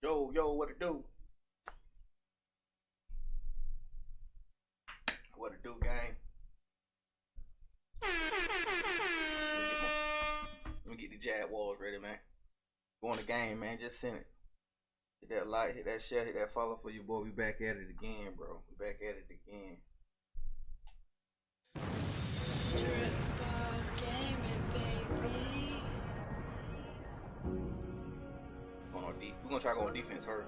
Yo, what it do? What it do, gang? Let me get the Jaguars ready, man. Go on the game, man. Just send it. Hit that like, hit that share, hit that follow for you, boy. We back at it again, bro. We back at it again. We're gonna try to go on defense first.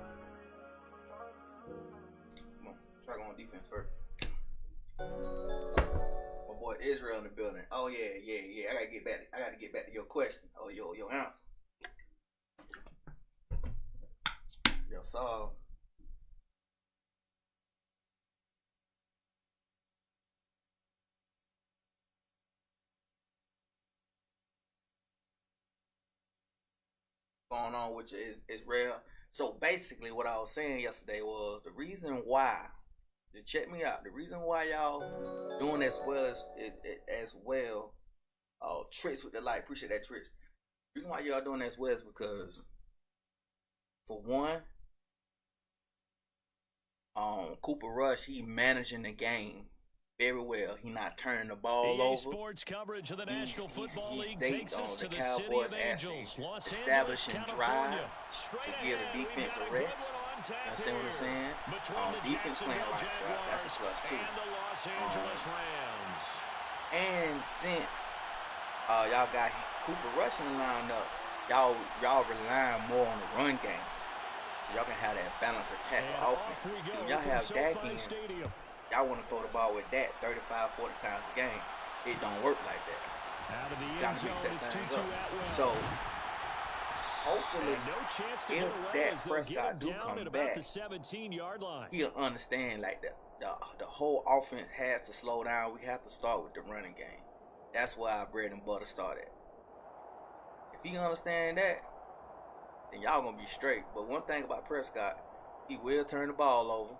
Come on, try to go on defense first. My boy Israel in the building. Oh yeah. I gotta get back to your question. Oh, your answer. Yo, Saul. Going on with you is real. So basically what I was saying yesterday was the reason why, to check me out, the reason why y'all doing as well Tricks with the light, appreciate that, Tricks. The reason why y'all doing as well is because, for one, Cooper Rush, he managing the game very well. He not turning the ball over. Sports coverage of the National Football League takes us to the Cowboys actually establishing drives to give the defense a rest. You understand what I'm saying? Defense playing lights out. That's a plus too. And since y'all got Cooper Rush in the lineup, y'all relying more on the run game, so y'all can have that balanced attack offense. See, when y'all have Dak in, y'all want to throw the ball with that 35, 40 times a game. It don't work like that. Got to mix that thing up. So, hopefully, if Dak Prescott do come back, he'll understand like the whole offense has to slow down. We have to start with the running game. That's where our bread and butter started. If he understand that, then y'all gonna be straight. But one thing about Prescott, he will turn the ball over.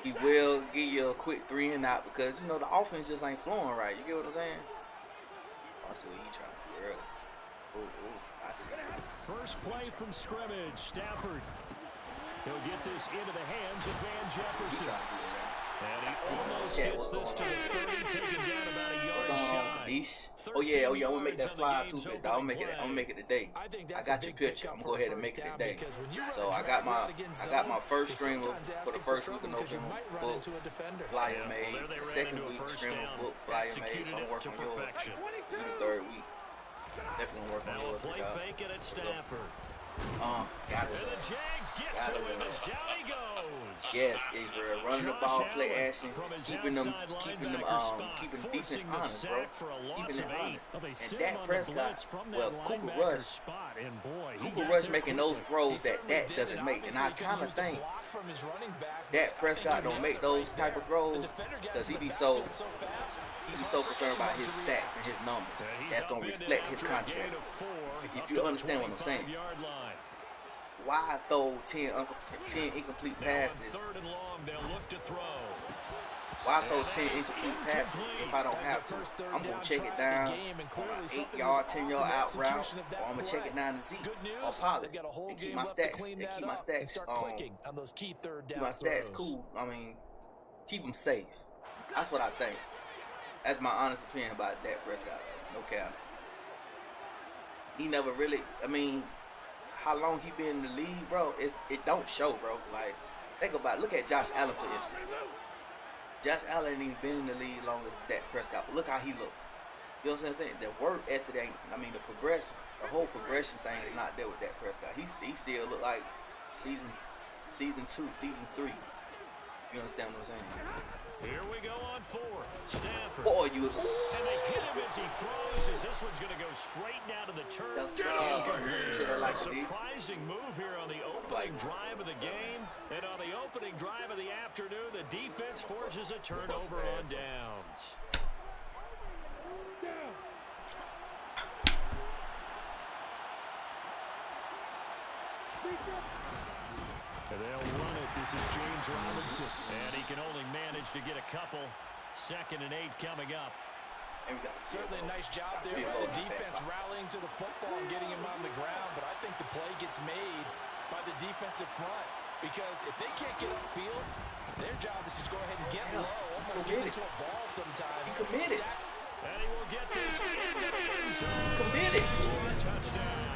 He will give you a quick 3 and out because, you know, the offense just ain't flowing right. You get what I'm saying? I see what he trying to do early. I see. First play from scrimmage, Stafford. He'll get this into the hands of Van Jefferson. And he almost gets this to the 30, taken down about a yard shy. Oh yeah, I'm gonna make that flyer too, big dog. I'm gonna make it today. I got your picture. I'm gonna go ahead and make it today. So I got my first streamer for the first week of November book flyer made. The second week streamer book flyer made. So I'm working on yours. This is the third week. Definitely working on yours. Play fake it at Stafford. Got it. Yes, Israel running the ball, play action, keeping the defense honest, bro. Keeping it honest. And Dak Prescott, Cooper Rush making those throws that Dak doesn't make. And I kind of think Dak Prescott don't make those type of throws because he be so concerned about his stats and his numbers. That's gonna reflect his contract. If you understand what I'm saying. Why throw 10 incomplete passes? Why throw 10 incomplete passes if I don't have to? I'm going to check it down on an 8-yard, 10-yard out route, or I'm going to check it down to Zeke or Pollard and keep my stats cool. I mean, keep them safe. That's what I think. That's my honest opinion about Dak Prescott. No cap. He never really, how long he been in the league, bro, it don't show, bro. Like, think about it. Look at Josh Allen, for instance. Josh Allen ain't even been in the league long as Dak Prescott, but look how he look. You know what I'm saying? The work ethic ain't, the progression, the whole progression thing is not there with Dak Prescott. He still look like season 2, season 3. You understand what I'm saying? Here we go on fourth. Stafford. Boy, you. And they hit him as he throws, as this one's going to go straight down to the turf. Surprising move here on the opening drive of the game. And on the opening drive of the afternoon, the defense forces a turnover on downs. And they'll run it. This is James Robinson. And he can only manage to get a couple. 2nd and 8 coming up. Certainly a nice job there by the defense rallying to the football and getting him on the ground. But I think the play gets made by the defensive front. Because if they can't get upfield, their job is to go ahead and get low, almost get into a ball sometimes. He committed. And he will get this into the end zone. Committed. Touchdown.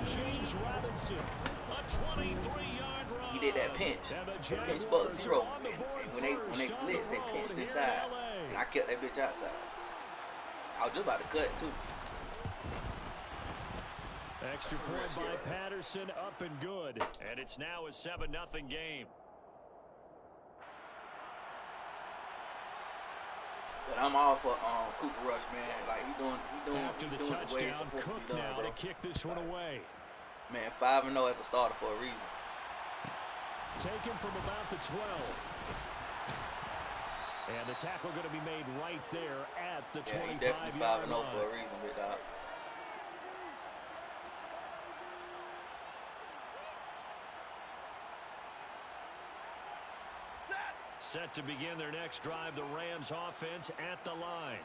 James Robinson, a 23-yard run. He did that pinch. They pinch buck zero. And when they blitz, they pinched inside. And I kept that bitch outside. I was just about to cut too. Extra point by Patterson, up and good. And it's now a 7-0 game. But I'm all for Cooper Rush, man. Like he doing After the the way it's touchdown, supposed Cook to be done, now bro. to kick this one away. Man, 5-0 as a starter for a reason. Taken from about the 12. And the tackle going to be made right there at the 25-yard line. Yeah, he definitely 5-0 for a reason, big dog. Set to begin their next drive, the Rams offense at the line.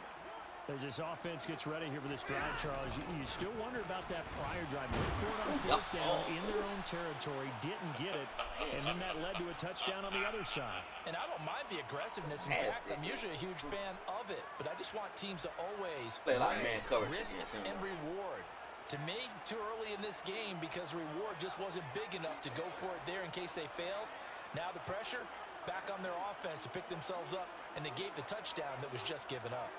As this offense gets ready here for this drive, Charles, you still wonder about that prior drive. Went for it on fourth down in their own territory, didn't get it, and then that led to a touchdown on the other side. And I don't mind the aggressiveness. In fact, I'm usually a huge fan of it, but I just want teams to always play like man coverage risk and reward. To me, too early in this game because reward just wasn't big enough to go for it there in case they failed. Now the pressure back on their offense to pick themselves up, and they gave the touchdown that was just given up.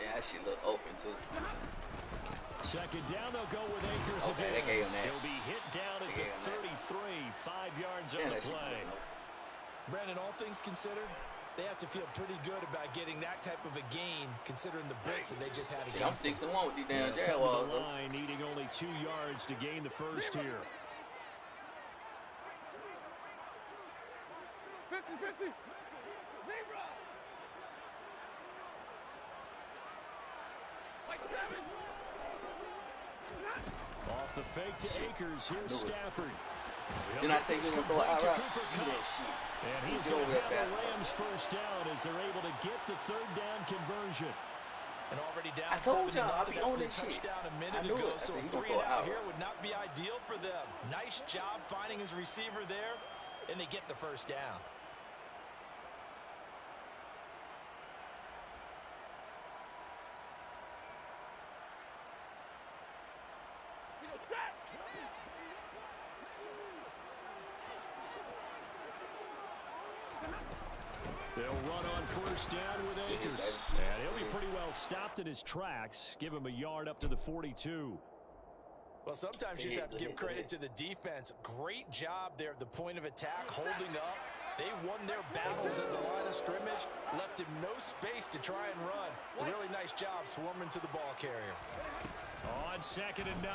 Yeah, that shit look open too. Second down, they'll go with Akers okay, again. they gave him that. He'll be hit down at the 33, 5 yards on the play. Brandon, all things considered, they have to feel pretty good about getting that type of a gain, considering the blitz that they just had against them. I'm 6-1 with these damn The Jaguars. line needing only 2 yards to gain the first here. 50-50. Off the fake to Akers. Here's Stafford. Didn't I say he was going to throw it out right? Do that shit. And he's going to have the Rams first down as they're able to get the third down conversion. And already down. I told y'all I'll be on this shit. A minute I knew ago, it. I so said he 3 gonna throw it out out here right. would not be ideal for them. Nice job finding his receiver there, and they get the first down. They'll run on first down with Akers. And he'll be pretty well stopped in his tracks. Give him a yard up to the 42. Well, sometimes you just have to give credit to the defense. Great job there at the point of attack, holding up. They won their battles at the line of scrimmage, left him no space to try and run. A really nice job swarming to the ball carrier. On 2nd and 9,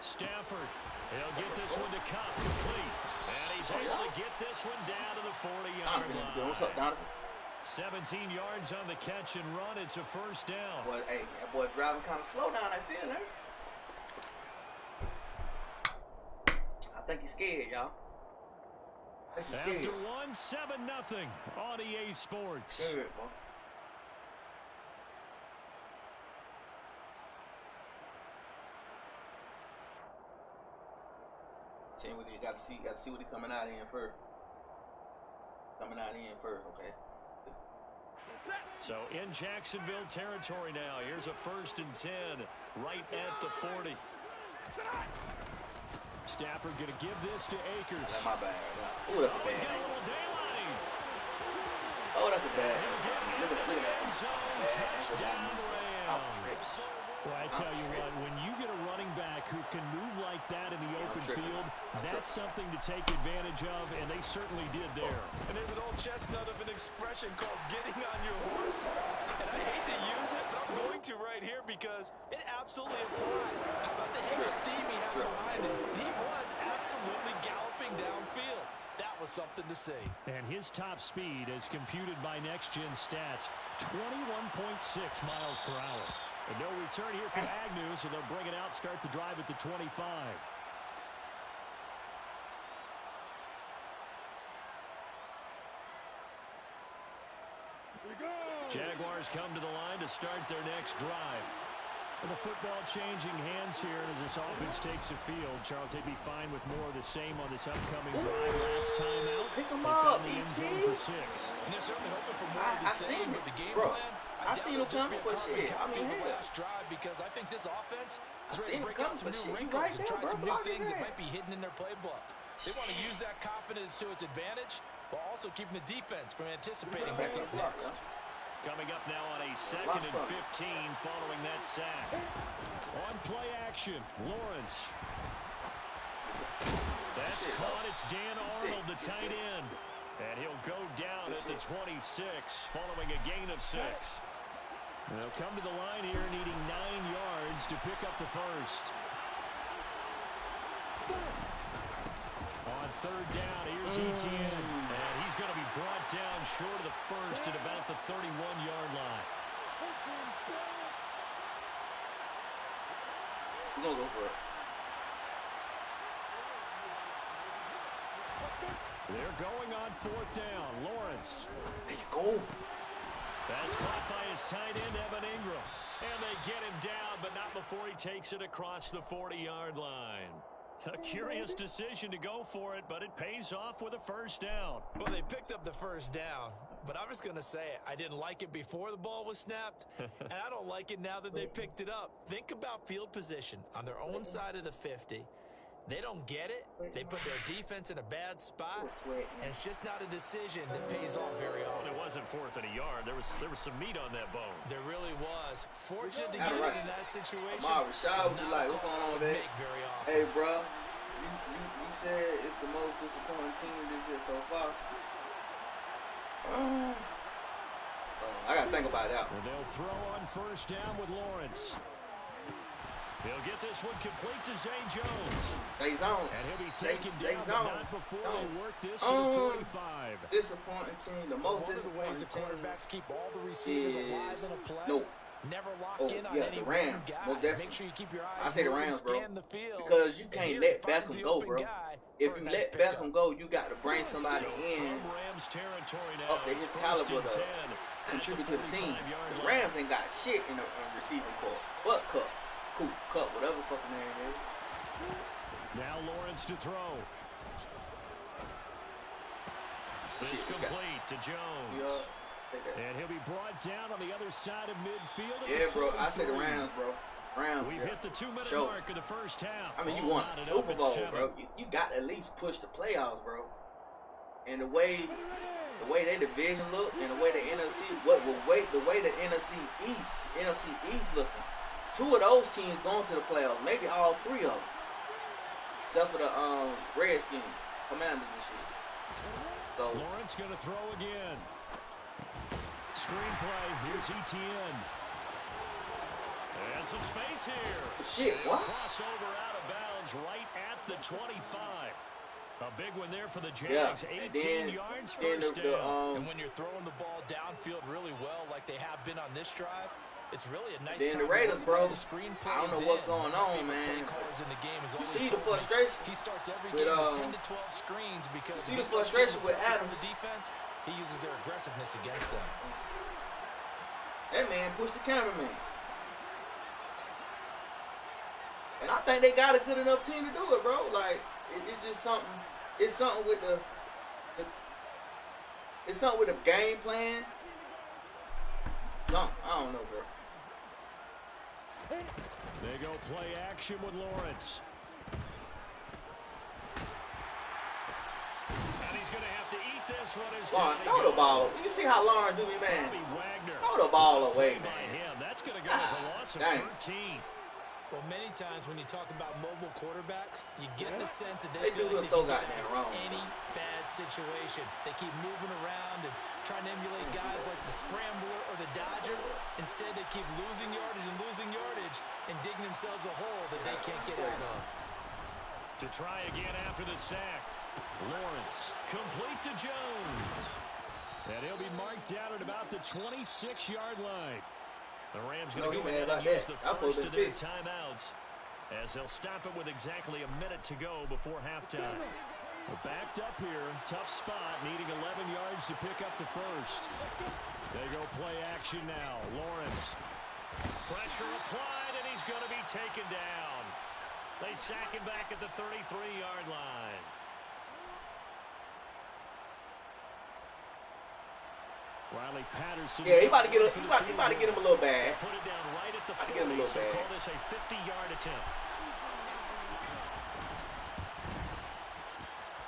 Stafford. He'll get this one to Cup complete. And he's able to get this one down to the 40-yard line. What's up, Donovan? 17 yards on the catch and run. It's a first down. Boy, hey, that boy driving kind of slow down, I feel, huh? I think he's scared, y'all. I think he's scared. After 1, 7-0 on EA Sports. Scared, boy. See what you gotta see what he coming out in first. Coming out in first, okay. So in Jacksonville territory now. Here's a 1st and 10 right at the 40. Stafford going to give this to Akers. That's my bad. Oh, that's a bad angle. Oh, that's a bad angle. Look at that. Touchdown Rams. Trips. Well, I tell you what, when you get a running back who can move like that in the open field, that's something to take advantage of, and they certainly did there. And there's an old chestnut of an expression called getting on your horse. And I hate to use it, but I'm going to right here because it absolutely applies. How about the head of steam he had behind it? He was absolutely galloping downfield. That was something to see. And his top speed, as computed by Next Gen Stats, 21.6 miles per hour. And no return here for Agnew, so they'll bring it out, start the drive at the 25. Jaguars come to the line to start their next drive. And the football changing hands here as this offense takes the field. Charles, they'd be fine with more of the same on this upcoming drive. Last time out, pick them they up, found the end ET. zone for 6. And they're certainly hoping for more of the I same, seen but it, the game bro. plan, I seen him coming, but shit. I mean, the hell. last drive because I think this offense I is seen ready him to break out coming, some but new shit, you wrinkles right and there, try bro. some new Block his things that ass. might be hidden in their playbook. They want to use that confidence to its advantage while also keeping the defense from anticipating what's up next. Coming up now on a 2nd and 15 following that sack. On play action, Lawrence. That's caught. It's Dan Arnold, the tight end. And he'll go down at the 26 following a gain of 6. They'll come to the line here needing 9 yards to pick up the first. On 3rd down, here's Etienne. And he's going to be brought down short of the first at about the 31-yard line. We're going to go for it. They're going on 4th down. Lawrence. There you go. That's caught by his tight end, Evan Ingram. And they get him down, but not before he takes it across the 40-yard line. A curious decision to go for it, but it pays off with a first down. Well, they picked up the first down, but I'm just going to say it. I didn't like it before the ball was snapped, and I don't like it now that they picked it up. Think about field position on their own side of the 50. They don't get it. They put their defense in a bad spot, and it's just not a decision that pays off very often. It wasn't 4th and a yard. There was some meat on that bone. There really was. Fortunate to get it in that situation. Rashad would be like, what's going on, babe? Very often. Hey, bro, you said it's the most disappointing team this year so far. I got to think about that. And they'll throw on 1st down with Lawrence. He'll get this one complete to Zay Jones. They zone. And he'll be taken down, but not before they work this to the 45. Disappointing team. The most disappointing team quarterbacks keep all the receivers alive in a play. Never lock in on any the Rams. one guy. Make sure you keep your eyes I say the Rams, bro. the field. Because you can't let Beckham go, bro. If you let Beckham go, you got to bring somebody in up to his caliber to contribute to the team. The Rams ain't got shit in the receiving corps. But Cup, whatever fucking name is. Now Lawrence to throw. This complete to Jones. And he'll be brought down on the other side of midfield. Yeah, bro. I say the Rams, bro. Rams. We've hit the 2-minute mark of the first half. I mean, you want a Super Bowl, bro. You got to at least push the playoffs, bro. And the way their division look, and the way the NFC, the way the NFC East looking. 2 of those teams going to the playoffs, maybe all 3 of them, except for the Redskins, Commanders and shit. So Lawrence going to throw again. Screenplay. Here's Etienne. And some space here. Shit, what? Crossover out of bounds right at the 25. A big one there for the Jags. 18 yards first down. And when you're throwing the ball downfield really well, like they have been on this drive, it's really a nice then the Raiders, bro. I don't know what's going on, man. You see the frustration. He starts every game with 10 to 12 screens because you see the frustration with Adams. The defense, he uses their aggressiveness against them. That man pushed the cameraman. And I think they got a good enough team to do it, bro. Like it's just something. It's something with the game plan. Something I don't know, bro. They go play action with Lawrence. And he's going to have to eat this one. Lawrence, throw the ball. You see how Lawrence do me, man? Throw the ball away, man. That's going to go as a loss of 13. Well, many times when you talk about mobile quarterbacks, you get the sense that they do it so goddamn wrong. Any bad situation, they keep moving around and trying to emulate guys like the scrambler or the dodger. Instead, they keep losing yardage and digging themselves a hole that they can't get out of. To try again after the sack, Lawrence complete to Jones, and he'll be marked down at about the 26-yard line. The Rams going to go ahead and use the first of their timeouts as they'll stop it with exactly a minute to go before halftime. We're backed up here, tough spot, needing 11 yards to pick up the first. They go play action now. Lawrence. Pressure applied, and he taken down. They sack him back at the 33-yard line. Riley Patterson. Yeah, he about to get him. He about to get him a little bad. Put it down right at the 40, get him a little bad. Call this a 50-yard attempt.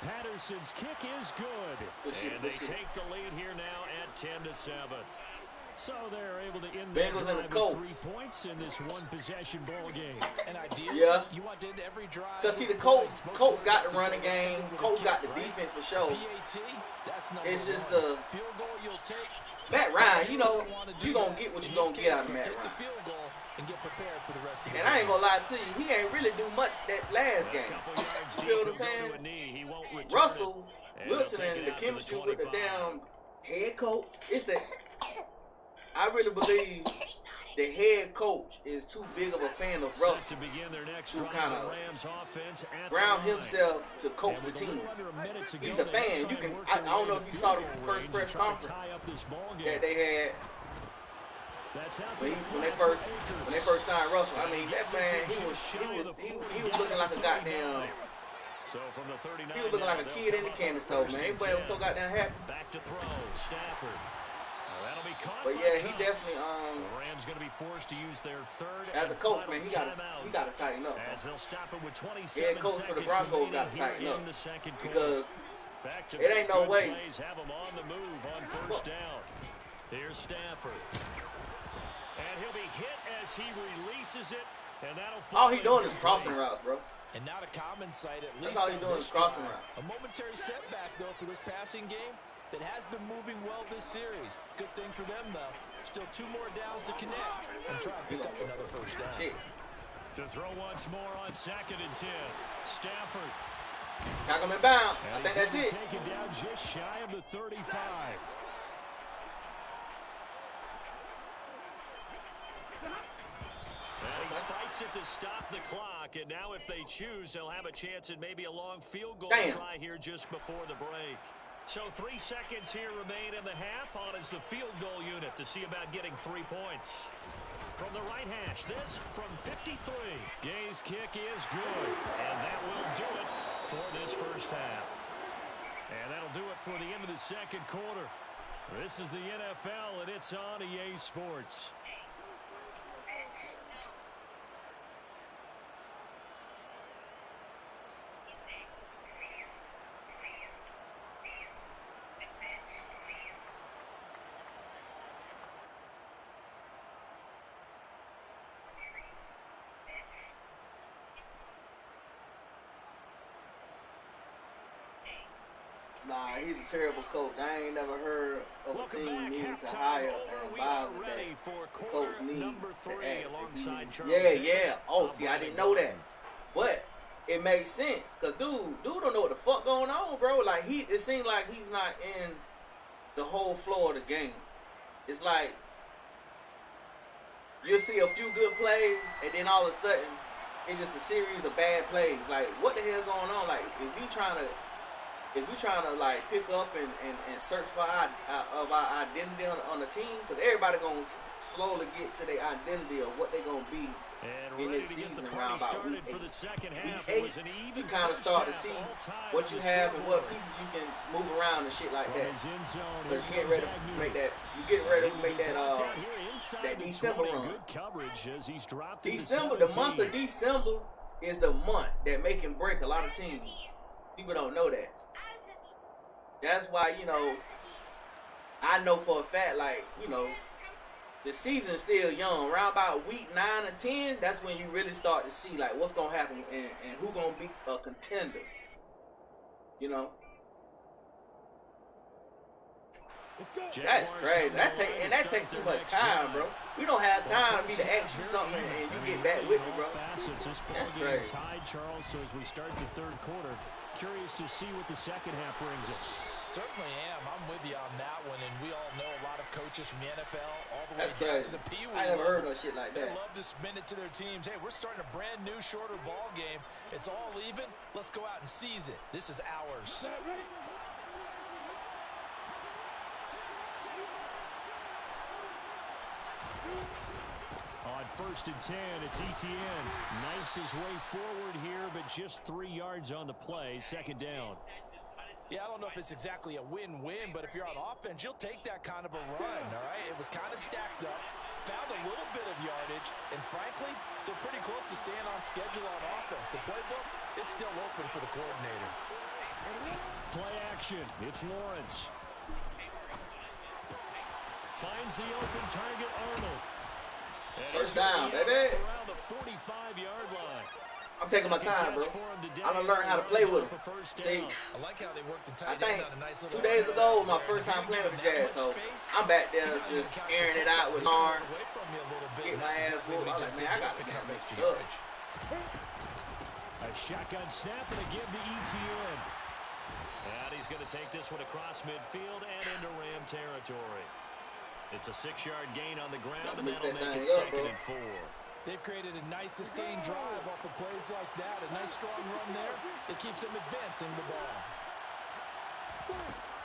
Patterson's kick is good. And they take the lead here now at 10-7. So they're able to end the Bengals and the Colts. 3 points in this one-possession ball game. And ideally, yeah. You want to end every drive. Because see, the Colts got the running game. Colts got the defense for sure. It's just the field goal you'll take. Matt Ryan, you know, you gonna get what you gonna get out of Matt Ryan. And get prepared for the rest of the And I ain't gonna lie to you, he ain't really do much that last game. You feel what I'm saying? Russell Wilson and the chemistry with the damn head coach. It's that I really believe the head coach is too big of a fan of Russell to kind of ground himself to coach the team. He's a fan. You can. I don't know if you saw the first press conference that they had when they first signed Russell. I mean, that man, he was looking like a goddamn. He was looking like a kid in the candy store, man. Everybody was so goddamn happy. Back to throw, Stafford. But yeah, he definitely Rams going to be forced to use their third. As a coach, man, he got to tighten up. As they'll stop it with 27 head coach for the Broncos got to tighten up because it ain't no way. Have him on the move on first down. Here's Stafford, and he'll be hit as he releases it, and that'll. All he doing is crossing routes, bro. And not a common sight, at least. That's all he doing is crossing routes. A momentary setback though for this passing game that has been moving well this series. Good thing for them, though. Still 2 more downs to connect and try to pick up another first down. Shit. To throw once more on 2nd and 10. Stafford. Tackle him in bounds. I think that's it. Taken down just shy of the 35. And he spikes it to stop the clock. And now if they choose, they'll have a chance at maybe a long field goal try here just before the break. So 3 seconds here remain in the half. On is the field goal unit to see about getting 3 points. From the right hash, this from 53. Gay's kick is good. And that will do it for this first half. And that'll do it for the end of the second quarter. This is the NFL, and it's on EA Sports. Nah, he's a terrible coach. I ain't never heard of a team needing to hire an advisor that the coach needs to ask. Yeah. Oh, see, I didn't know that. But it makes sense. Because dude don't know what the fuck going on, bro. Like, it seems like he's not in the whole flow of the game. It's like, you'll see a few good plays, and then all of a sudden, it's just a series of bad plays. Like, what the hell going on? Like, if we trying to like pick up and search for our identity on the team, because everybody gonna slowly get to their identity of what they gonna be in this season around about week 8. Week 8, you kind of start to see what you have and what pieces you can move around and shit like that. Because you getting ready to make that. That December run. December, the month of December is the month that make and break a lot of teams. People don't know that. That's why, I know for a fact, like, the season's still young. Around about week 9 or 10, that's when you really start to see, like, what's going to happen and who's going to be a contender. That's crazy. That take too much time, bro. We don't have time for me to ask you something and you get back with me, bro. That's crazy. Charles, so as we start the third quarter, curious to see what the second half brings us. Certainly am. I'm with you on that one, and we all know a lot of coaches from the NFL all the way That's down crazy. to the Pee Wee. I never heard no shit like that. They love to spin it to their teams. Hey, we're starting a brand new, shorter ball game. It's all even. Let's go out and seize it. This is ours. On first and 10. It's Etienne. Knifes his way forward here, but just 3 yards on the play. Second down. Yeah, I don't know if it's exactly a win-win, but if you're on offense, you'll take that kind of a run, all right? It was kind of stacked up, found a little bit of yardage, and frankly, they're pretty close to staying on schedule on offense. The playbook is still open for the coordinator. Play action. It's Lawrence. Finds the open target, Arnold. First down, baby. Around the 45-yard line. I'm taking my time, bro. I done learned how to play with them. See, I like how they work the I tight think end on a nice 2 days ago was my first time playing with the Jazz, so I'm back there just airing it out with Lawrence. Get my ass whooped. I was like, man, I got to get mixed up. A shotgun snap and a give to Etienne. And he's going to take this one across midfield and into Ram territory. It's a 6-yard gain on the ground, and that'll make it 2nd and 4. They've created a nice sustained drive off of plays like that. A nice strong run there. It keeps them advancing the ball.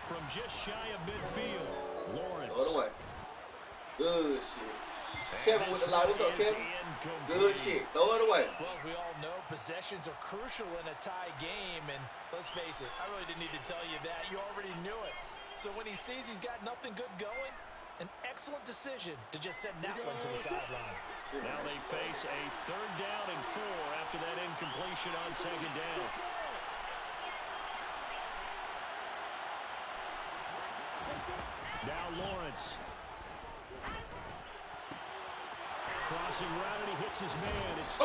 From just shy of midfield, Lawrence. Go away. Good shit. Kevin with the light. What's up, Kevin? Good shit. Throw it away. Well, we all know possessions are crucial in a tie game. And let's face it, I really didn't need to tell you that. You already knew it. So when he sees he's got nothing good going, an excellent decision to just send that one to the sideline. Now they face a 3rd down and 4 after that incompletion on 2nd down. Now Lawrence. Crossing route and he hits his man. It's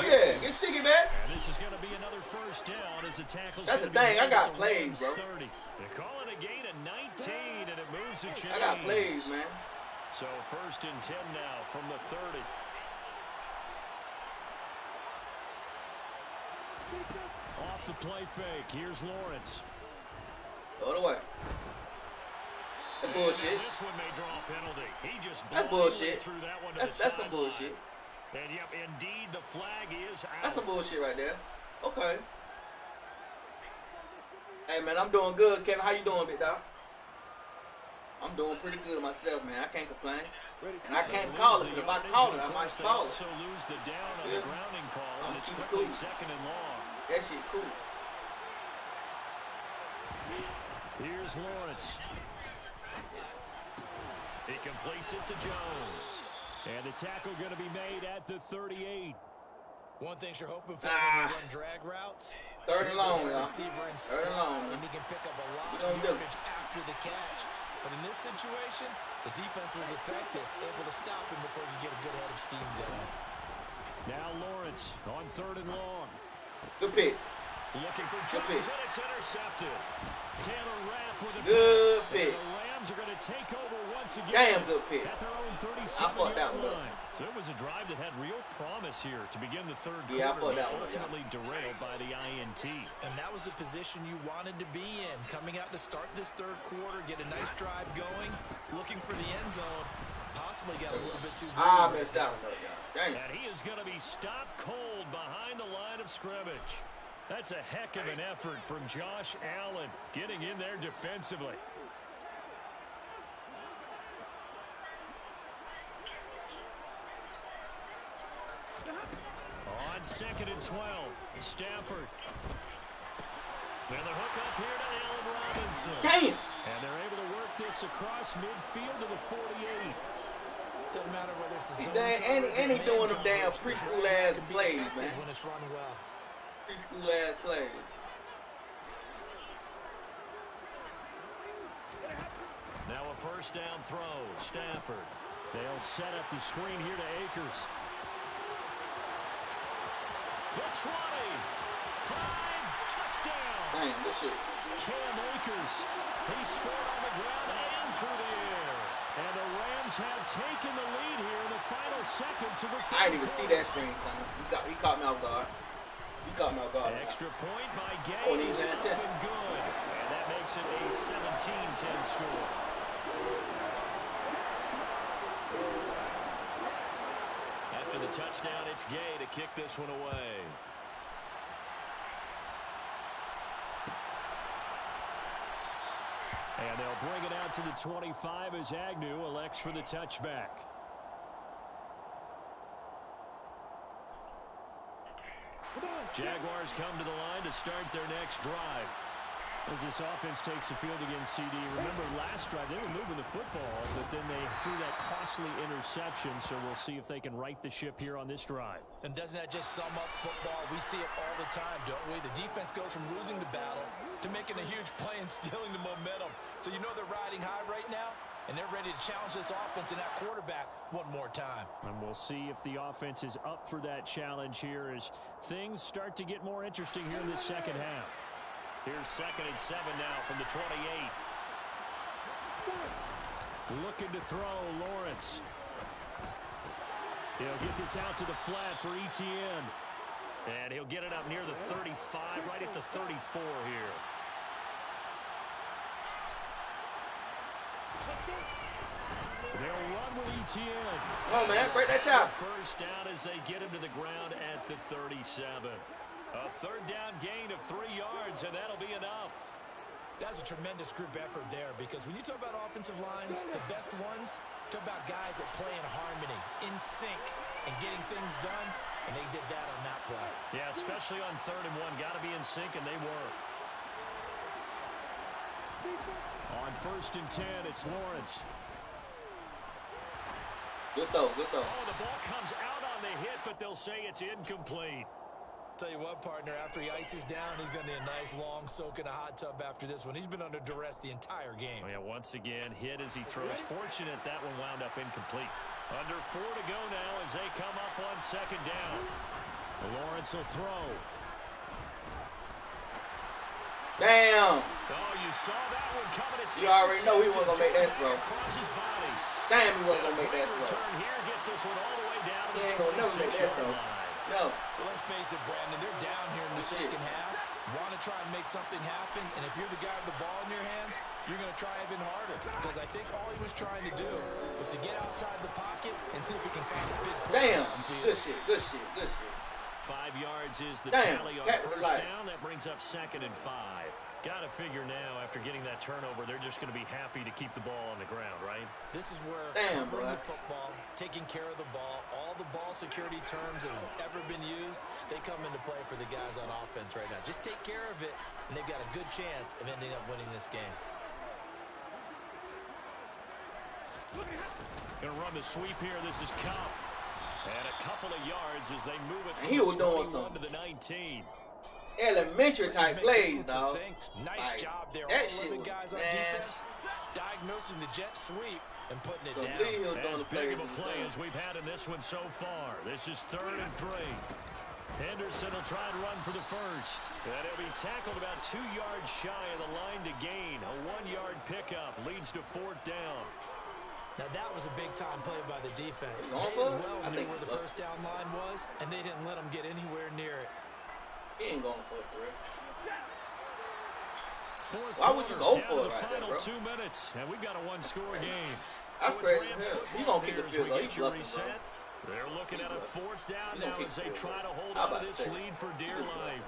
get sticky, man. And this is going to be another first down as the tackle's. That's the thing. I got plays, bro. They call it a gain of 19 and it moves the chains. I got plays, man. So 1st and 10 now from the 30. Off the play fake. Here's Lawrence. Throw it away. That's bullshit. This one may draw a penalty. He just That's bullshit. threw that one to That's the some bullshit. And yep, indeed, the flag is out. That's some bullshit right there. Okay. Hey, man, I'm doing good, Kevin. How you doing, big dog? I'm doing pretty good myself, man. I can't complain. And I can't call it, because if I call it, I might stall it. Also lose the down on the grounding call, and it's quickly cool. 2nd and long. That shit cool. Here's Lawrence. He completes it to Jones. And the tackle going to be made at the 38. One thing you're hoping for when you run drag routes. 3rd and long, y'all. 3rd and long, man. And he can pick up a lot of yardage after the catch. But in this situation, the defense was effective, able to stop him before you get a good head of steam going. Now Lawrence on 3rd and long. Good pick. Looking for Jones, and it's intercepted. Taylor Rapp with a good pick. The Rams are going to take over once again. Damn good pick. At their own 37-yard line. So it was a drive that had real promise here to begin the 3rd quarter. I thought that one. Ultimately derailed by the INT. And that was the position you wanted to be in. Coming out to start this 3rd quarter, get a nice drive going, looking for the end zone. Possibly got a little bit too greedy. I missed out on that, y'all. Dang. And he is going to be stopped cold behind the line of scrimmage. That's a heck of an effort from Josh Allen getting in there defensively. On 2nd and 12, Stafford. And the hook up here to Allen Robinson. Damn. And they're able to work this across midfield to the 48. Doesn't matter whether it's a zone and he doing them damn preschool ass plays, man. When it's run well. Preschool ass plays. Now a 1st down throw. Stafford. They'll set up the screen here to Akers. The 20. 5. Touchdown. Dang, this shit. Cam Akers. He scored on the ground and through the air. And the Rams have taken the lead here in the final seconds of the 3rd I didn't even see that screen coming. He caught me off guard. He caught me off guard. Extra point by Gay. Oh, he's in good. And that makes it a 17-10 score. After the touchdown, it's Gay to kick this one away. And they'll bring it out to the 25 as Agnew elects for the touchback. Jaguars come to the line to start their next drive. As this offense takes the field against CD. Remember last drive, they were moving the football, but then they threw that costly interception, so we'll see if they can right the ship here on this drive. And doesn't that just sum up football? We see it all the time, don't we? The defense goes from losing the battle to making a huge play and stealing the momentum. So you know they're riding high right now, and they're ready to challenge this offense and that quarterback one more time. And we'll see if the offense is up for that challenge here as things start to get more interesting here in the second half. Here's 2nd and 7 now from the 28. Looking to throw, Lawrence. He'll get this out to the flat for Etienne. And he'll get it up near the 35, right at the 34 here. They'll run with Etienne. Come on, man. Break that top. First down as they get him to the ground at the 37. A 3rd down gain of 3 yards, and that'll be enough. That's a tremendous group effort there, because when you talk about offensive lines, the best ones, talk about guys that play in harmony, in sync, and getting things done, and they did that on that play. Yeah, especially on 3rd and 1. Got to be in sync, and they were. On 1st and 10, it's Lawrence. Good throw, good throw. Oh, the ball comes out on the hit, but they'll say it's incomplete. Tell you what, partner, after he ices down, he's going to need a nice long soak in a hot tub after this one. He's been under duress the entire game. Oh, yeah, once again, hit as he throws. Fortunate that one wound up incomplete. Under 4 to go now as they come up on 2nd down. Lawrence will throw. Damn. Oh, you saw that one coming. It's you already know he wasn't going to make that throw. Across his body. Damn, he wasn't going to make that throw. Return here gets this one all the way down to he ain't going to never make that throw. No. Well, let's face it, Brandon, they're down here in the second half. Want to try and make something happen, and if you're the guy with the ball in your hands, you're going to try even harder. Because I think all he was trying to do was to get outside the pocket and see if he can find a big play. Damn. Good shit, good shit, good shit. 5 yards is the tally on 1st down. That brings up 2nd and 5. Got to figure now, after getting that turnover, they're just going to be happy to keep the ball on the ground, right? This is where covering the football, taking care of the ball, all the ball security terms that have ever been used, they come into play for the guys on offense right now. Just take care of it, and they've got a good chance of ending up winning this game. Going to run the sweep here. This is Cup. And a couple of yards as they move it from he was doing some to the 19. Elementary type plays, dog. Nice job there. That all shit 11 guys on defense, diagnosing the jet sweep and putting it down. As big of a play as we've had in this one so far. This is 3rd and 3. Henderson will try and run for the first. And he'll be tackled about 2 yards shy of the line to gain. A 1-yard pickup leads to 4th down. Now that was a big-time play by the defense. They as well knew where the first down line was, and they didn't let them get anywhere near it. He ain't going for it, bro. Why would you go for it right there, bro? 2 minutes, and we've got a 1-score game. That's crazy. He's going to kick the field goal. He's bluffing, bro. They're looking at a 4th down now as they try to hold on to this lead for dear life.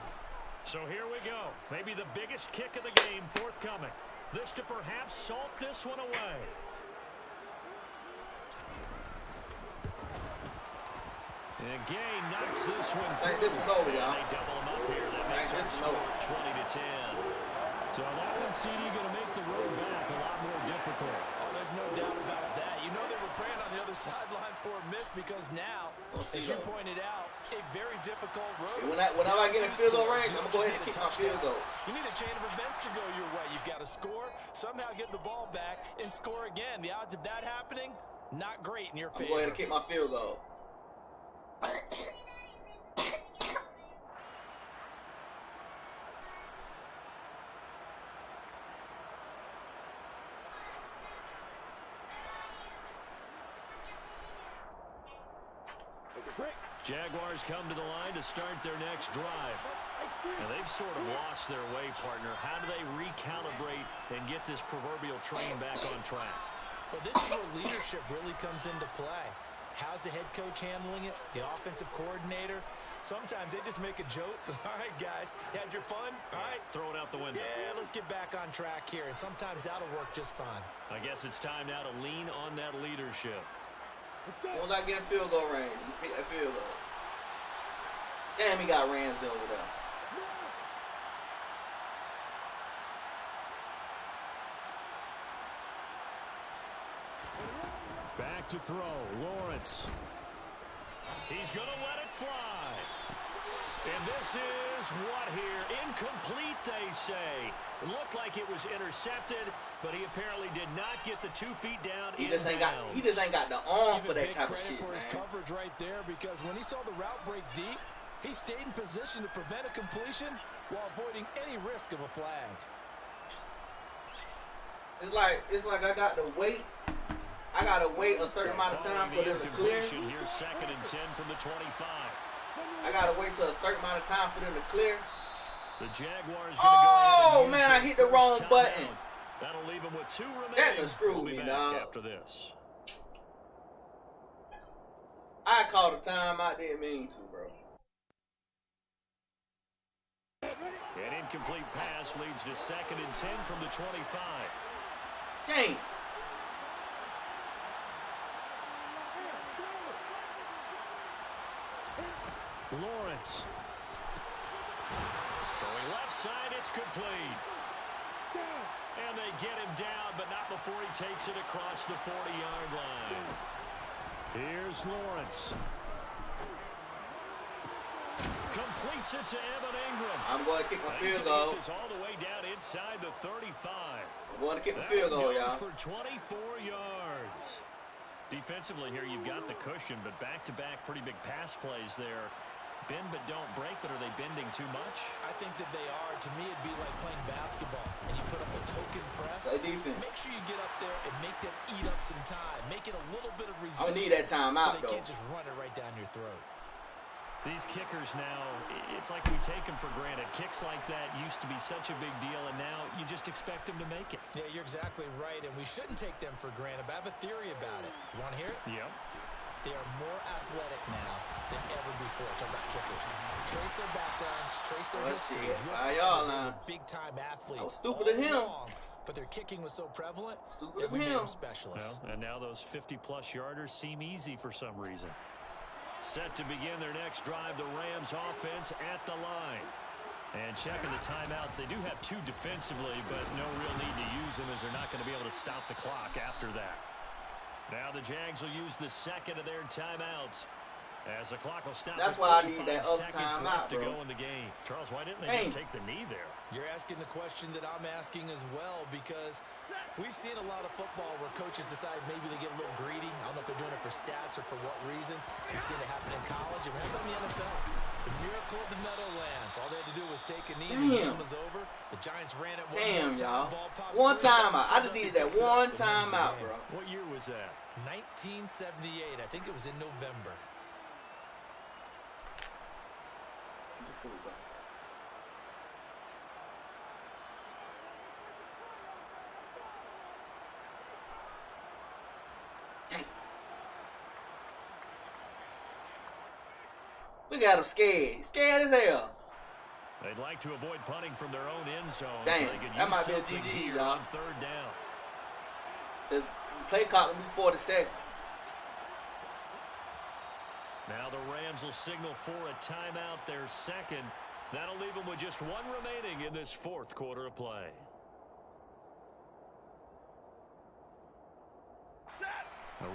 So here we go. Maybe the biggest kick of the game forthcoming. This to perhaps salt this one away. And Gay knocks this one through. This one over, y'all. They double him up here. That makes it score 20-10. So that one, CD, going to make the road back a lot more difficult. Oh, there's no doubt about that. You know they were praying on the other sideline for a miss because now, as you pointed out, a very difficult road. Whenever I get in field goal range, I'm going to go ahead and kick my field goal. You need a chain of events to go your way. You've got to score, somehow get the ball back, and score again. The odds of that happening, not great in your favor. I'm going to kick my field goal. Jaguars come to the line to start their next drive. And they've sort of lost their way, partner. How do they recalibrate and get this proverbial train back on track? Well, this is where leadership really comes into play. How's the head coach handling it? The offensive coordinator? Sometimes they just make a joke. All right, guys, you had your fun? All right. Throw it out the window. Yeah, let's get back on track here. And sometimes that'll work just fine. I guess it's time now to lean on that leadership. Will not get a field goal range. You kick that field goal. Damn, he got Ramsdale over there. Back to throw. Lawrence. He's going to let it fly. And this is what here? Incomplete, they say. It looked like it was intercepted, but he apparently did not get the 2 feet down. He just ain't got the arm for that type of shit, for his man. coverage right there, because when he saw the route break deep, he stayed in position to prevent a completion while avoiding any risk of a flag. It's like I got to wait. I gotta wait a certain amount of time for them to clear. Here's 2nd and 10 from the 25. I gotta wait till a certain amount of time for them to clear. The Jaguars. Oh man, I hit the wrong button. That'll leave them with 2 remaining. That done screwed me, dog. After this, I called a timeout. Didn't mean to, bro. An incomplete pass leads to 2nd and 10 from the 25. Dang. Lawrence. Throwing left side, it's complete. And they get him down, but not before he takes it across the 40-yard line. Here's Lawrence. Completes it to Evan Ingram. I'm going to kick my field goal. This all the way down inside the 35. I'm going to kick the field goal, y'all. For 24 yards. Defensively here, you've got the cushion, but back-to-back pretty big pass plays there. Bend but don't break, but are they bending too much? I think that they are. To me, it'd be like playing basketball, and you put up a token press. Play defense. Make sure you get up there and make them eat up some time. Make it a little bit of resistance. I need that timeout, so they though. can't just run it right down your throat. These kickers now, it's like we take them for granted. Kicks like that used to be such a big deal, and now you just expect them to make it. Yeah, you're exactly right, and we shouldn't take them for granted, but I have a theory about it. You want to hear it? Yep. They are more athletic now than ever before. Talk about kickers. Trace their backgrounds, trace their history. Big-time athletes. I was stupid of him. But their kicking was so prevalent Stupid that of we made him. them specialists. Well, and now those 50-plus yarders seem easy for some reason. Set to begin their next drive, the Rams offense at the line. And checking the timeouts, they do have 2 defensively, but no real need to use them as they're not going to be able to stop the clock after that. Now the Jags will use the 2nd of their timeouts. As the clock will stop. That's why I need that other timeout, to bro. go in the game. Charles, why didn't they just take the knee there? You're asking the question that I'm asking as well, because we've seen a lot of football where coaches decide maybe they get a little greedy. I don't know if they're doing it for stats or for what reason. We've seen it happen in college and we have it in the NFL. The miracle of the Meadowlands. All they had to do was take a knee. The game was over. The Giants ran it one more time. One timeout. I just needed that one timeout, bro. What year was that? 1978. I think it was in November. Look at him scared. He's scared as hell. They'd like to avoid punting from their own end zone. Damn, so that might be a GG, y'all. On 3rd down. Because play clock will be 40 seconds. Now the Rams will signal for a timeout, their 2nd. That'll leave them with just 1 remaining in this 4th quarter of play.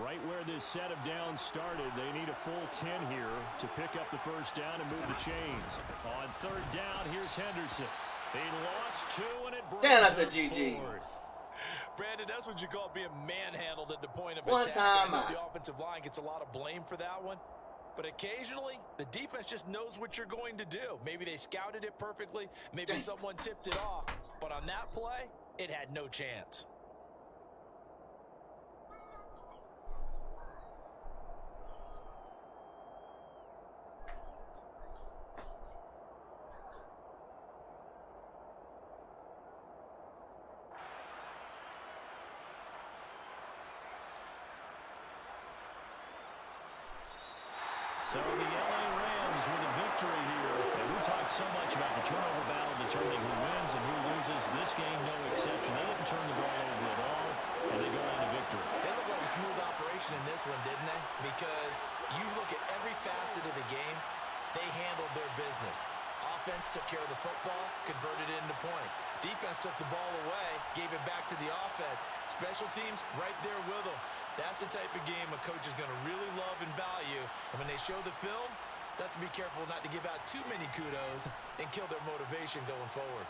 Right where this set of downs started, they need a full 10 here to pick up the 1st down and move the chains. On 3rd down, here's Henderson. He lost 2, and it brings damn, that's a up GG. 4th. Brandon, that's what you call being manhandled at the point of One attack. time I know the offensive line gets a lot of blame for that one. But occasionally, the defense just knows what you're going to do. Maybe they scouted it perfectly. Maybe someone tipped it off. But on that play, it had no chance. So the LA Rams with a victory here. And we talked so much about the turnover battle determining who wins and who loses. This game, no exception. They didn't turn the ball over at all, and they go on to victory. They looked like a smooth operation in this one, didn't they? Because you look at every facet of the game, they handled their business. Offense took care of the football, converted it into points. Defense took the ball away, gave it back to the offense. Special teams right there with them. That's the type of game a coach is going to really love and value. And when they show the film, they have to be careful not to give out too many kudos and kill their motivation going forward.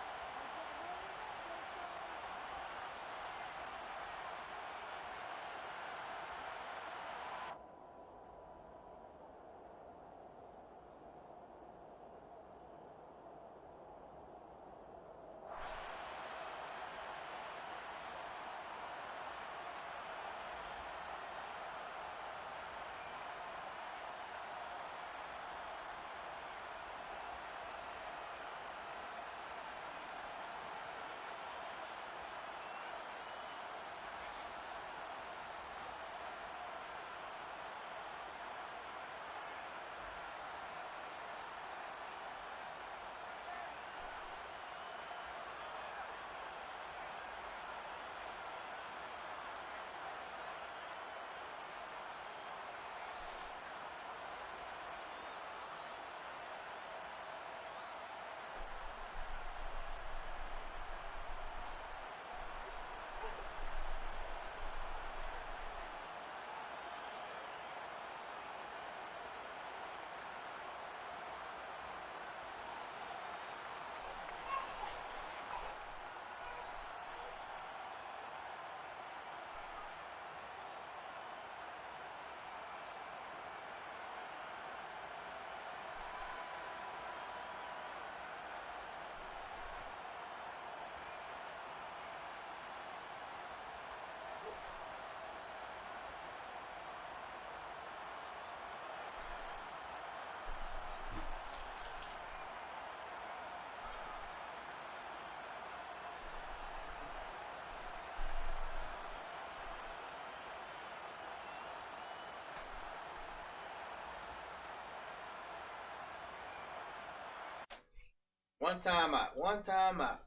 One time out. One time out.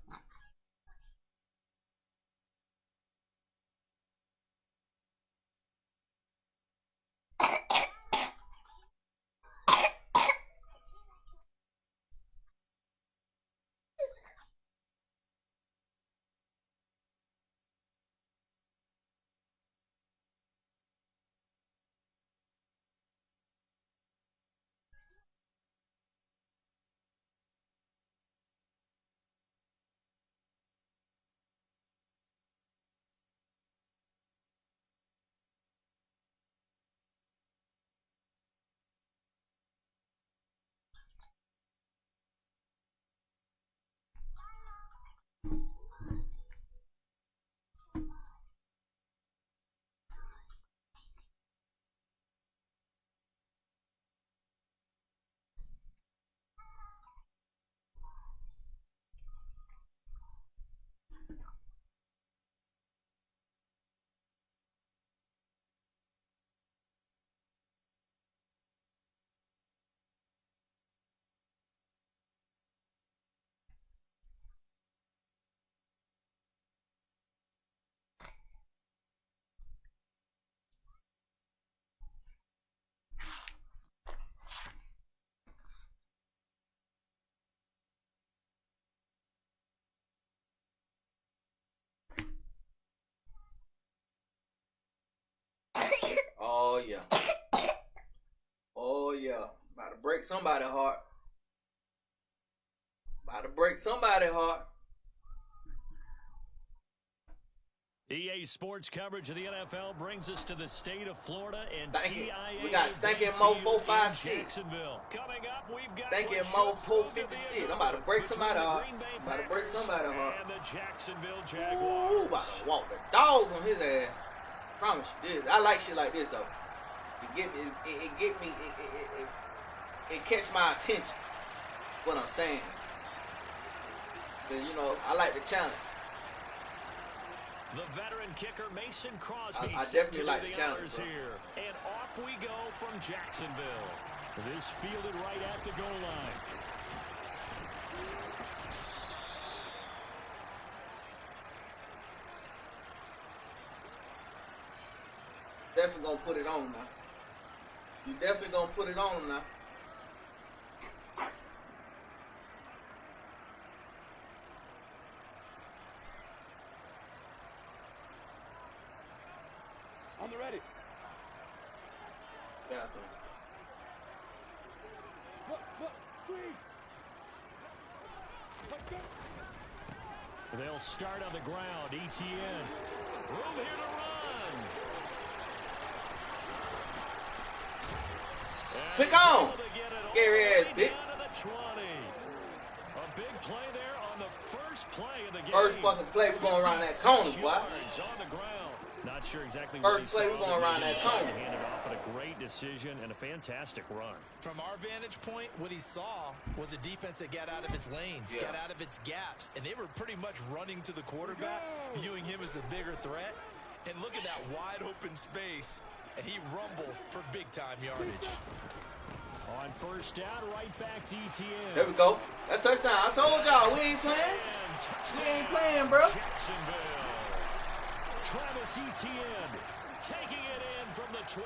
Oh yeah. Oh yeah. About to break somebody's heart. About to break somebody's heart. EA Sports coverage of the NFL brings us to the state of Florida and TIAA. We got Stankin' Mo 456. Jacksonville. Coming up, we've got Stankin' Mo 456. I'm about to break somebody's heart. I'm about to break somebody's heart. And the Jacksonville Jaguars. Ooh, about to walk the dogs on his ass. Promise you this. I like shit like this though. It catch my attention. What I'm saying. Cause you know, I like the challenge. The veteran kicker Mason Crosby I definitely like the challenge, bro. here. And off we go from Jacksonville. This fielded right at the goal line. Definitely gonna put it on now. You definitely gonna put it on now. On the ready. Yeah. They'll start on the ground. ETN. Room here to run. Click on. Scary ass bitch. A big play there on the first play of the game. First fucking play, we're going around that corner, boy. On the ground. Not sure exactly First play, we're going around that corner. Hand it off, but a great decision and a fantastic run. From our vantage point, what he saw was a defense that got out of its lanes, got out of its gaps, and they were pretty much running to the quarterback, viewing him as the bigger threat. And look at that wide open space, and he rumbled for big-time yardage. On first down, right back to ETN. There we go. That's touchdown. I told y'all, we ain't playing. We ain't playing, bro. Jacksonville. Travis Etienne taking it in from the 20.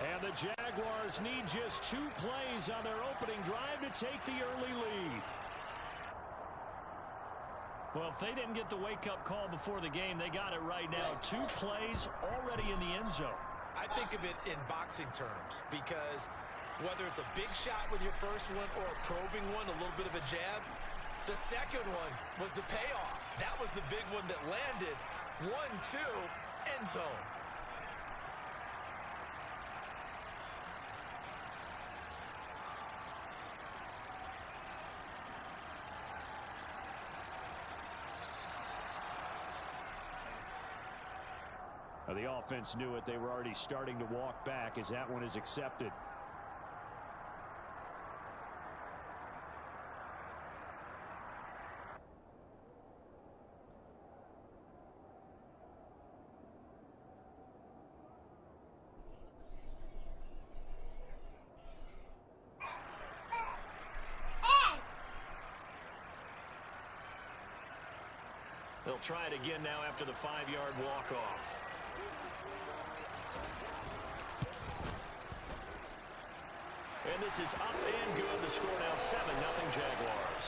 And the Jaguars need just 2 plays on their opening drive to take the early lead. Well, if they didn't get the wake-up call before the game, they got it right now. 2 plays already in the end zone. I think of it in boxing terms because whether it's a big shot with your first one or a probing one, a little bit of a jab, the second one was the payoff. That was the big one that landed. 1-2, end zone. Now, the offense knew it. They were already starting to walk back as that one is accepted. They'll try it again now after the 5-yard walk-off. And this is up and good. The score now 7-0 Jaguars.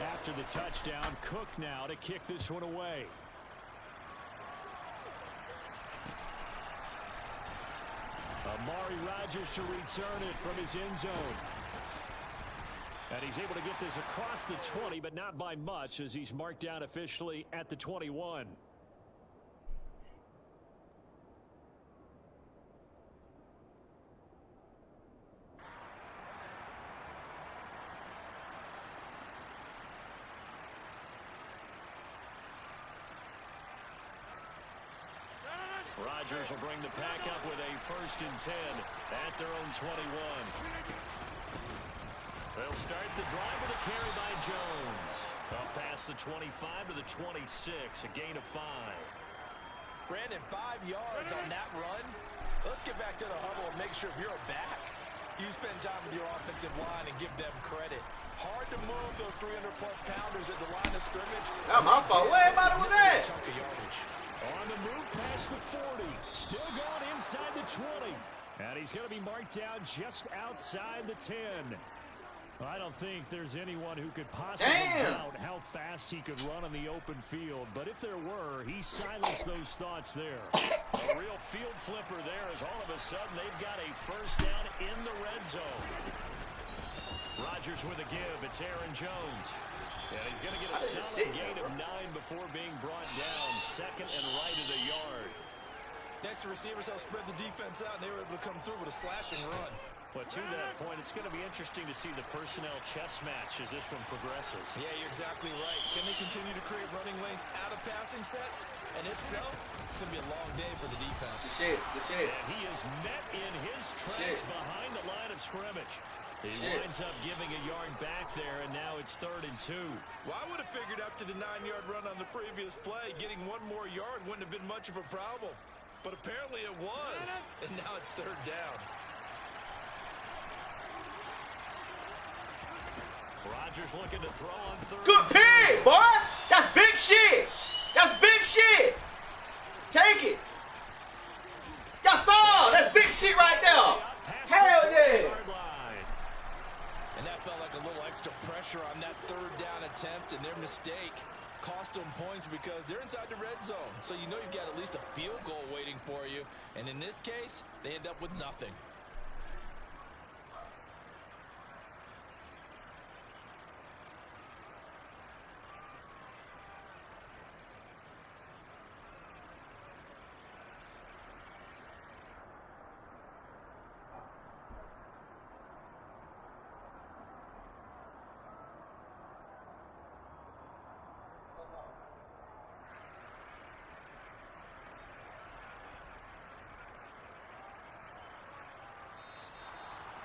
After the touchdown, Cook now to kick this one away. Amari Rodgers to return it from his end zone. And he's able to get this across the 20, but not by much as he's marked down officially at the 21. Rodgers will bring the pack up with a 1st and 10 at their own 21. They'll start the drive with a carry by Jones. Up past the 25 to the 26, a gain of 5. Brandon, 5 yards on that run. Let's get back to the huddle and make sure if you're a back, you spend time with your offensive line and give them credit. Hard to move those 300-plus pounders at the line of scrimmage. That's my fault. Where everybody was at? On the move past the 40. Still going inside the 20. And he's going to be marked down just outside the 10. I don't think there's anyone who could possibly doubt how fast he could run on the open field. But if there were, he silenced those thoughts there. A real field flipper there as all of a sudden they've got a 1st down in the red zone. Rodgers with a give. It's Aaron Jones. And he's going to get a solid gain of 9 before being brought down. 2nd and right of the yard. Next, the receivers helped spread the defense out, and they were able to come through with a slashing run. But to that point, it's going to be interesting to see the personnel chess match as this one progresses. Yeah, you're exactly right. Can they continue to create running lanes out of passing sets? And if so, it's going to be a long day for the defense. Good shit. And he is met in his tracks behind the line of scrimmage. He winds up giving a yard back there, and now it's 3rd and 2. Well, I would have figured after the 9-yard run on the previous play, getting 1 more yard wouldn't have been much of a problem. But apparently it was, and now it's 3rd down. Rodgers looking to throw on 3rd. Good pick, boy. That's big shit. That's big shit. Take it. Y'all saw. That's big shit right there. Hell yeah. And that extra pressure on that third down attempt, and their mistake cost them points because they're inside the red zone. So you know you've got at least a field goal waiting for you. And in this case, they end up with nothing.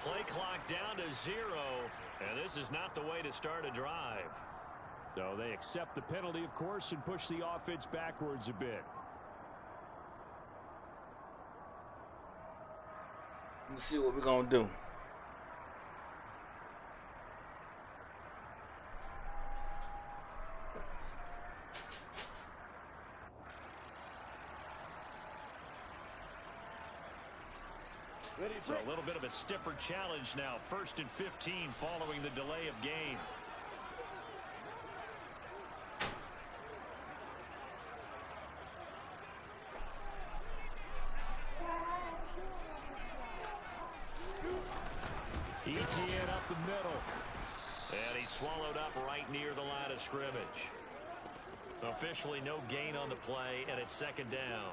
Play clock down to 0, and this is not the way to start a drive. So they accept the penalty, of course, and push the offense backwards a bit. Let's see what we're going to do. So a little bit of a stiffer challenge now. 1st and 15 following the delay of game. ETN up the middle. And he's swallowed up right near the line of scrimmage. Officially no gain on the play, and it's 2nd down.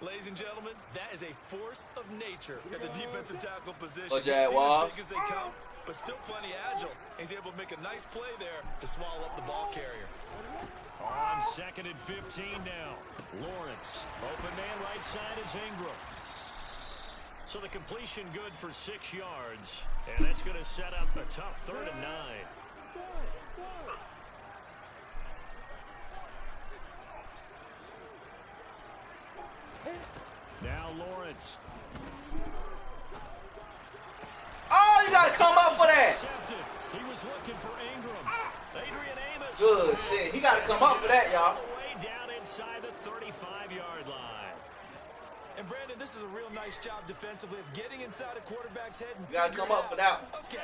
Ladies and gentlemen, that is a force of nature at the defensive tackle position. Oh, He's as big as they come, but still plenty agile. He's able to make a nice play there to swallow up the ball carrier. On 2nd and 15 now. Lawrence. Open man right side is Ingram. So the completion good for 6 yards. And that's going to set up a tough 3rd and 9. Now Lawrence. Oh, you gotta come up for that. He was looking for Ingram. Adrian Amos. Good shit. He gotta come up for that, y'all. Way down inside the 35-yard line. And Brandon, this is a real nice job defensively of getting inside a quarterback's head and You gotta come up for that. Okay,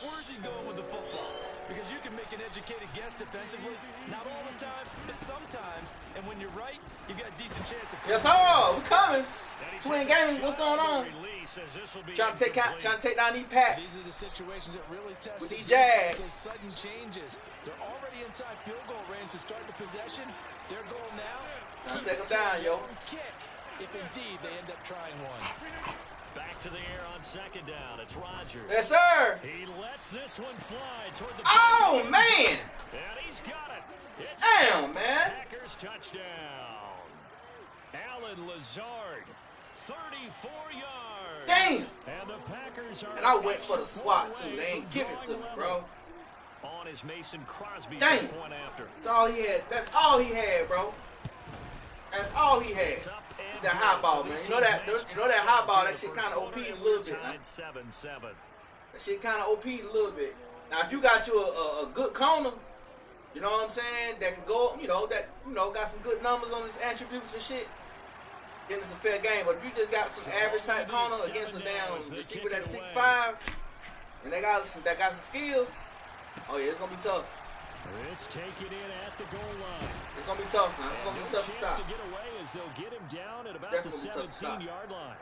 where's he going with the football? Because you can make an educated guess defensively, not all the time, but sometimes. And when you're right, you've got a decent chance of. Yes, sir. We're coming. Twin Gaming, what's going on? Trying to take down these Pats. These are the situations that really test with these Jags. Those sudden changes. They're already inside field goal range to start the possession. Their goal now. Now take them down, yo. Kick, if indeed they end up trying one. Back to the air on 2nd down. It's Rodgers. Yes, sir. He lets this one fly toward the. Oh man! And he's got it. It's damn, man. Packers touchdown. Allen Lazard, 34 yards. Damn. And the Packers are. And I went for the swat too. They ain't give it to me, bro. On is Mason Crosby. Damn. Point after. That's all he had. That's all he had, bro. That's all he had. That high ball, man. You know that high ball, that shit kind of OP'd a little bit. Now. 7-7. That shit kind of OP'd a little bit. Now, if you got you a good corner, you know what I'm saying, that can go, got some good numbers on his attributes and shit, then it's a fair game. But if you just got some average type corner against a damn receiver that's 6'5", and they got some skills, oh yeah, it's gonna be tough. It's taken in at the goal line. It's gonna be tough, man. It's gonna be tough to stop. To get away as they'll get him down at about Definitely the 17-yard line.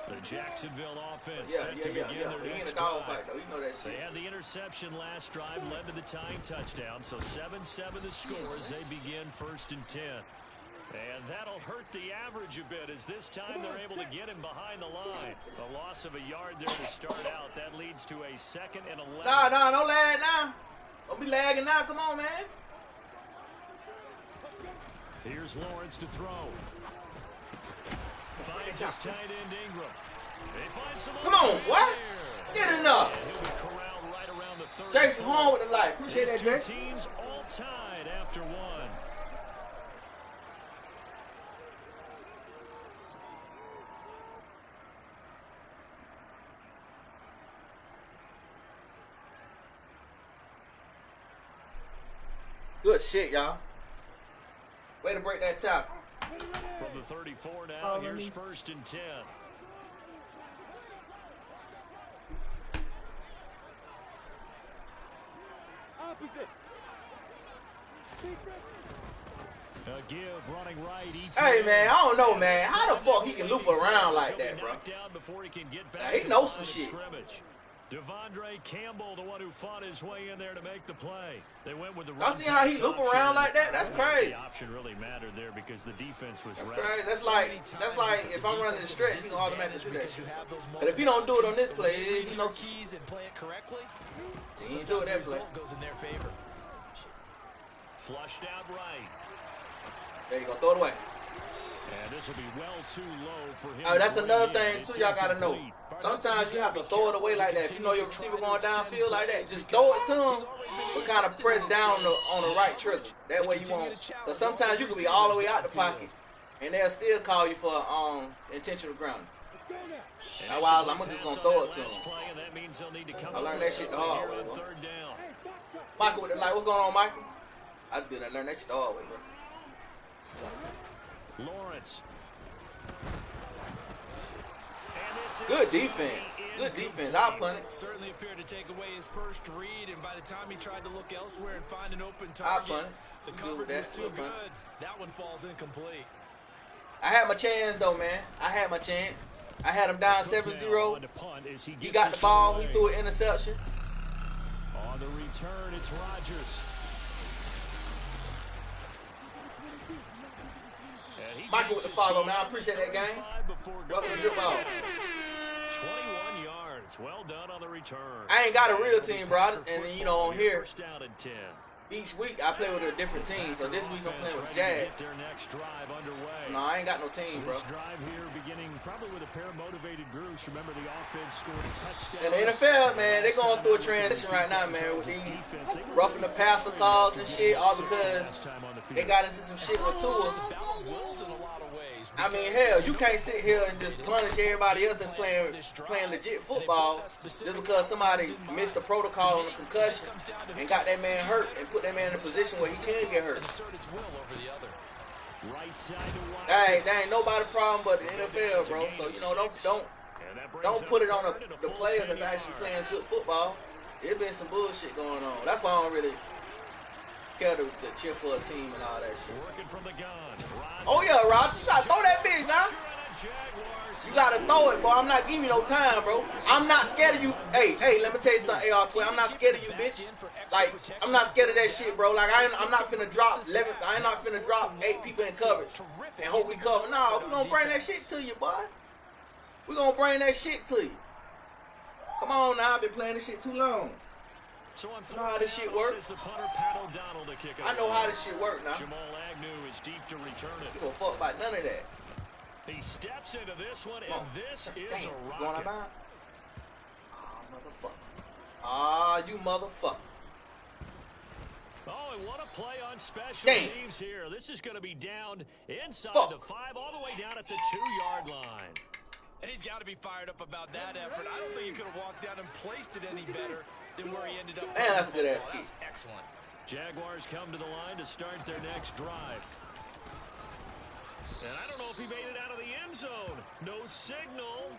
The Jacksonville offense set to begin their He in next a dog drive. fight though. You know that shit. They had the interception last drive, led to the tying touchdown. So 7-7 the score as they begin 1st and 10. And that'll hurt the average a bit as this time they're able to get him behind the line. A loss of a yard there to start out. That leads to a 2nd and 11. Nah, don't lag now. Don't be lagging now. Come on, man. Here's Lawrence to throw. Finds his tight end Ingram. They find some. Come on, what? Get it up. He'll be corralled right around the 30. Jason home with the light. Appreciate that, Jason. Teams all tied after one. Good shit, y'all. Way to break that tackle. From the 34 now, here's 1st and 10. A give running right. Hey man, I don't know, man. How the fuck he can loop around like that, bro? He knows some shit. Devondre Campbell, the one who fought his way in there to make the play. They went with the y'all see how he loop around like that? That's crazy. The option really mattered there because the defense was That's ready. crazy. That's like if I'm running the stretch, he's gonna automatically do that shit. But if he don't do it on this play, you know, keys and play it correctly, he ain't doing that play. goes in their favor. Flushed out right. There you go, throw it away. And this will be well too low for him. Oh, that's another thing too. Y'all gotta know. Sometimes you have to throw it away like that. If you know your receiver going downfield like that, just throw it to him, but kind of press down on the right trigger. That way you won't. Because sometimes you can be all the way out the pocket, and they'll still call you for intentional grounding. That's why I'm just gonna throw it to him. I learned that shit the hard way, bro. Michael with the light. What's going on, Michael? I learned that shit the hard way, bro. Lawrence. Good defense. Good defense. I'll punt it. Certainly appeared to take away his first read, and by the time he tried to look elsewhere and find an open I'll target, punt the it. coverage was too good. That one falls incomplete. I had my chance, though, man. I had my chance. I had him down 7-0. He got the ball. He threw an interception. On the return, it's Rodgers. Michael with the follow, man. I appreciate that game. Welcome to Drip Ball. 21 yards. Well done on the return. I ain't got a real team, bro. And, you know, on here, First down and 10. each week I play with a different team. So this week I'm playing with Jag. No, I ain't got no team, bro. This drive here beginning probably with a pair of motivated groups. Remember, the offense scored a touchdown. In the NFL, man, they're going through a transition right now, man, with these roughing the passer calls and shit, all because they got into some shit with Tua. I mean, hell, you can't sit here and just punish everybody else that's playing legit football just because somebody missed a protocol on a concussion and got that man hurt and put that man in a position where he can get hurt. That ain't nobody's problem but the NFL, bro. So, you know, don't put it on the players that's actually playing good football. There's been some bullshit going on. That's why I don't really care to cheer for a team and all that shit. Oh yeah, Roger, you gotta throw that bitch now. You gotta throw it, boy. I'm not giving you no time, bro. I'm not scared of you. Hey, let me tell you something, AR12. I'm not scared of you, bitch. Like, I'm not scared of that shit, bro. Like, I'm not finna drop 11. I ain't not finna drop 8 people in coverage and hope we cover. No, we gonna bring that shit to you, boy. We gonna bring that shit to you. Come on now, I've been playing this shit too long. So I know how this shit work. I know how this shit work now. Jamal Agnew is deep to return it. You gonna fuck about none of that. He steps into this one, and this is a rocket. Going about? Oh, motherfucker. Ah, you motherfucker. Oh, and what a play on special teams here. This is going to be down inside the 5, all the way down at the 2-yard line. And he's got to be fired up about that effort. I don't think he could have walked down and placed it any better than where he ended up. Man, that's a good ass kick. Excellent. Jaguars come to the line to start their next drive. And I don't know if he made it out of the end zone. No signal.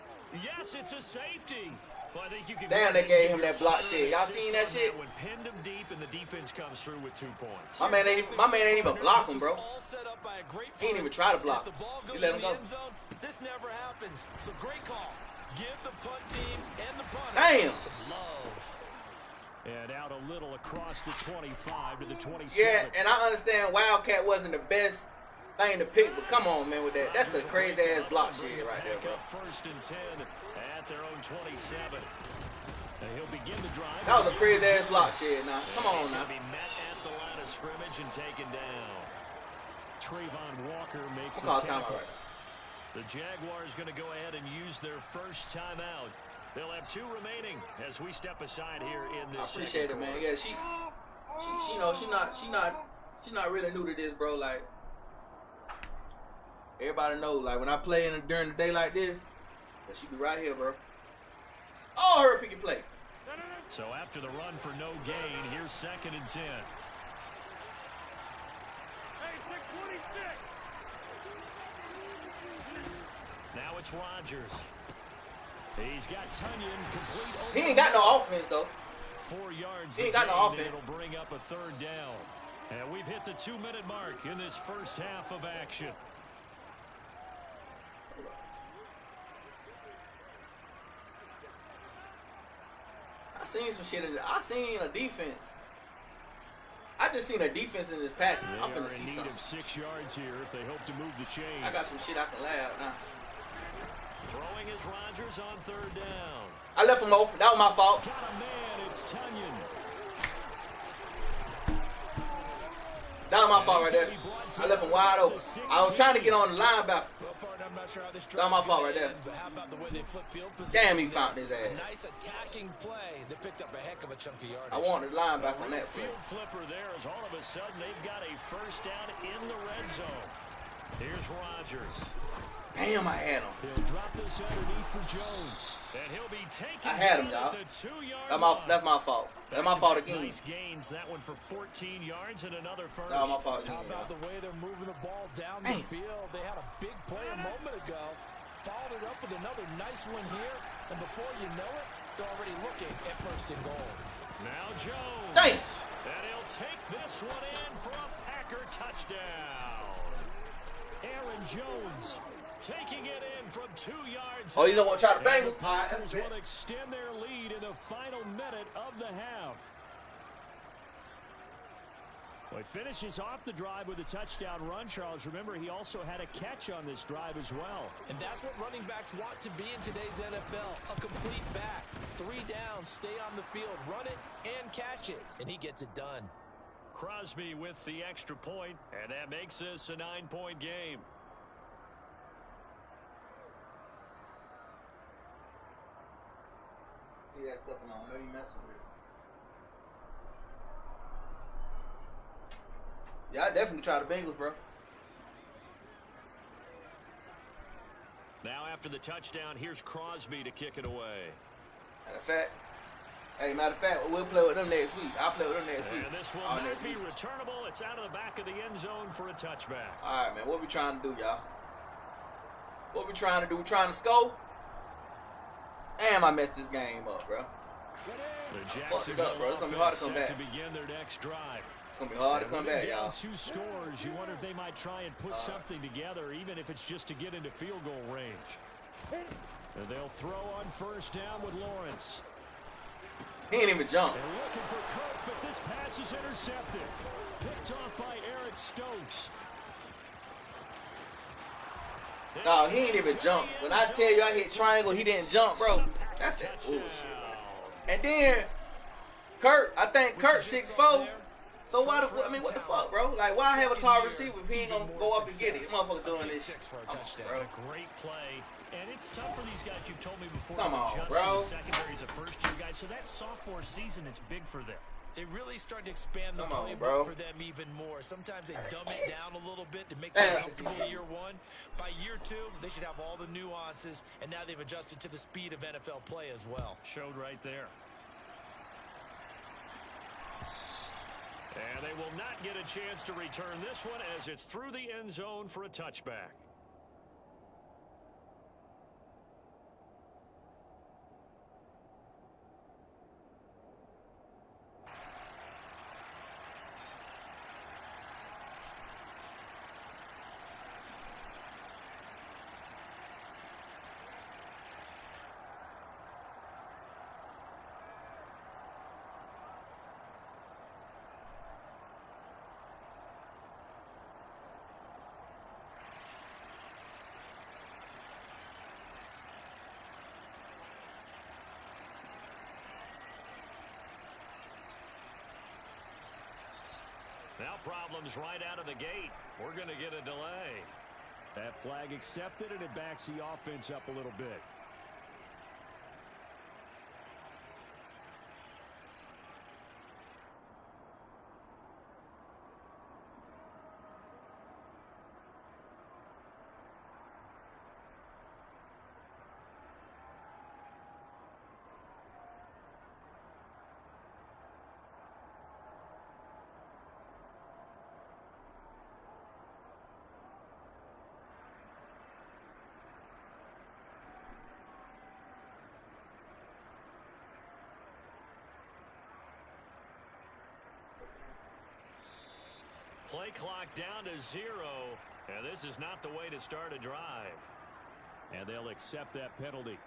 Yes, it's a safety. Well, I think you can. Damn, they gave him that block shit. Y'all seen that shit? When pinned him deep and the defense comes through with 2 points. My man ain't even block him, bro. He ain't even try to block him. He let him go. This never happens. So great call. Give the punt team and the punter Damn. some love. And out a little across the 25 to the 27. Yeah, and I understand Wildcat wasn't the best thing to pick, but come on, man, with that. That's a crazy ass block shit right there, bro. First and 10 at their own 27. And he'll begin the drive. That was a crazy ass block shit. Now, come on now. He's going to be met at the line of scrimmage and taken down. Trayvon Walker makes the tackle. Right. The Jaguars going to go ahead and use their first timeout. They'll have 2 remaining as we step aside here in this. I appreciate it, man. Yeah, she you know, she not really new to this, bro. Like, everybody knows, like, when I play during the day like this, that she be right here, bro. Oh, her pick and play. So after the run for no gain, here's 2nd and 10. Now it's Rodgers. He's got Tunyon complete. He ain't got no offense, though. 4 yards. He ain't got no offense. It'll bring up a 3rd down. And we've hit the 2-minute mark in this first half of action. I seen some shit. I seen a defense. I just seen a defense in this package. I'm finna see something. They are in need of 6 yards here if they hope to move the chains. I got some shit I can laugh now. Throwing is Rodgers on 3rd down. I left him open. That was my fault. Got a man. It's Tunyon. That was my fault right there. I left him wide open. I was trying to get on the linebacker. That was my fault right there. Damn, he found his ass. Nice attacking play. They picked up a heck of a chunk of yardage. I wanted the linebacker on that field flipper there as all of a sudden they've got a 1st down in the red zone. Here's Rodgers. Damn, I had him. He'll drop this underneath for Jones. And he'll be taken. I had him, y'all. That's my fault. That's my fault again. Nice gains. That one for 14 yards and another first. That was my fault again. How about the way they're moving the ball down the field? They had a big play a moment ago. Followed it up with another nice one here. And before you know it, they're already looking at 1st and goal. Now Jones. Thanks. And he'll take this one in for a Packer touchdown. Aaron Jones taking it in from 2 yards. Oh, you don't want to try to bang him? All right, that's will extend their lead in the final minute of the half. Well, he finishes off the drive with a touchdown run, Charles. Remember, he also had a catch on this drive as well. And that's what running backs want to be in today's NFL, a complete back. 3 downs, stay on the field, run it, and catch it. And he gets it done. Crosby with the extra point, and that makes this a 9-point game. See that stuff on. I know you messing with it. Yeah, I definitely try the Bengals, bro. Now after the touchdown, here's Crosby to kick it away. Matter of fact, we'll play with them next week. I'll play with them next week. And this will not be returnable. It's out of the back of the end zone for a touchback. All right, man. What we trying to do, y'all? What we trying to do? We trying to score? Damn, I messed this game up, bro. The Fucked it up, bro. It's gonna be hard to come back. To begin their next drive. It's gonna be hard to come back, y'all. 2 scores. You wonder if they might try and put something together, even if it's just to get into field goal range. And they'll throw on 1st down with Lawrence. He ain't even jump. They're looking for Cook, but this pass is intercepted. Picked off by Eric Stokes. No, he ain't even jump. When I tell you I hit triangle, he didn't jump, bro. That's that bullshit. And then Kurt 6'4". So why what the fuck, bro? Like, why have a tall receiver if he ain't gonna go up and get it? This motherfucker doing this shit. Come on, bro. A great play. And it's tough for these guys. You've told me before. Come on, bro. The secondary is a first-year guy, so that sophomore season is big for them. They really start to expand the playbook for them even more. Sometimes they dumb it down a little bit to make them comfortable year 1. By year 2, they should have all the nuances, and now they've adjusted to the speed of NFL play as well. Showed right there. And they will not get a chance to return this one as it's through the end zone for a touchback. Now problems right out of the gate. We're going to get a delay. That flag accepted, and it backs the offense up a little bit. Play clock down to 0. And this is not the way to start a drive. And they'll accept that penalty.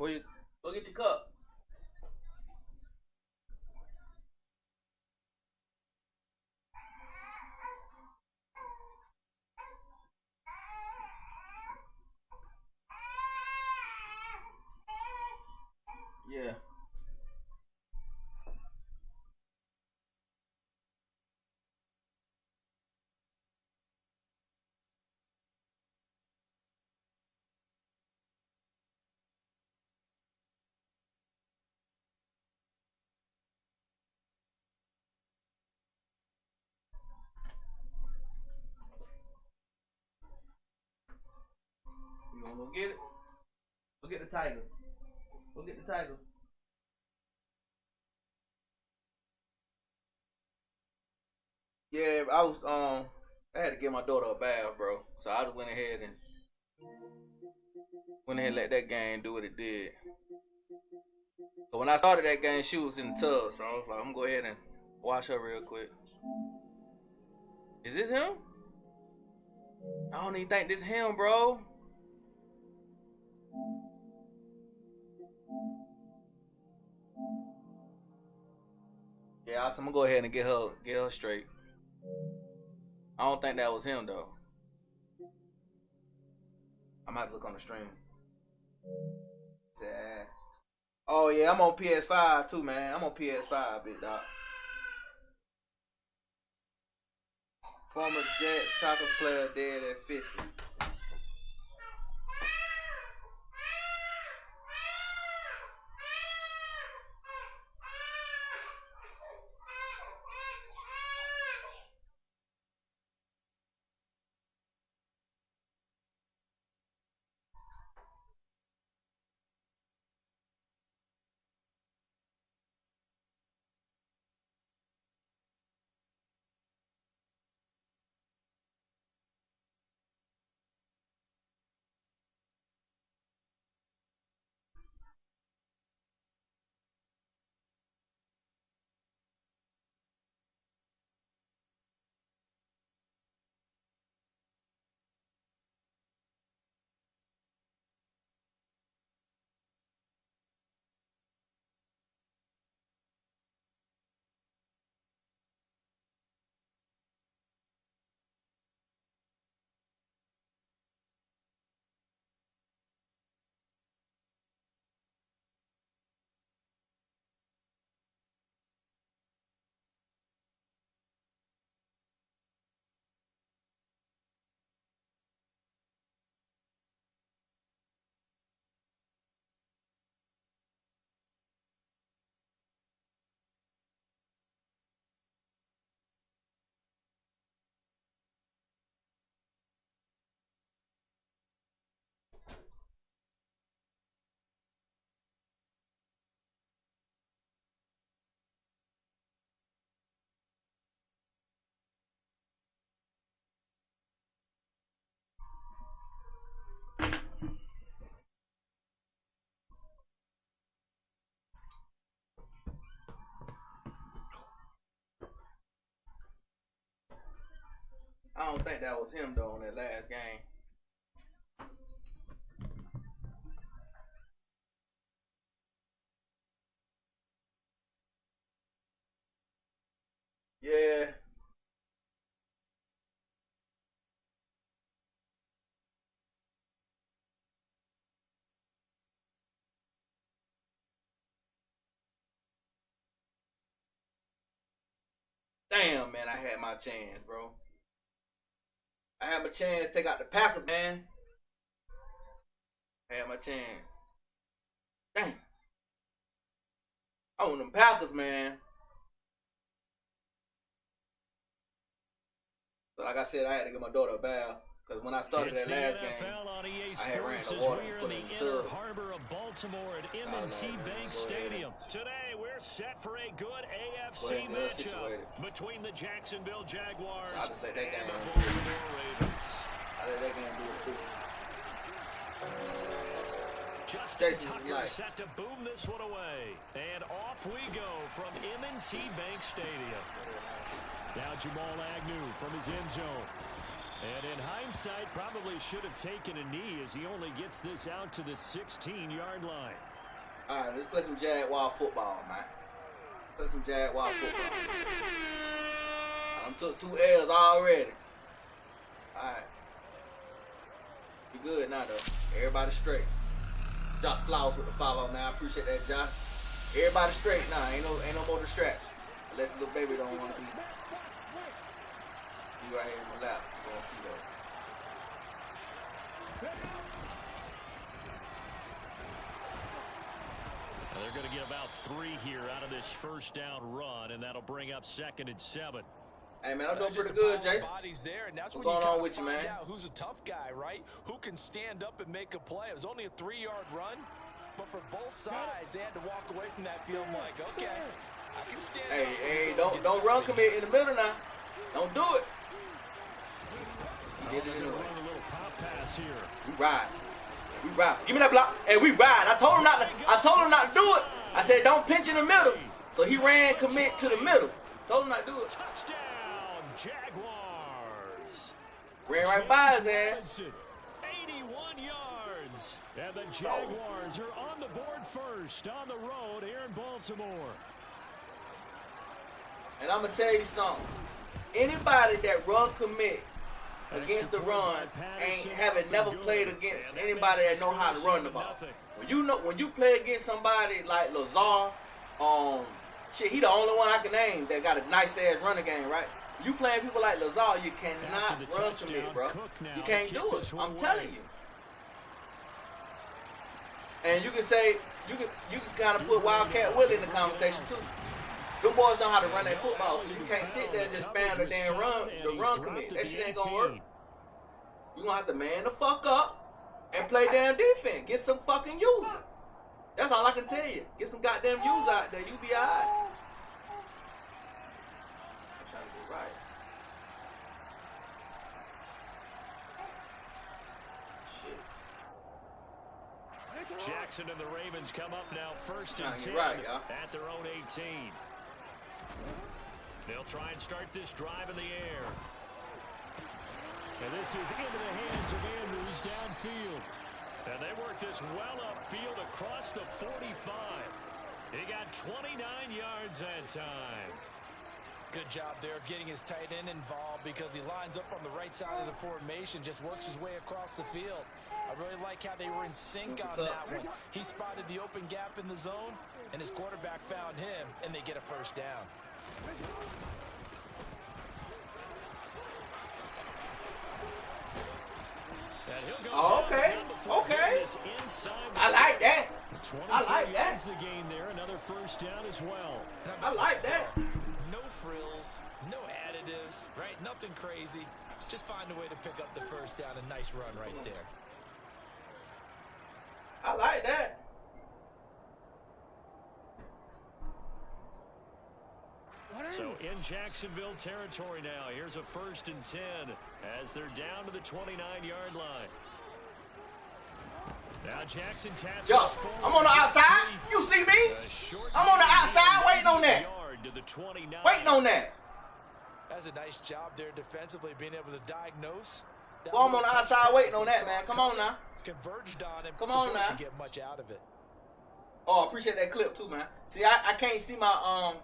Where you go get your cup? Yeah. You gonna go get it? Go get the tiger. Go get the tiger. Yeah, I had to give my daughter a bath, bro. So I just went ahead and let that game do what it did. But when I started that game, she was in the tub, so I was like, I'm gonna go ahead and wash her real quick. Is this him? I don't even think this is him, bro. Yeah, so I'm gonna go ahead and get her straight. I don't think that was him though. I'm gonna have to look on the stream. Oh yeah, I'm on PS5 too, man. I'm on PS5, big dog. Former Jets Packers player dead at 50. I don't think that was him though on that last game. Yeah. Damn, man, I had my chance, bro. I had my chance to take out the Packers, man. I had my chance. Damn. I want them Packers, man. But like I said, I had to give my daughter a bath. Because when I started that last game, I had ran the water and put it in the tub. Harbor of Baltimore at M&T Bank Stadium. Today, we're set for a good AFC matchup between the Jacksonville Jaguars so I just let that game and the Baltimore Ravens. I let that game do it. Justin Tucker set to boom this one away. And off we go from M&T Bank Stadium. Now Jamal Agnew from his end zone. And in hindsight, probably should have taken a knee as he only gets this out to the 16-yard line. All right, let's play some Jaguar football, man. Play some Jaguar football. I done took 2 L's already. All right. You good now, though. Everybody straight. Josh Flowers with the follow, man. I appreciate that, Josh. Everybody straight now. Ain't no more distraction. Unless the little baby don't want to be. He right here in my lap. You gonna see that. They're going to get about 3 here out of this first down run, and that'll bring up 2nd and 7. Hey, man, I'm doing pretty good, Jason. What's going on with you, man? Who's a tough guy, right? Who can stand up and make a play? It was only a 3-yard run, but for both sides, they had to walk away from that field like, okay, I can stand up. Hey, don't run commit in the middle now. Don't do it. He did it anyway. A little pop pass here. We ride. Give me that block, and we ride. I told him not to do it. I said don't pinch in the middle. So he ran commit to the middle. Told him not to do it. Touchdown, Jaguars. Ran right by his ass. 81 yards. And the Jaguars are on the board first on the road here in Baltimore. And I'm going to tell you something. Anybody that run commit against the run haven't never played against anybody that know how to run the ball. When you play against somebody like Lazar, shit, he the only one I can name that got a nice ass running game, right? You playing people like Lazar, you cannot run commit, bro. You can't do it. I'm telling you. And you can say you can kind of put Wildcat Willie in the conversation too. Them boys know how to run that football, so you can't sit there and just spam the damn run commit. That shit ain't gonna work. You gonna have to man the fuck up and play damn defense. Get some fucking user. That's all I can tell you. Get some goddamn user out there. You be alright. I'm trying to get right. Shit. Jackson and the Ravens come up now 1st and 10 at their own 18. They'll try and start this drive in the air. And this is into the hands of Andrews downfield. And they work this well upfield across the 45. He got 29 yards that time. Good job there of getting his tight end involved because he lines up on the right side of the formation, just works his way across the field. I really like how they were in sync on that one. He spotted the open gap in the zone, and his quarterback found him, and they get a first down. Oh, okay. I like that. The gain there, another first down as well. I like that. No frills, no additives, right? Nothing crazy. Just find a way to pick up the first down. A nice run right there. I like that. So in Jacksonville territory now. Here's a 1st and 10 as they're down to the 29-yard line. Now Jackson taps. Yo, I'm on the outside. You see me? I'm on the outside waiting on that. Waiting on that. That's a nice job there defensively, being able to diagnose. Well, I'm on the outside waiting on that, man. Come on now. Converged on him. Come on now. To get much out of it. Oh, I appreciate that clip too, man. See, I can't see my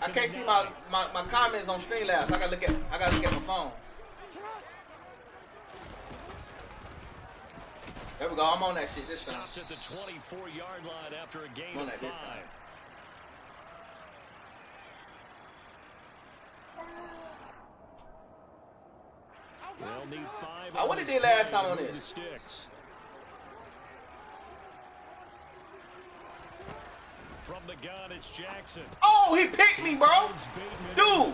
I can't see my comments on Streamlabs. So I gotta look at my phone. There we go. I'm on that shit this time. Stopped at the 24-yard line after a gain I'm on of that 5. this time. They'll need 5. What did they last time on this? Sticks. From the gun, it's Jackson. Oh, he picked me, bro. Dude,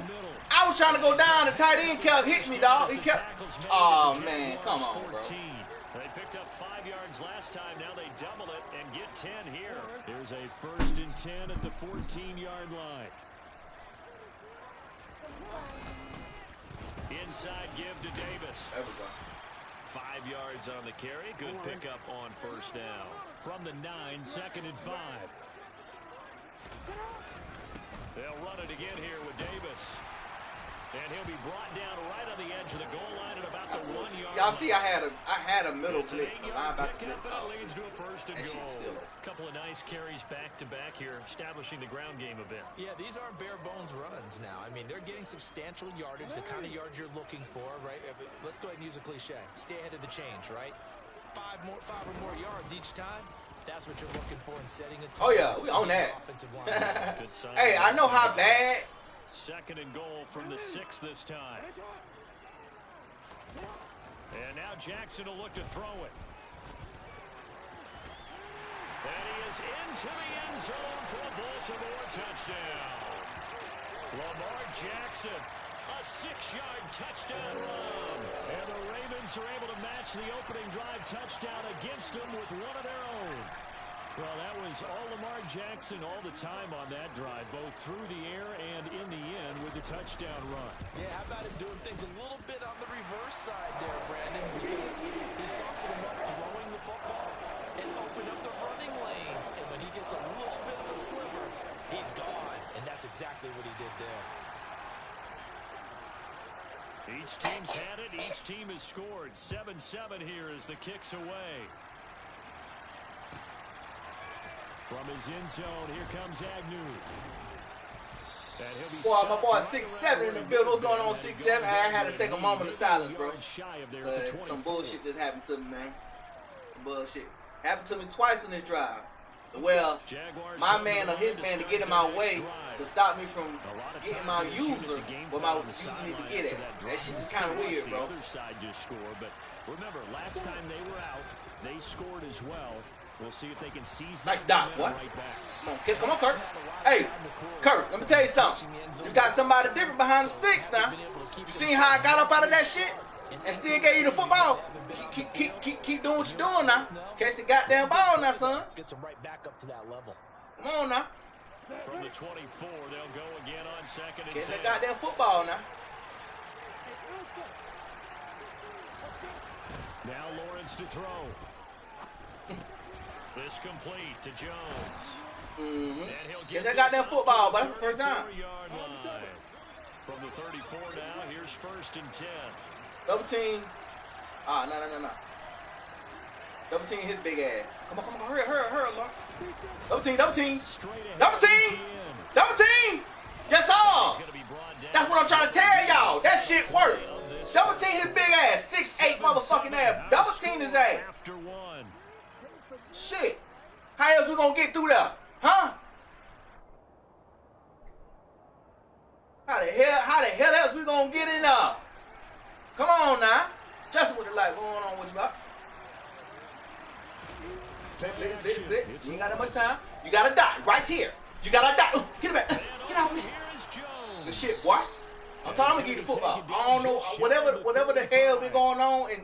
I was trying to go down. The tight end kept hitting me, dog. He kept. Oh, man. Come on, bro. They picked up 5 yards last time. Now they double it and get 10 here. There's a 1st and 10 at the 14-yard line. Inside give to Davis. There we go. 5 yards on the carry. Good pickup on 1st down. From the 9, 2nd and 5. They'll run it again here with Davis. And he'll be brought down right on the edge of the goal line at about the 1 yard. Y'all see, I had a middle blitz, a linebacker blitz. That shit's still a couple of nice carries back to back here, establishing the ground game a bit. Yeah, these aren't bare bones runs now. I mean, they're getting substantial yardage, the kind of yards you're looking for, right? Let's go ahead and use a cliche. Stay ahead of the change, right? Five or more yards each time. That's what you're looking for in setting a Oh yeah, we own that. Hey, I know how bad. 2nd and goal from the 6 this time. And now Jackson will look to throw it. And he is into the end zone for a Baltimore touchdown. Lamar Jackson, a 6-yard touchdown run. And the Ravens are able to match the opening drive touchdown against them with one of their own. Well, that was all Lamar Jackson all the time on that drive, both through the air and in the end with the touchdown run. Yeah, how about him doing things a little bit on the reverse side there, Brandon, because he softened him up throwing the football and opened up the running lanes. And when he gets a little bit of a sliver, he's gone. And that's exactly what he did there. Each team's had it. Each team has scored. 7-7 here as the kick's away. From his end zone, here comes Agnew. Boy, my boy 6'7" in the building. What's going on, 6'7"? I had to take a moment of silence, bro. But some bullshit just happened to me, man. Some bullshit. Happened to me twice in this drive. Well, my man or his man to get in my way to stop me from getting my user where my user need to get it. That shit is kind of weird, bro. But remember, last time they were out, they scored as well. We'll see if they can seize nice that dot, what? Right back. Come on, Kurt. Hey, Kurt, let me tell you something. You got somebody different behind the sticks now. You seen how I got up out of that shit and still gave you the football? Keep doing what you're doing now. Catch the goddamn ball now, son. Gets them right back up to that level. Come on now. From the 24, they'll go again on 2nd and 10. Catch that goddamn football now. Now Lawrence to throw. This complete to Jones. Yes, I got that football, but that's the first time. From the 34 now, here's 1st and 10. Double team. No. Double team his big ass. Come on. Hurry, Lord. Double team. Double team. That's all. That's what I'm trying to tell y'all. That shit work. Double team his big ass. 6'8" motherfucking ass. Double team his ass. Shit. How else we gonna get through there? Huh? How the hell else we gonna get in there? Come on now. Justin with the light. What's going on with you, bro? Blitz. You ain't got that much time. You gotta die right here. You gotta die. Get it back. Get out of me. Good shit, boy. I'm gonna give you the football. I don't know whatever the hell been going on and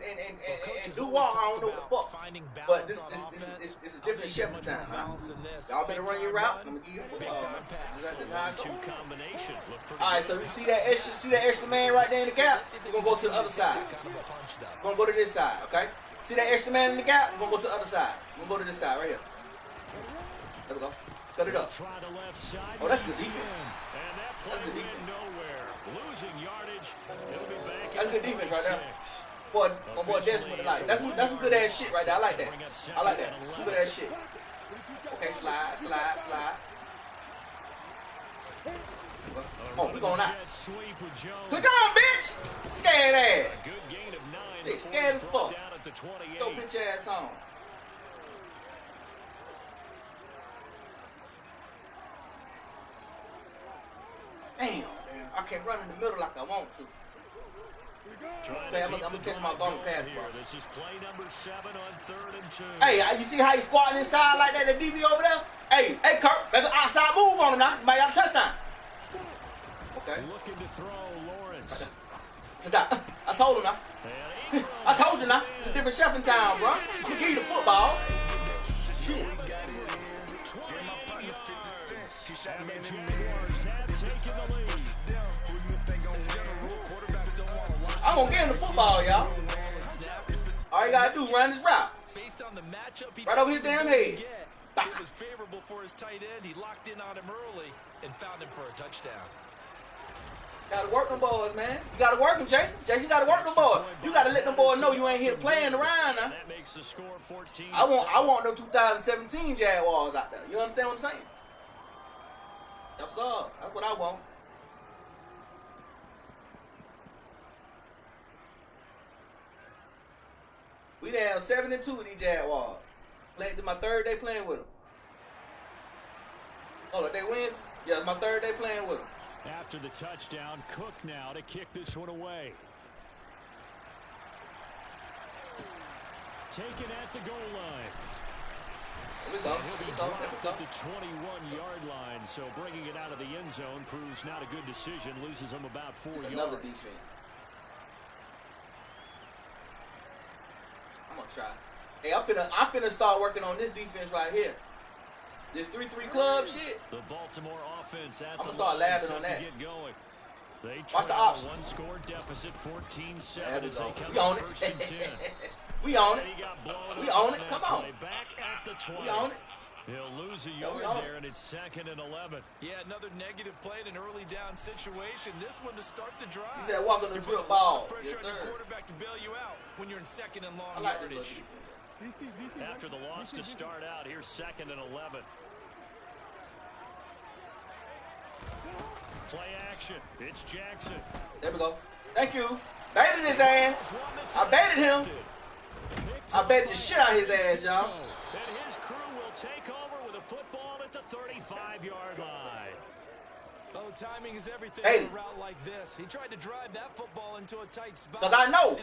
do walk. I don't know what the fuck. But this is a different Shepherd time, huh? Y'all better run your routes. I'm gonna give you the football. That's how I go. All right, so you see that extra man right there in the gap? We're gonna go to the other side. We're gonna go to this side, okay? See that extra man in the gap? We're gonna go to the other side. We're gonna go to this side right here. There we go. Cut it up. Oh, that's good defense. That's good defense. Losing yardage. It'll be back. That's good defense right there. Boy, my boy Desmond with the light. That's some good ass shit right there. I like that. Some good ass shit. Okay, slide. Oh, we going out. Click on, bitch! Scared ass. They scared as fuck. Go bitch ass home. Damn. I can't run in the middle like I want to. Okay, I'm gonna catch my golden pass, bro. This is play number 7 on 3rd and 2. Hey, you see how he's squatting inside like that? The DB over there. Hey, Kurt, make an outside move on him now. You might got a touchdown. Okay. Looking to throw Lawrence. It's a dot. I told him now. I told you now. It's a different chef in town, bro. I'm gonna give you the football. Shit. I'm gonna get him the football, y'all. All you gotta do, run this route. Right over his damn head. It was favorable for his tight end. He locked in on him early and found him for a touchdown. Gotta work them boys, man. You gotta work them, Jason. Jason, you gotta work them boys. You gotta let them boys know you ain't here playing around now. That makes the score 14. I want them 2017 Jaguars out there. You understand what I'm saying? Yes, sir. That's what I want. We down 7-2 with these Jaguars. Played my third day playing with them. Oh, they wins? Yeah, it's my third day playing with them. After the touchdown, Cook now to kick this one away. Taken at the goal line. Here we go. He'll be dropped at the 21-yard line, so bringing it out of the end zone proves not a good decision. Loses him about 4 yards. Another defense. I'm gonna try. Hey, I'm finna start working on this defense right here. This 3-3 club shit. The Baltimore offense at I'm gonna start laughing on that. Get going. They watch the option. One-score deficit, 14-7. There we go. We own it. We own it. We own it. Come on. Back at the 20. We own it. He'll lose a yard there, and it's 2nd and 11. Yeah, another negative play in an early down situation. This one to start the drive. He said, "Walk on the drip ball." Yes, sir. Pressure on your quarterback to bail you out when you're in 2nd and long yardage. After the loss to start out, here's 2nd and 11. Play action. It's Jackson. There we go. Thank you. Baited his ass. I baited him. I baited the shit out of his ass, y'all. And his crew will take over with a football at the 35-yard line. Oh, timing is everything Hey. in a route like this. He tried to drive that football into a tight spot. Because I know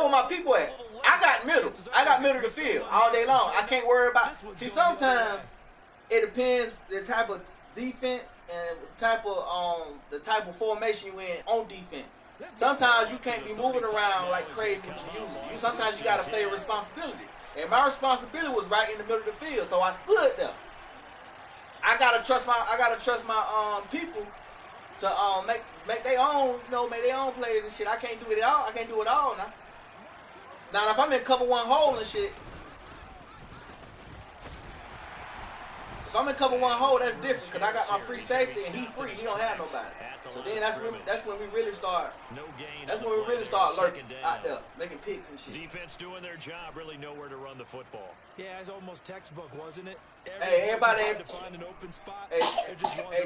where my people at. I got middle of the field all day long. I can't worry about. See, sometimes it depends the type of defense and the type of formation you in on defense. Sometimes you can't be moving around like crazy with your usual. Sometimes you got to play a responsibility. And my responsibility was right in the middle of the field, so I stood there. I gotta trust my people to make their own, make their own plays and shit. I can't do it all. I can't do it all now. Now if I'm in cover one hole and shit, if I'm in cover one hole, that's different because I got my free safety and he free. He don't have nobody. So then that's when we really start. That's when we really start lurking out there, making picks and shit. Defense doing their job, really nowhere to run the football. Yeah, it's almost textbook, wasn't it? Hey, everybody ain't to find an open spot. Hey,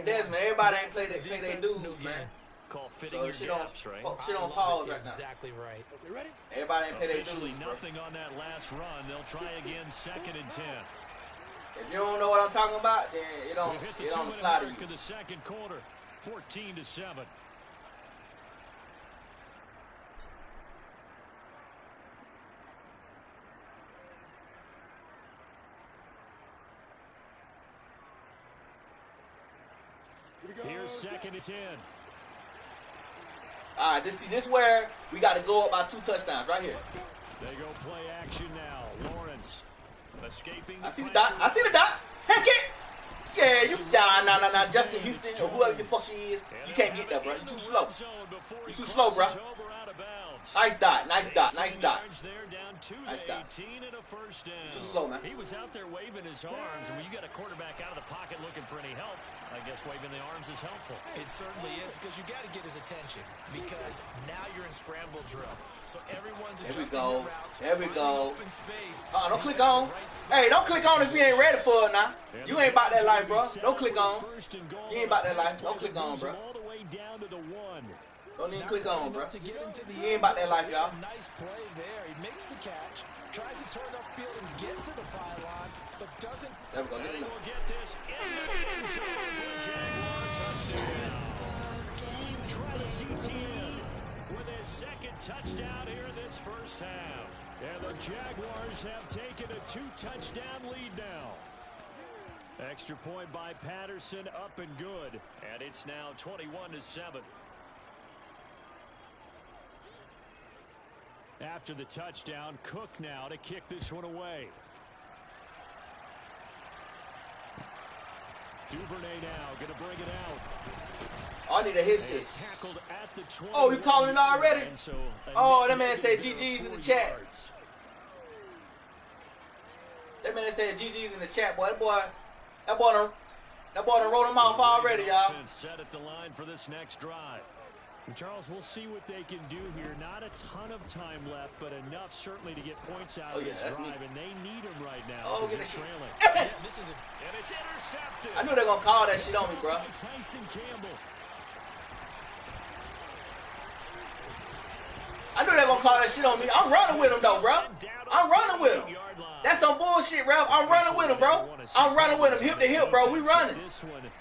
Desmond, everybody ain't play their dudes, man. Call fitting So your shit gaps, right? Shit on pause right now. Exactly right. You ready? Everybody ain't play their Officially dudes, bro. nothing on that last run. They'll try again, 2nd and 10. If you don't know what I'm talking about, then it don't apply to you. In the second quarter, 14-7. Here's 2nd and 10. All right, this where we got to go up by 2 touchdowns right here. They go play action now. Lawrence escaping. I see the dot. Heck it. Yeah, you nah. Justin Houston or whoever the fuck he is, you can't get that, bro. You too slow. You too slow, bro. Nice dot. Nice dot. Too slow, man. He was out there waving his arms, and when you got a quarterback out of the pocket looking for any help, I guess waving the arms is helpful. It certainly is because you got to get his attention because now you're in scramble drill. So everyone's adjusting their routes. There we go. Open space. Don't click on. Hey, don't click on if you ain't ready for it now. You ain't about that life, bro. Don't click on. You ain't about that life. Don't click on, bro. All the way down to the 1. Don't even click on, bro. To get into the You ain't about that life, y'all. Nice play there. He makes the catch, tries to turn upfield and get to the pylon, but doesn't. There we go. Get it. We'll get this in the end zone for a Jaguar touchdown. Travis Etienne with his 2nd touchdown here in this first half. And the Jaguars have taken a 2-touchdown lead now. Extra point by Patterson, up and good. And it's now 21-7. After the touchdown, Cook now to kick this one away. Duvernay now going to bring it out. I need a hit stick. Tackled at the 20. Oh, you calling it already? So Oh, that man said GG's in the chat. That man said GG's in the chat, boy. That boy done wrote him off already, y'all. Set at the line for this next drive. Charles, we'll see what they can do here. Not a ton of time left, but enough certainly to get points out of this drive, and they need them right now. Oh, get it. Trailing. And it's intercepted. I knew they were going to call that shit on me, bro. Tyson Campbell. I knew they were going to call that shit on me. I'm running with him, though, bro. I'm running with him. That's some bullshit, Ralph. I'm running with him, bro. I'm running with him hip to hip, bro. We running.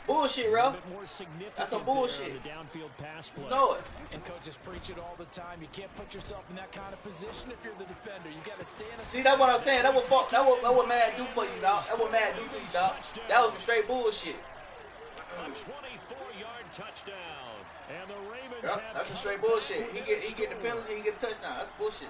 Bullshit, Ralph. That's some bullshit. You know it. And coaches preach it all the time. You can't put yourself in that kind of position if you're the defender. You got to stay in a... See, that's what I'm saying. That what Matt do for you, dog. That's what Matt do to you, dog. That was some straight bullshit. A 24-yard touchdown. And the Ravens Yep, that's some straight bullshit. He get the penalty, he get the touchdown. That's bullshit.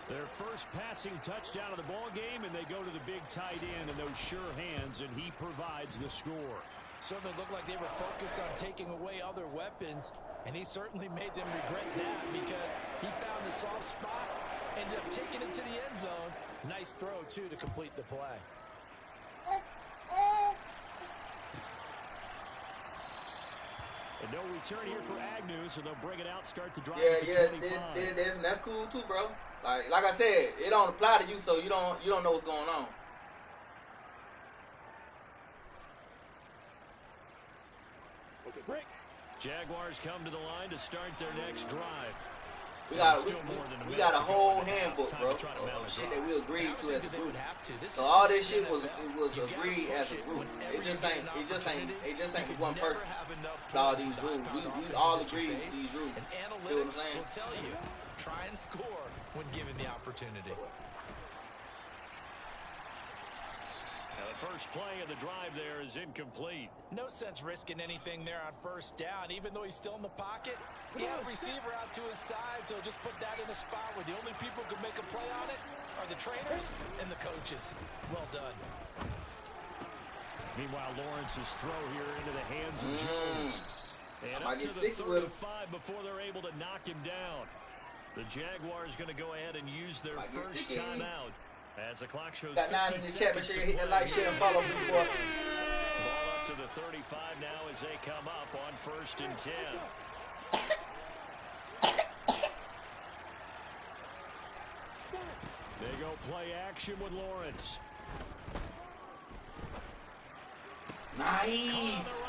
Their first passing touchdown of the ball game, and they go to the big tight end in those sure hands, and he provides the score. Certainly looked like they were focused on taking away other weapons, and he certainly made them regret that because he found the soft spot, ended up taking it to the end zone. Nice throw, too, to complete the play. And no return here for Agnew, so they'll bring it out, start the drive. That's cool too, bro. Like I said, it don't apply to you, so you don't know what's going on. Jaguars come to the line to start their next drive. We got a whole handbook, bro, of shit that we agreed to as a group. So all this shit was agreed as a group. It just ain't one person. All these rules, we all agreed to these rules. You know what I'm saying? Will tell you, try and score when given the opportunity. Now the first play of the drive there is incomplete. No sense risking anything there on first down, even though he's still in the pocket. He had a receiver out to his side, so just put that in a spot where the only people who can make a play on it are the trainers and the coaches. Well done. Meanwhile, Lawrence's throw here into the hands of Jones. And up to the 35 before they're able to knock him down. The Jaguars going to go ahead and use their first timeout as the clock shows. Got 9 in the chat. Make sure you hit the like, share, and follow me, boy. Ball up to the 35 now as they come up on 1st and 10. They go play action with Lawrence. Nice.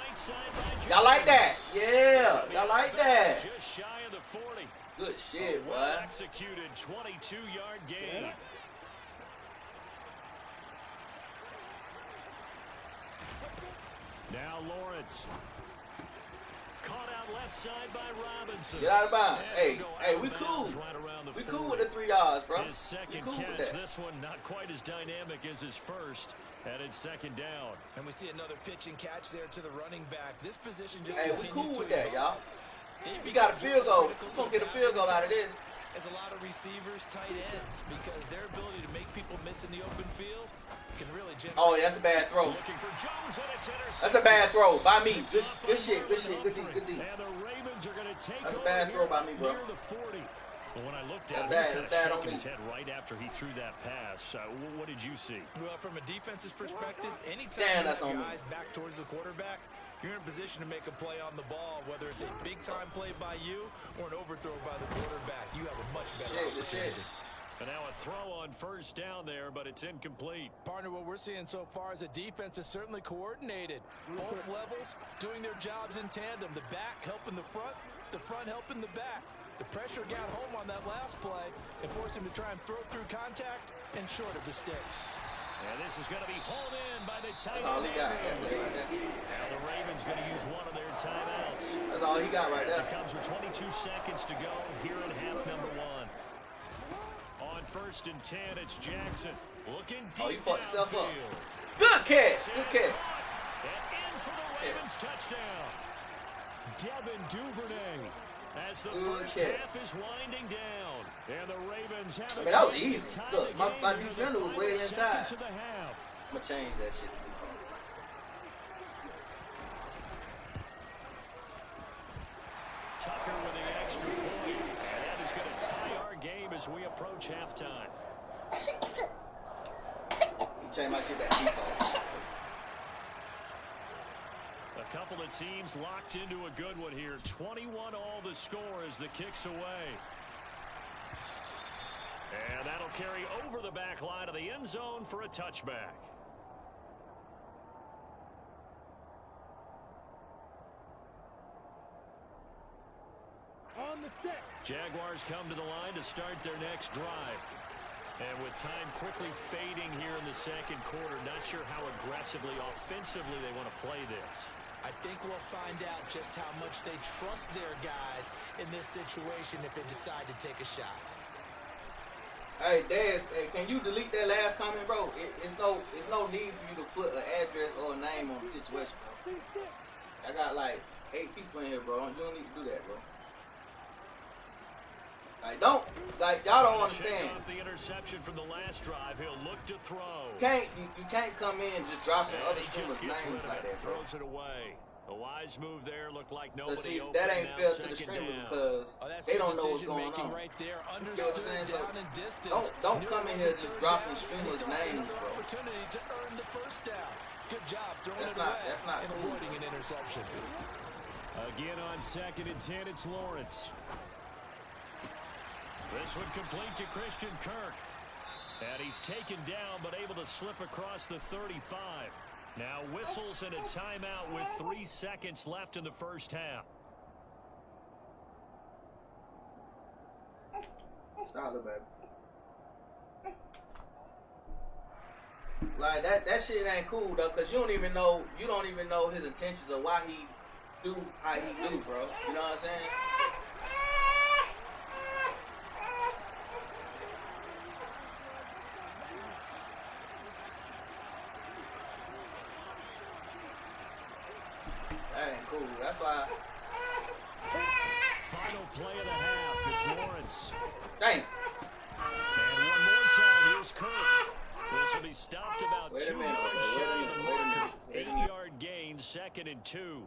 Y'all like that? Yeah. Y'all like that? Just shy of the 40. Good shit, boy. Well executed 22-yard gain. Yeah. Now Lawrence. Caught out left side by Robinson. Get out of bounds. Hey, we cool. We cool with the 3 yards, bro. His second catch, this one not quite as dynamic as his first, and it's 2nd down. And we see another pitch and catch there to the running back. This position just we continues cool to with that, y'all. They We got a field goal. We're going to get a field goal out of this. As a lot of receivers, tight ends, because their ability to make people miss in the open field can really generate. Oh, that's a bad throw. Looking for Jones, and it's intercepted. That's a bad throw by me. Good shit. Good D. And the Ravens are going to take That's a bad throw by me, bro. near the 40. Well, when I looked at that's bad on me. his head right after he threw that pass. What did you see? Well, from a defense's perspective, anytime that's you on me. guys back towards the quarterback, you're in a position to make a play on the ball, whether it's a big-time play by you or an overthrow by the quarterback. You have a much better opportunity. And now a throw on 1st down there, but it's incomplete. Partner, what we're seeing so far is the defense is certainly coordinated. Both levels doing their jobs in tandem. The back helping the front helping the back. The pressure got home on that last play and forced him to try and throw through contact and short of the sticks. And this is going to be hauled in by the tight end. That's all he got. Now the Ravens going to use one of their timeouts. That's all he got right there. It comes with 22 seconds to go here in half number 1. On 1st and 10, it's Jackson looking deep. You fucked yourself up. downfield. Good catch. Good catch. And in for the Ravens touchdown. Devin Duvernay. As the first half is winding down. And the Ravens have that was easy. Look, my defender was way inside. I'm going to change that shit. Tucker with the extra point. And that is going to tie our game as we approach halftime. Change my shit back. A couple of teams locked into a good one here. 21 all the score as the kick's away. And that'll carry over the back line of the end zone for a touchback. On the set. Jaguars come to the line to start their next drive. And with time quickly fading here in the second quarter, not sure how aggressively, offensively they want to play this. I think we'll find out just how much they trust their guys in this situation if they decide to take a shot. Hey, Dez, hey, can you delete that last comment, bro? It's no need for you to put an address or a name on the situation, bro. I got like 8 people in here, bro. You don't need to do that, bro. Y'all don't understand. Off the interception from the last drive, he'll look to throw. You can't come in just dropping other streamers' names like that, bro. Throws it away. A wise move there. Looked like nobody. See, that ain't fair to the streamer because they don't know what's going on. Right there. You know what I'm saying? So don't come in here just dropping streamers' names, bro. Opportunity to earn the first down. Good job throwing That's it away not and cool. avoiding an interception. Again on 2nd and 10, it's Lawrence. This one complete to Christian Kirk. And he's taken down but able to slip across the 35. Now whistles and a timeout with 3 seconds left in the first half. Stop it, baby. Like that shit ain't cool though, cause you don't even know his intentions or why he do how he do, bro. You know what I'm saying? That ain't cool. That's why. Final play of the half. It's Lawrence. Dang. And one more time. Here's Kirk. This will be stopped about 2 yards shy of the marker. 8-yard gain, 2nd and 2.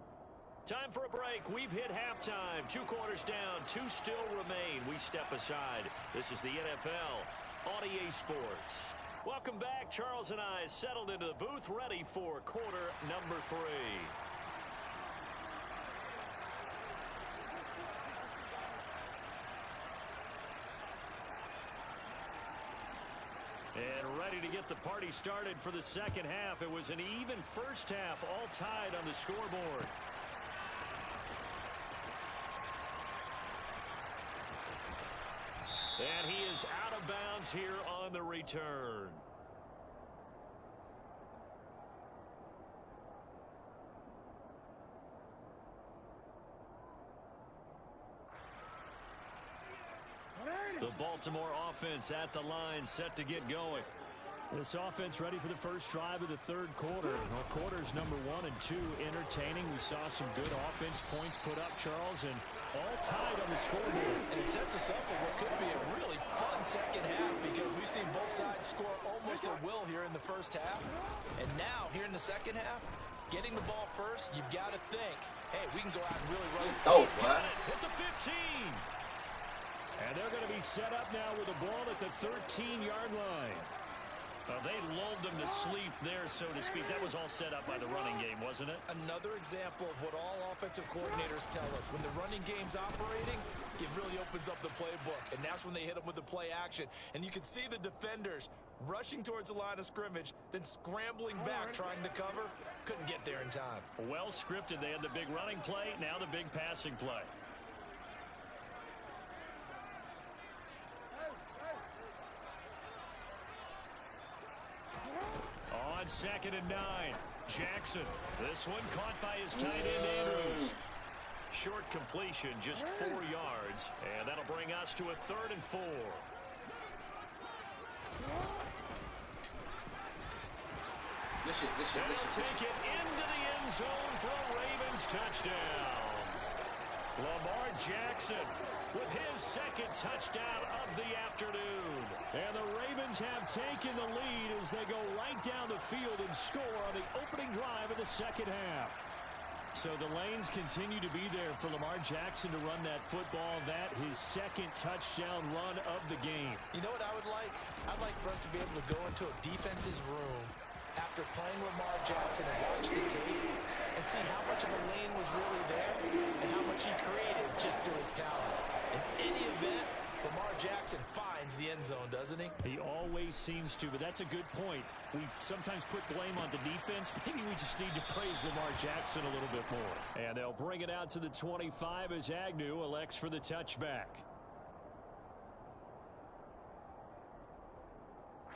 Time for a break. We've hit halftime. 2 quarters down. 2 still remain. We step aside. This is the NFL on EA Sports. Welcome back. Charles and I settled into the booth, ready for quarter number 3. And ready to get the party started for the second half. It was an even first half, all tied on the scoreboard. And he is out of bounds here on the return. The Baltimore offense at the line, set to get going. This offense ready for the first drive of the third quarter. Well, quarters number 1 and 2 entertaining. We saw some good offense points put up, Charles, and all tied on the scoreboard. And it sets us up for what could be a really fun second half because we've seen both sides score almost at will here in the first half. And now, here in the second half, getting the ball first, you've got to think, hey, we can go out and really run. Those, what? Hit the 15. And they're going to be set up now with the ball at the 13-yard line. They lulled them to sleep there, so to speak. That was all set up by the running game, wasn't it? Another example of what all offensive coordinators tell us. When the running game's operating, it really opens up the playbook. And that's when they hit them with the play action. And you can see the defenders rushing towards the line of scrimmage, then scrambling back trying to cover. Couldn't get there in time. Well scripted. They had the big running play, now the big passing play. On 2nd and 9, Jackson. This one caught by his tight end, Andrews. Short completion, just 4 yards. And that'll bring us to a 3rd and 4. This shit. Take it into the end zone for a Ravens touchdown. Lamar Jackson with his 2nd touchdown of the afternoon. And the Ravens have taken the lead as they go right down the field and score on the opening drive of the second half. So the lanes continue to be there for Lamar Jackson to run that football. That his 2nd touchdown run of the game. You know what I would like? I'd like for us to be able to go into a defense's room after playing Lamar Jackson and watch the tape and see how much of a lane was really there and how much he created just through his talents. In any event, Lamar Jackson finds the end zone, doesn't he? He always seems to, but that's a good point. We sometimes put blame on the defense. Maybe we just need to praise Lamar Jackson a little bit more. And they'll bring it out to the 25 as Agnew elects for the touchback.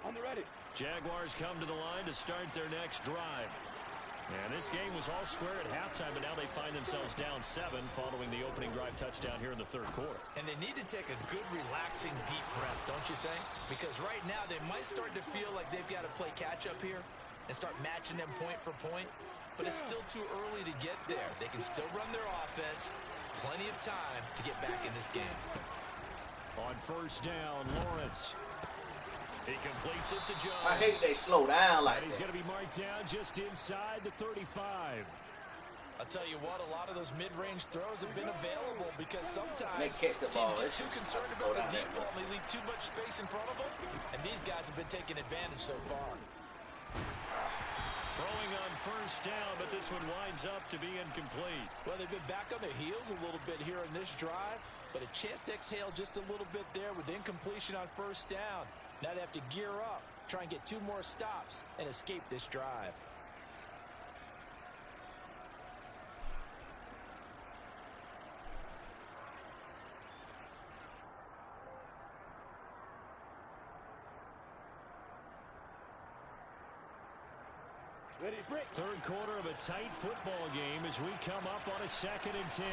On the ready. Jaguars come to the line to start their next drive. And this game was all square at halftime, but now they find themselves down 7 following the opening drive touchdown here in the third quarter. And they need to take a good, relaxing, deep breath, don't you think? Because right now they might start to feel like they've got to play catch-up here and start matching them point for point. But it's still too early to get there. They can still run their offense. Plenty of time to get back in this game. On first down, Lawrence. He completes it to Jones. I hate they slow down like that. He's going to be marked down just inside the 35. I'll tell you what, a lot of those mid-range throws have been available because sometimes they catch the ball. teams get too concerned about the deep ball and they leave too much space in front of them. And these guys have been taking advantage so far. Throwing on first down, but this one winds up to be incomplete. Well, they've been back on their heels a little bit here in this drive, but a chance to exhale just a little bit there with incompletion on first down. Now they have to gear up, try and get 2 more stops, and escape this drive. Ready, break. Third quarter of a tight football game as we come up on a 2nd and 10.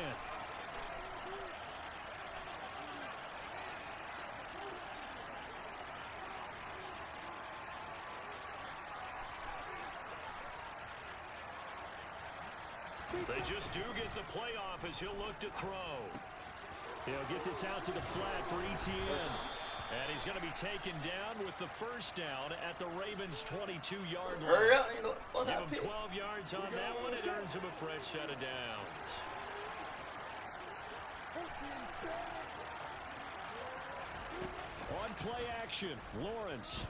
They just do get the playoff as he'll look to throw. He'll get this out to the flat for Etienne. And he's going to be taken down with the first down at the Ravens' 22-yard line. Hurry up. Give him 12 yards on that one. It earns him a fresh set of downs. On play action, Lawrence.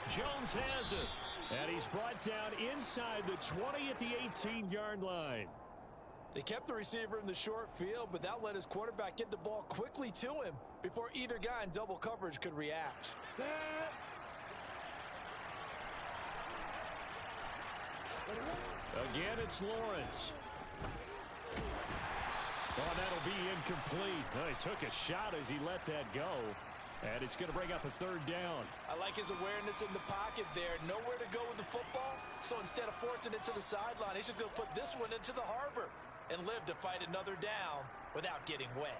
Jones has it. And he's brought down inside the 20 at the 18-yard line. They kept the receiver in the short field, but that let his quarterback get the ball quickly to him before either guy in double coverage could react. Again, it's Lawrence. Oh, that'll be incomplete. Well, he took a shot as he let that go. And it's going to bring up a third down. I like his awareness in the pocket there. Nowhere to go with the football. So instead of forcing it to the sideline, he's just going to put this one into the harbor and live to fight another down without getting wet.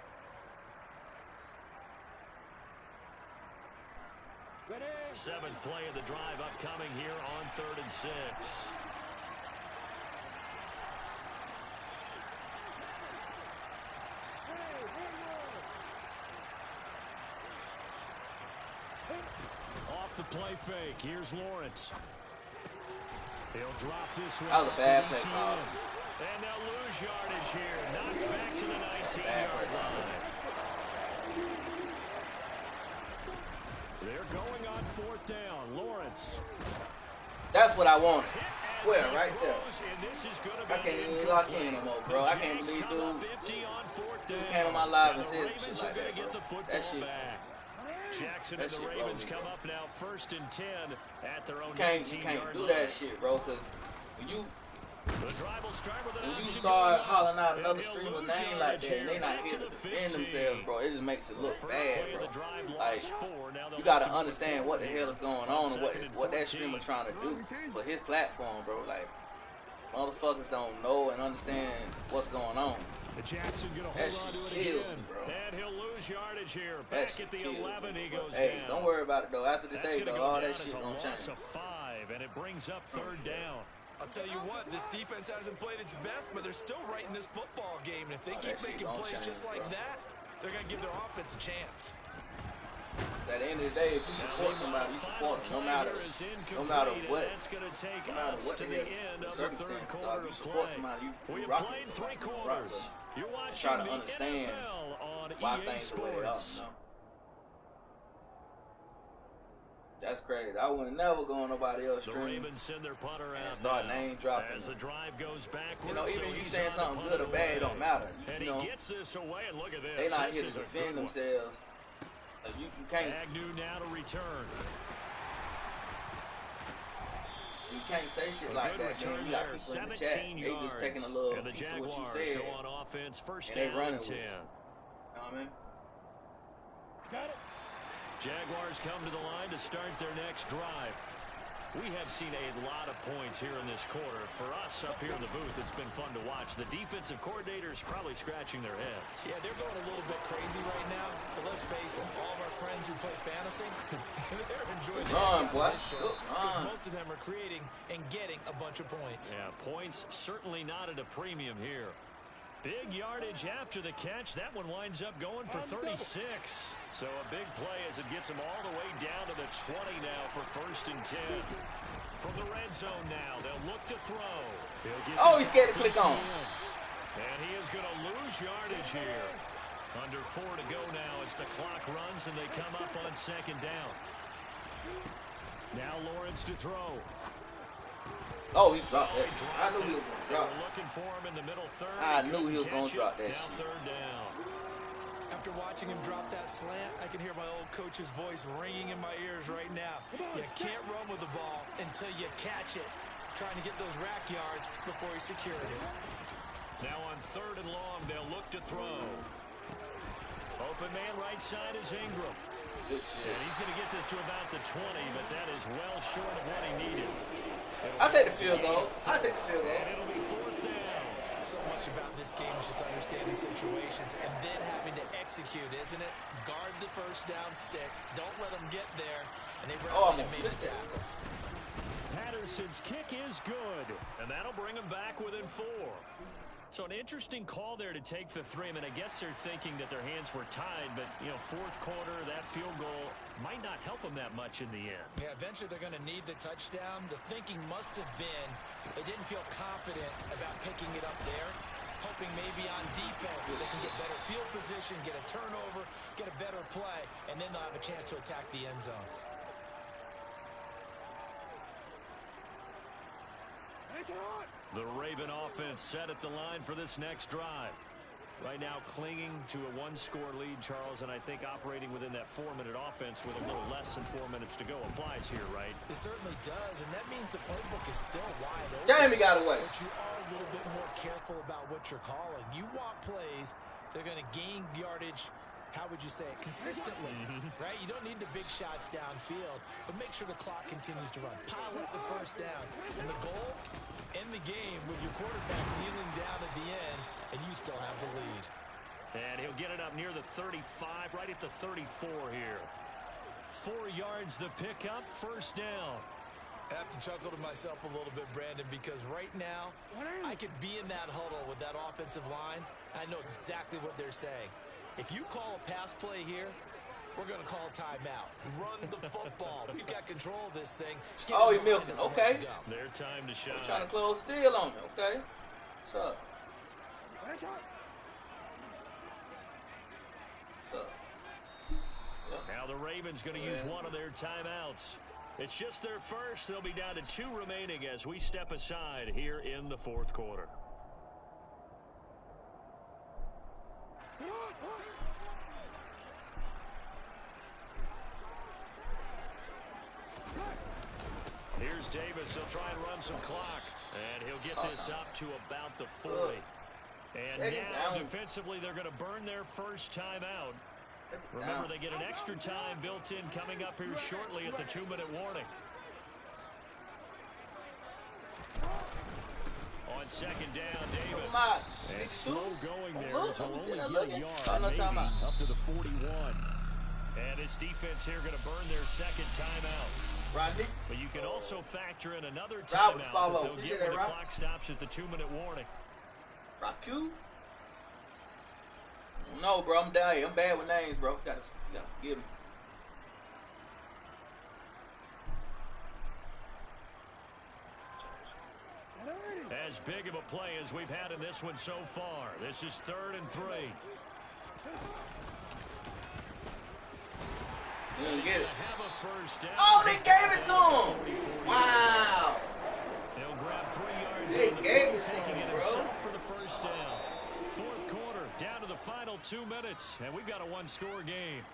Ready. 7th play of the drive upcoming here on 3rd and 6. Off the play fake. Here's Lawrence. He'll drop this one. That was a bad play call. And they'll lose yardage here. Knocked back to the 19-yard line. They're going on 4th down. Lawrence. That's what I wanted. Square right there. I I can't even lock in no more, bro. I can't believe dude came on my live and said shit like that, bro. That shit. Jackson That and the shit Ravens blows me, come bro. up now 1st and 10 at their own You 19-yard can't do line. that shit, bro, because when you The drive will start with an when you action start going hollering out on. another And stream he'll of lose name like yardage that, and they not back here to to the defend 15. themselves, bro, it just makes it look First bad, play of bro. the drive Like, lost 4. Now they'll you gotta look to understand what the hell is going on and Second and what that 14. streamer trying to do for his platform, bro. Like, motherfuckers don't know and understand what's going on. Jackson gonna That hold on to shit it killed again. me, bro. And he'll lose yardage here. That Back shit at the killed 11, me, he bro. goes Hey, down. don't worry about it, though. After the That's day, gonna though, go all down that as shit a gonna loss change. of 5, and it brings up 3rd down. I'll tell you what, this defense hasn't played its best, but they're still right in this football game. And if they Oh, keep that shit making gonna plays change, just like bro. that, they're going to give their offense a chance. At the end of the day, if you support somebody, you support them, no matter what, no matter what the hell the circumstances are. If you support somebody, you rock with somebody, you rock with them. And try to understand why things are the way they are, you know? That's crazy. I would never go on nobody else's The stream Ravens send their punter and out start now. name dropping. As the drive goes backwards, You know, even so you he's saying on to something punt good or it bad, it away. don't matter. And You know, he gets this away, and look at this. they not This here to is a defend good one. themselves. Like, you can't. Agnew now to return. You can't say shit A like good that, man. return You got there, people in the 17 chat. They yards. just taking a little And the piece of what you Jaguars said. go on offense, first and they down running and with 10. it. You know what I mean? Got it. Jaguars come to the line to start their next drive. We have seen a lot of points here in this quarter. For us up here in the booth, it's been fun to watch. The defensive coordinators probably scratching their heads. Yeah, they're going a little bit crazy right now. But let's face it, all of our friends who play fantasy, they're enjoying the Run, heck out boy. of this show. Good Because run. most of them are creating and getting a bunch of points. Yeah, points certainly not at a premium here. Big yardage after the catch. That one winds up going for 36. So a big play as it gets him all the way down to the 20 now for 1st and 10. From the red zone now, they'll look to throw. Oh, he's scared to click on. And he is going to lose yardage here. Under 4 to go now as the clock runs and they come up on 2nd down. Now Lawrence to throw. Oh, he dropped that. I knew he was going to drop They were looking for him in the middle third. I knew he was Couldn't gonna catch drop it. that Now shit. 3rd down. After watching him drop that slant, I can hear my old coach's voice ringing in my ears right now. You can't run with the ball until you catch it. Trying to get those rack yards before he secured it. Now on 3rd and long, they'll look to throw. Open man right side is Ingram. Good shit. And he's going to get this to about the 20, but that is well short of what he needed. I'll take the field goal. I'll take the field And goal. it'll be 4th down. So much about this game is just understanding situations and then having to execute, isn't it? Guard the first down sticks. Don't let them get there. And they Oh, run I'm and gonna make miss a that. tackle. Patterson's kick is good, and that'll bring him back within 4. So an interesting call there to take the 3. I mean, I guess they're thinking that their hands were tied, but, you know, 4th quarter, that field goal might not help them that much in the end. Yeah, eventually they're going to need the touchdown. The thinking must have been they didn't feel confident about picking it up there, hoping maybe on defense they can get better field position, get a turnover, get a better play, and then they'll have a chance to attack the end zone. The Raven offense set at the line for this next drive. Right now clinging to a 1-score lead, Charles, and I think operating within that 4-minute offense with a little less than 4 minutes to go applies here, right? It certainly does, and that means the playbook is still wide open. Jamie got away. But you are a little bit more careful about what you're calling. You want plays that are going to gain yardage, how would you say it, consistently, right? You don't need the big shots downfield, but make sure the clock continues to run. Pile up the first downs. And the goal, end the game with your quarterback kneeling down at the end, and you still have the lead. And he'll get it up near the 35, right at the 34 here. 4 yards the pickup, 1st down. I have to chuckle to myself a little bit, Brandon, because right now, I could be in that huddle with that offensive line. I know exactly what they're saying. If you call a pass play here, we're going to call timeout. Run the football. We've got control of this thing. Oh, he milking. Okay. Their time to shine. Trying to close the deal on me. Okay. What's up? What's up? Now the Ravens going to use one of their timeouts. It's just their first. They'll be down to 2 remaining as we step aside here in the 4th quarter. Here's Davis. He'll try and run some clock. And he'll get this up to about the 40. And now defensively they're going to burn their first timeout. Remember, they get an extra time built in coming up here shortly at the 2-minute warning. On 2nd down, Davis. And slow going there. He'll only get a yard, maybe up to the 41. And his defense here going to burn their 2nd timeout. Rodney. But you can also factor in another timeout that they'll get when the clock stops at the 2-minute warning. Raku? No, bro, I'm down here. I'm bad with names, bro. You gotta forgive me. As big of a play as we've had in this one so far. This is 3rd and 3. He didn't get it. Have a first down. Oh, they gave it to him. Wow. They'll grab 3 yards. They gave it to taking him, it bro. himself for the first down. Fourth quarter, down to the final 2 minutes, and we've got a one-score game.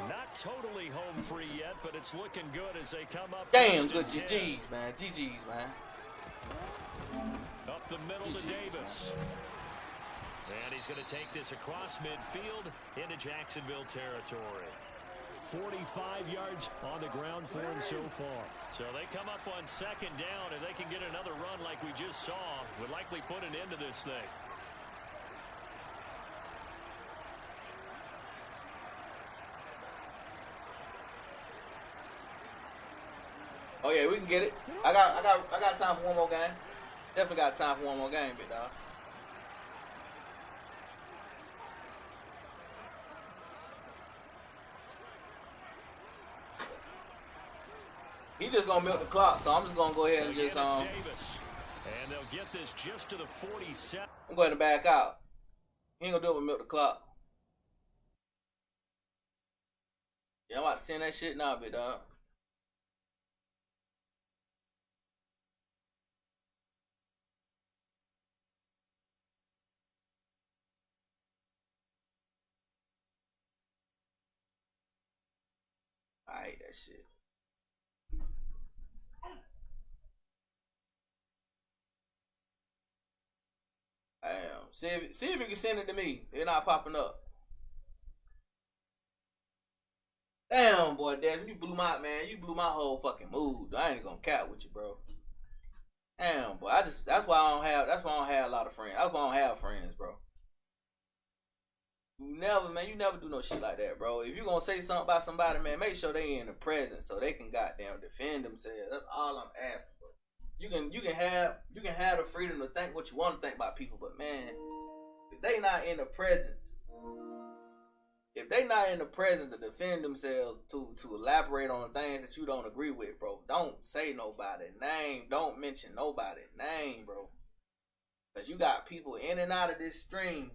Not totally home free yet, but it's looking good as they come up. Damn good GG's, man. GG's, man. Up the middle to Davis. And he's going to take this across midfield into Jacksonville territory. 45 yards on the ground for him so far. So they come up on second down. If they can get another run like we just saw, would likely put an end to this thing. Oh yeah, we can get it. I got time for one more game. Definitely got time for one more game, big dog. He just gonna milk the clock, so I'm just gonna go ahead and just And they'll get this just to the 47. I'm going to back out. He ain't gonna do it with milk the clock. Yeah, I'm about to send that shit now, big dog. I hate that shit. Damn. See if you can send it to me. It's not popping up. Damn, boy, Devin, you blew my You blew my whole fucking mood. I ain't gonna cap with you, bro. Damn, boy. That's why I don't have a lot of friends. That's why I don't have friends, bro. You never do no shit like that, bro. If you gonna say something about somebody, man, make sure they in the present so they can goddamn defend themselves. That's all I'm asking for. You can have the freedom to think what you want to think about people, but man, if they not in the presence, to defend themselves, to elaborate on the things that you don't agree with, bro, don't say nobody's name. Don't mention nobody's name, bro. Because you got people in and out of this stream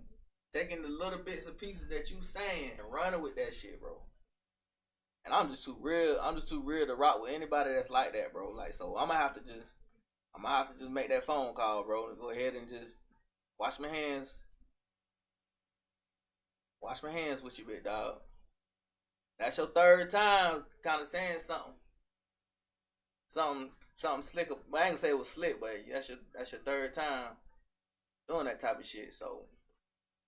taking the little bits and pieces that you saying and running with that shit, bro. And I'm just too real to rock with anybody that's like that, bro. Like, so I'm gonna have to just make that phone call, bro, and go ahead and just wash my hands. Wash my hands with you, big dog. That's your third time kind of saying something slick. I ain't gonna say it was slick, but that's your third time doing that type of shit. So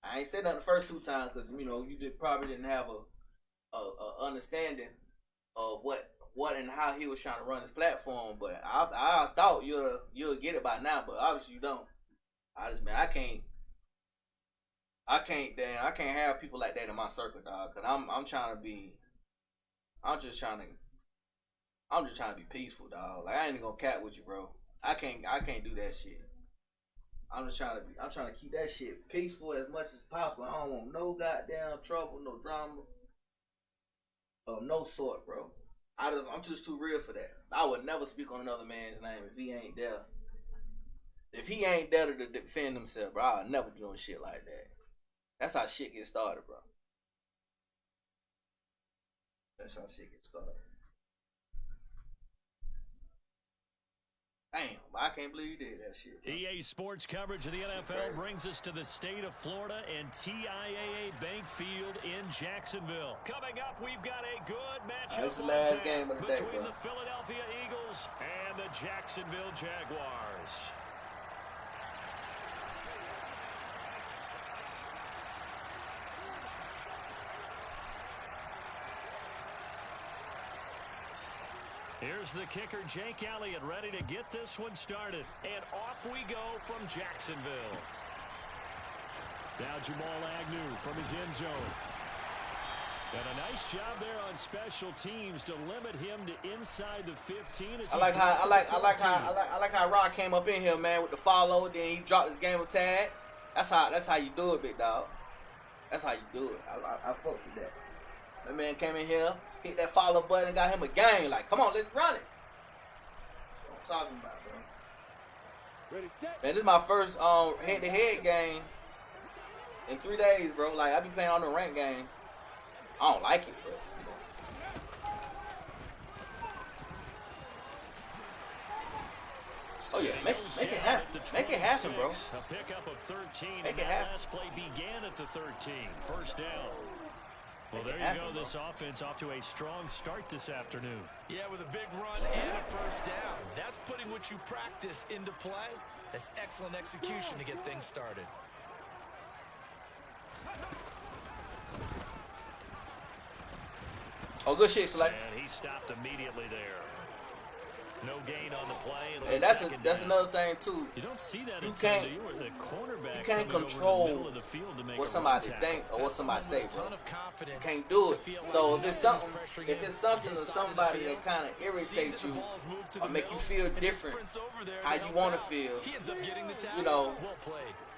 I ain't said that the first 2 times because you probably didn't have a understanding of what and how he was trying to run his platform. But I thought you'll get it by now, but obviously you don't. I can't have people like that in my circle, dog. Cause I'm just trying to be peaceful, dog. Like, I ain't even gonna cat with you, bro. I can't do that shit. I'm trying to keep that shit peaceful as much as possible. I don't want no goddamn trouble, no drama, of no sort, bro. I'm just too real for that. I would never speak on another man's name if he ain't there. If he ain't there to defend himself, bro, I'll never do no shit like that. That's how shit gets started, bro. That's how shit gets started. Damn, I can't believe you did that shit, bro. EA Sports coverage of the NFL brings us to the state of Florida and TIAA Bank Field in Jacksonville. Coming up, we've got a good matchup that's the last game of the day, between bro. the Philadelphia Eagles and the Jacksonville Jaguars. Here's the kicker, Jake Elliott, ready to get this one started. And off we go from Jacksonville. Now Jamal Agnew from his end zone. And a nice job there on special teams to limit him to inside the 15. I like how Ron came up in here, man, with the follow. Then he dropped his gamer tag. That's how you do it, big dog. That's how you do it. I fuck with that. That man came in here, hit that follow button, and got him a game. Like, come on, let's run it. That's what I'm talking about, bro. Ready, set. Man, this is my first head-to-head game in 3 days, bro. Like, I be playing on the rank game. I don't like it, but Oh yeah, make it happen. Make it happen, bro. A pickup of 13. Make and it that happen. last play began at the 13. First down. Well, there you happen, go. bro. This offense off to a strong start this afternoon. Yeah, with a big run and a first down. That's putting what you practice into play. That's excellent execution to get things started. Oh, good shit, Select. And he stopped immediately there. No gain on the play. And that's another thing too. You don't see that. You can't control what somebody think or what somebody say, bro. You can't do it. So if it's something or somebody that kind of irritates you or make you feel different, how you want to feel, you know,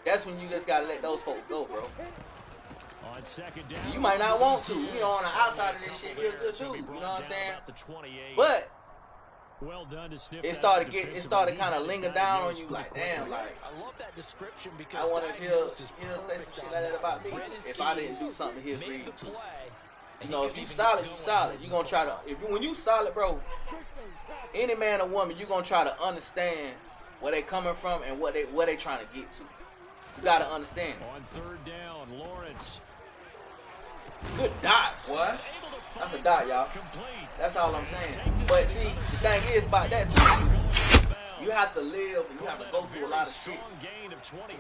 that's when you just gotta let those folks go, bro. On second down, You might not want to, you know, on the outside of this shit, you're a good dude, you know what I'm saying? But well done to sniff it started kind of linger down on you, like, damn, like, I love that description because I want to he'll say some shit like that about me if I didn't do something he'll agree to. You know, if you solid, you solid. You gonna try to when you solid, bro. Any man or woman, you gonna try to understand where they coming from and what they trying to get to. You gotta understand. On third down, Lawrence. Good dot, boy. That's a dot, y'all. That's all I'm saying. But see, the thing is about that too. You have to live and you have to go through a lot of shit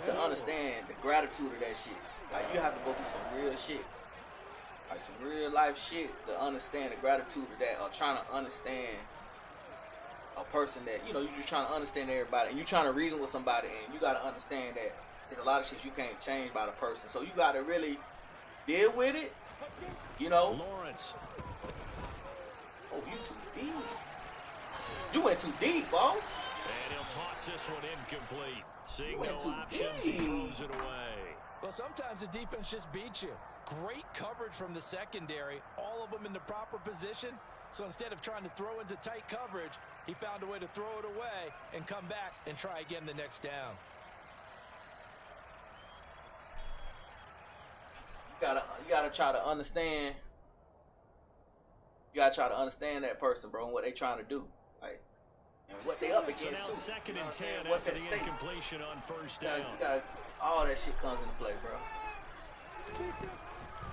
to understand the gratitude of that shit. Like you have to go through some real shit, like some real life shit to understand the gratitude of that, or trying to understand a person that you know you're just trying to understand everybody, and you're trying to reason with somebody, and you got to understand that there's a lot of shit you can't change by the person. So you got to really deal with it, you know. Lawrence. Oh, you too deep. You went too deep, bro. And he'll toss this one incomplete. Seeing Went no too options, he deep. throws it away. Well, sometimes the defense just beats you. Great coverage from the secondary, all of them in the proper position. So instead of trying to throw into tight coverage, he found a way to throw it away and come back and try again the next down. You gotta try to understand. You gotta try to understand that person, bro, and what they trying to do, like, and what they up So against now too. second You know and what I'm saying? 10 What's after at the stake? incompletion on first You down. gotta, all that shit comes into play, bro.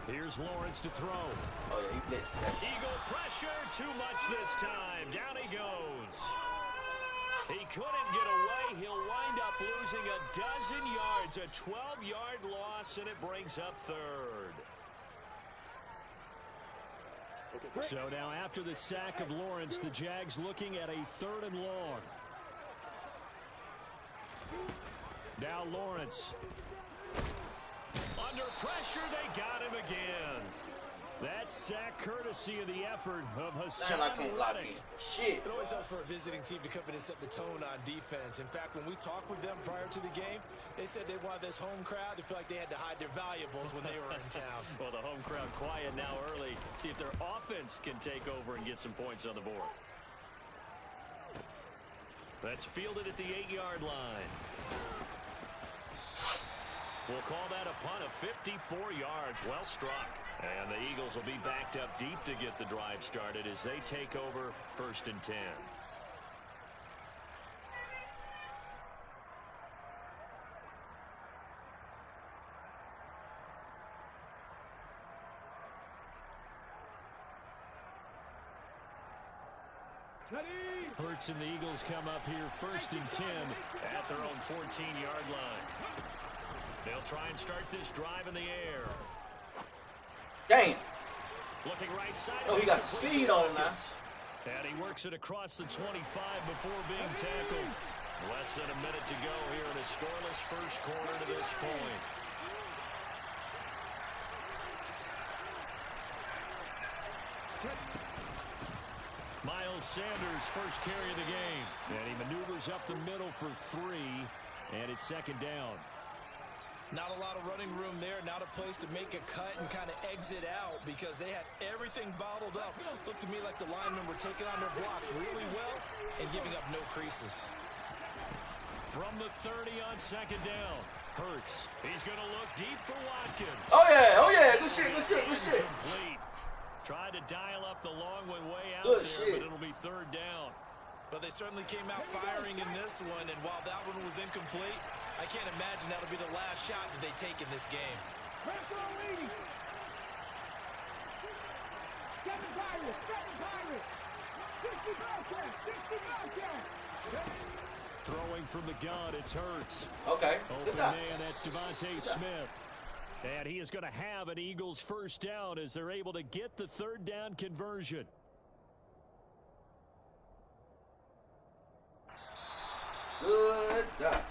Here's Lawrence to throw. Oh yeah, he blitzed that. Eagle pressure, too much this time. Down he goes. He couldn't get away. He'll wind up losing a dozen yards, a 12-yard loss, and it brings up third. So now after the sack of Lawrence, the Jags looking at a 3rd and long. Now Lawrence. Under pressure, they got him again. That sack courtesy of the effort of Hassan Damn, I can't lock in Reddick. for shit. It always helps for a visiting team to come in and set the tone on defense. In fact, when we talked with them prior to the game, they said they wanted this home crowd to feel like they had to hide their valuables when they were in town. Well, the home crowd quiet now early. See if their offense can take over and get some points on the board. That's fielded at the 8-yard line. We'll call that a punt of 54 yards. Well struck. And the Eagles will be backed up deep to get the drive started as they take over 1st and 10. Hurts and the Eagles come up here 1st and 10 at their own 14-yard line. They'll try and start this drive in the air. Damn. Looking right side. Oh, he got some speed on him now. And he works it across the 25 before being tackled. Less than a minute to go here in a scoreless first quarter to this point. Miles Sanders, first carry of the game. And he maneuvers up the middle for 3. And it's 2nd down. Not a lot of running room there, not a place to make a cut and kind of exit out because they had everything bottled up. Looked to me like the linemen were taking on their blocks really well and giving up no creases. From the 30 on 2nd down, Hurts. He's going to look deep for Watkins. Oh yeah, good shit, good shit, good shit. Incomplete. Tried to dial up the long one way out Good there, shit. but it'll be 3rd down. But they certainly came out firing in this one, and while that one was incomplete, I can't imagine that'll be the last shot that they take in this game. Throwing from the gun, it's Hurts. Okay. Open man, that's Devontae Smith. And he is going to have an Eagles first down as they're able to get the third down conversion. Good job.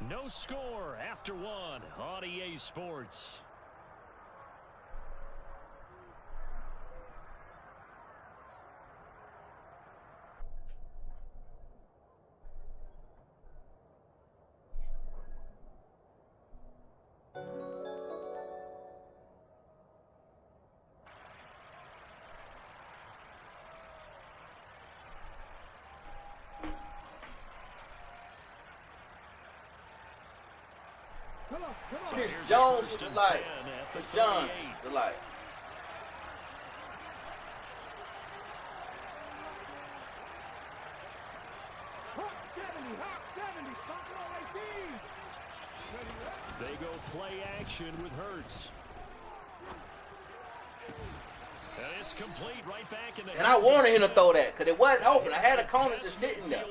No score after one on EA Sports. Chris Jones with the light. Chris Jones with the light. They go play action with Hurts. And it's complete right back in the And I wanted him to throw that because it wasn't open. I had a corner just sitting there.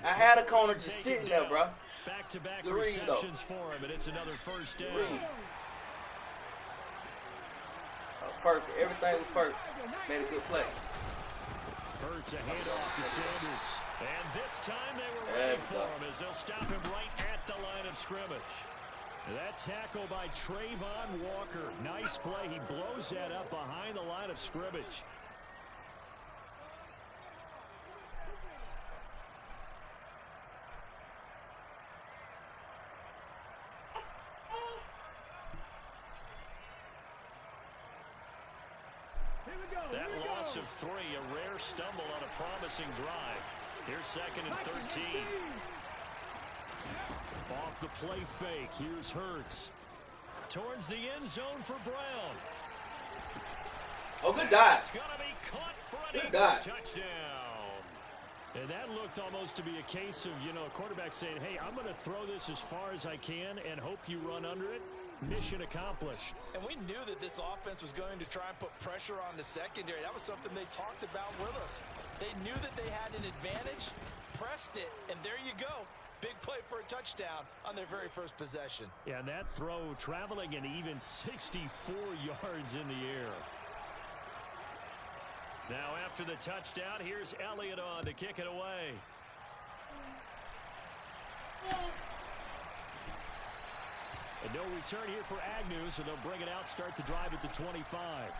I had a corner just sitting there, bro. Back-to-back receptions for him, and it's another first down. That was perfect. Everything was perfect. Made a good play. Hurts a handoff to Sanders. And this time they were ready for him as they'll stop him right at the line of scrimmage. That tackle by Trayvon Walker. Nice play. He blows that up behind the line of scrimmage. That loss of 3, a rare stumble on a promising drive. Here's 2nd and 13. Off the play fake. Here's Hurts. Towards the end zone for Brown. Oh, good dive. It's going to be caught for an Good Eagles dive. touchdown. And that looked almost to be a case of, you know, a quarterback saying, hey, I'm going to throw this as far as I can and hope you run under it. Mission accomplished. And we knew that this offense was going to try and put pressure on the secondary. That was something they talked about with us. They knew that they had an advantage, pressed it, and there you go. Big play for a touchdown on their very first possession. Yeah, and that throw traveling an even 64 yards in the air. Now after the touchdown, here's Elliott on to kick it away. And no return here for Agnew, so they'll bring it out, start the drive at the 25.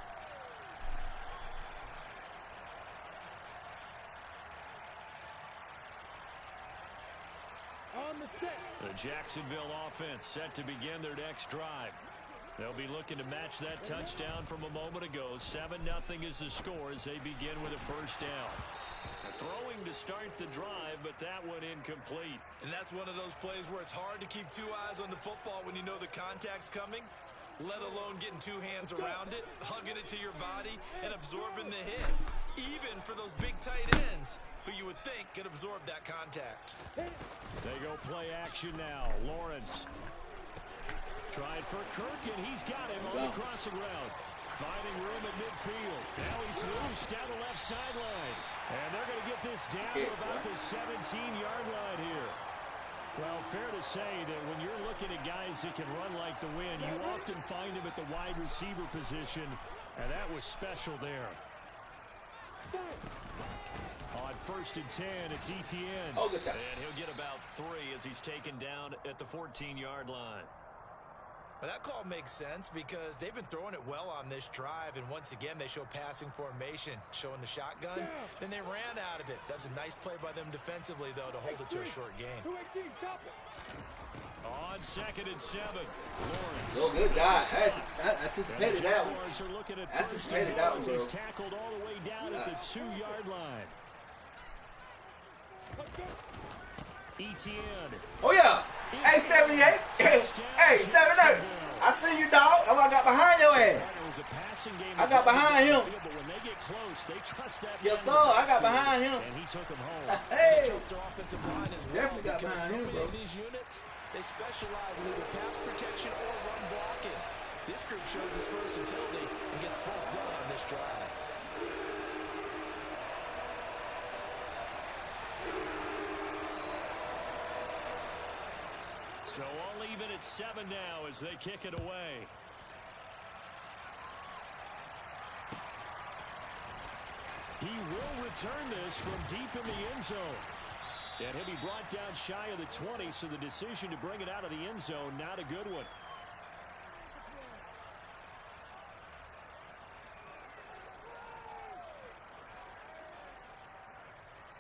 The Jacksonville offense set to begin their next drive. They'll be looking to match that touchdown from a moment ago. 7-0 is the score as they begin with a first down. Throwing to start the drive, but that one incomplete. And that's one of those plays where it's hard to keep 2 eyes on the football when you know the contact's coming, let alone getting 2 hands around it, hugging it to your body, and absorbing the hit. Even for those big tight ends who you would think could absorb that contact. They go play action now. Lawrence tried for Kirk, and he's got him on the crossing route. Finding room at midfield. Now he's loose down the left sideline. And they're going to get this down to about the 17-yard line here. Well, fair to say that when you're looking at guys that can run like the wind, you often find them at the wide receiver position, and that was special there. On 1st and 10, it's Etienne. Oh, good time. And he'll get about 3 as he's taken down at the 14-yard line. But that call makes sense because they've been throwing it well on this drive, and once again they show passing formation, showing the shotgun. Then they ran out of it. That's a nice play by them defensively, though, to hold it to a short gain. On 2nd and 7, Lawrence. Oh, good dive. I anticipated that one. I anticipated that one, bro. He's tackled all the way down at the 2-yard line. Etienne. Oh, yeah. Hey, 78. Hey, 78. I see you, dog. Oh, I got behind your ass. I got behind him. But when they get close, They trust that. Yes, sir. I got behind him. And he took him home. Hey, Definitely got behind him, bro. These units, they specialize in either pass protection or run blocking. This group shows its versatility and gets both done on this drive. So all even at 7 now as they kick it away. He will return this from deep in the end zone. And he'll be brought down shy of the 20, so the decision to bring it out of the end zone, not a good one.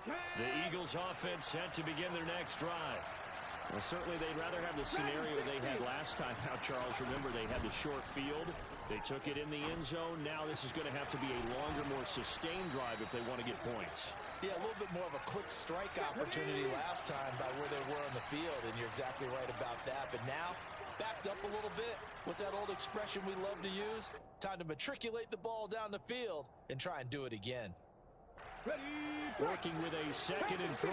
The Eagles offense set to begin their next drive. Well, certainly they'd rather have the scenario they had last time. Now, Charles, remember they had the short field. They took it in the end zone. Now this is going to have to be a longer, more sustained drive if they want to get points. Yeah, a little bit more of a quick strike opportunity last time by where they were on the field, and you're exactly right about that. But now, backed up a little bit. What's that old expression we love to use? Time to matriculate the ball down the field and try and do it again. Working with a 2nd and 3.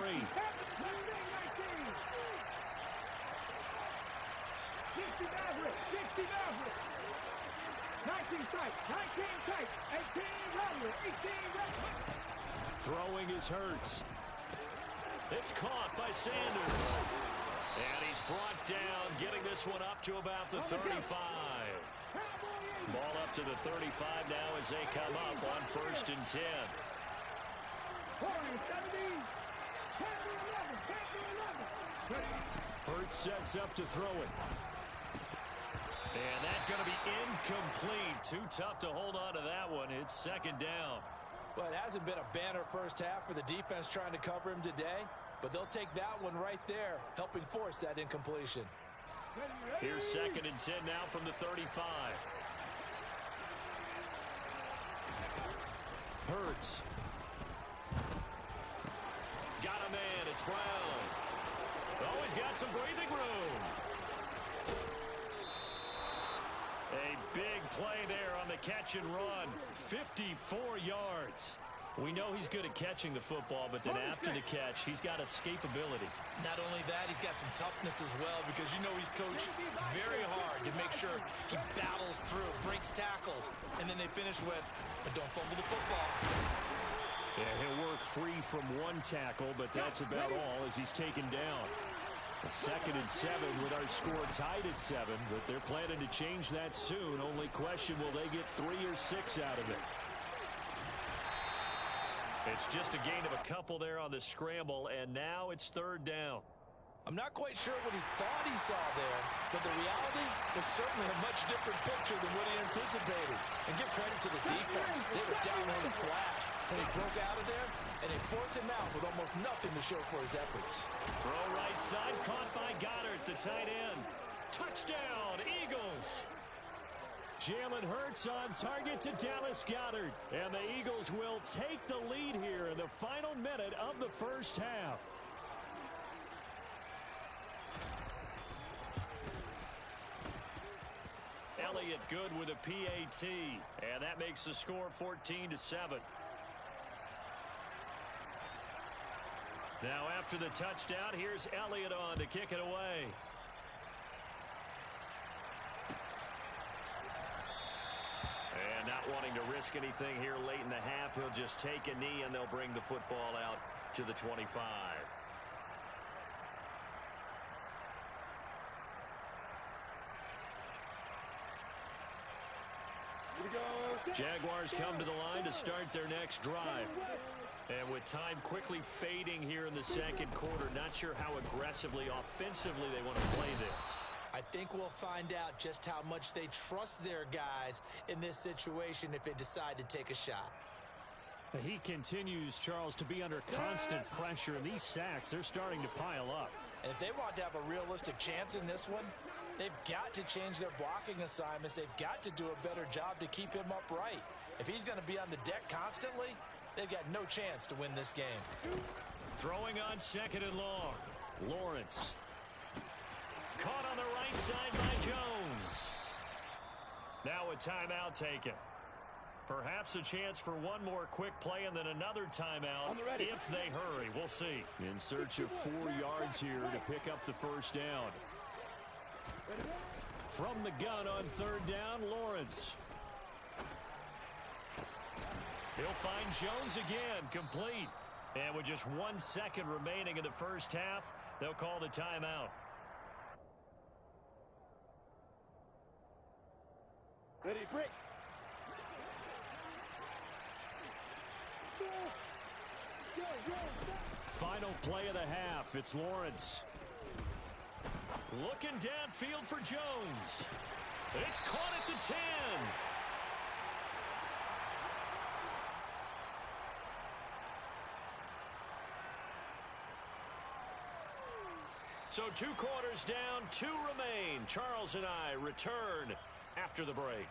19 tight, 19 tight, 18 rubber, 18 rubber. Throwing is Hurts. It's caught by Sanders. And he's brought down, getting this one up to about the 35. Ball up to the 35 now as they come up on 1st and 10. Hurts sets up to throw it. And that's going to be incomplete. Too tough to hold on to that one. It's 2nd down. Well, it hasn't been a banner first half for the defense trying to cover him today, but they'll take that one right there, helping force that incompletion. Here's 2nd and 10 now from the 35. Hurts. Got a man. It's Brown. Oh, he's got some breathing room. A big play there on the catch and run. 54 yards. We know he's good at catching the football, but then after the catch, he's got escapability. Not only that, he's got some toughness as well, because you know he's coached very hard to make sure he battles through, breaks tackles, and then they finish with, but don't fumble the football. Yeah, he'll work free from one tackle, but that's about all as he's taken down. A 2nd and 7 with our score tied at 7, but they're planning to change that soon. Only question, will they get 3 or 6 out of it? It's just a gain of a couple there on the scramble, and now it's 3rd down. I'm not quite sure what he thought he saw there, but the reality was certainly a much different picture than what he anticipated. And give credit to the defense. They were down on the flash, and he broke out of there, and they forced him out with almost nothing to show for his efforts. Throw right side, caught by Goddard, the tight end. Touchdown, Eagles! Jalen Hurts on target to Dallas Goedert. And the Eagles will take the lead here in the final minute of the first half. Elliott good with a PAT. And that makes the score 14-7. Now after the touchdown, here's Elliott on to kick it away. And not wanting to risk anything here late in the half, he'll just take a knee and they'll bring the football out to the 25. Jaguars come to the line to start their next drive. And with time quickly fading here in the 2nd quarter, not sure how aggressively, offensively they want to play this. I think we'll find out just how much they trust their guys in this situation if they decide to take a shot. He continues, Charles, to be under constant pressure, and these sacks, they're starting to pile up. And if they want to have a realistic chance in this one, they've got to change their blocking assignments. They've got to do a better job to keep him upright. If he's going to be on the deck constantly, they've got no chance to win this game. Throwing on 2nd and long. Lawrence. Caught on the right side by Jones. Now a timeout taken. Perhaps a chance for one more quick play and then another timeout if they hurry. We'll see. In search of 4 yards here to pick up the first down. From the gun on third down, Lawrence. He'll find Jones again, complete. And with just 1 second remaining in the first half, they'll call the timeout. Ready, break. Final play of the half. It's Lawrence. Looking downfield for Jones. It's caught at the 10. So 2 quarters down, 2 remain. Charles and I return after the break.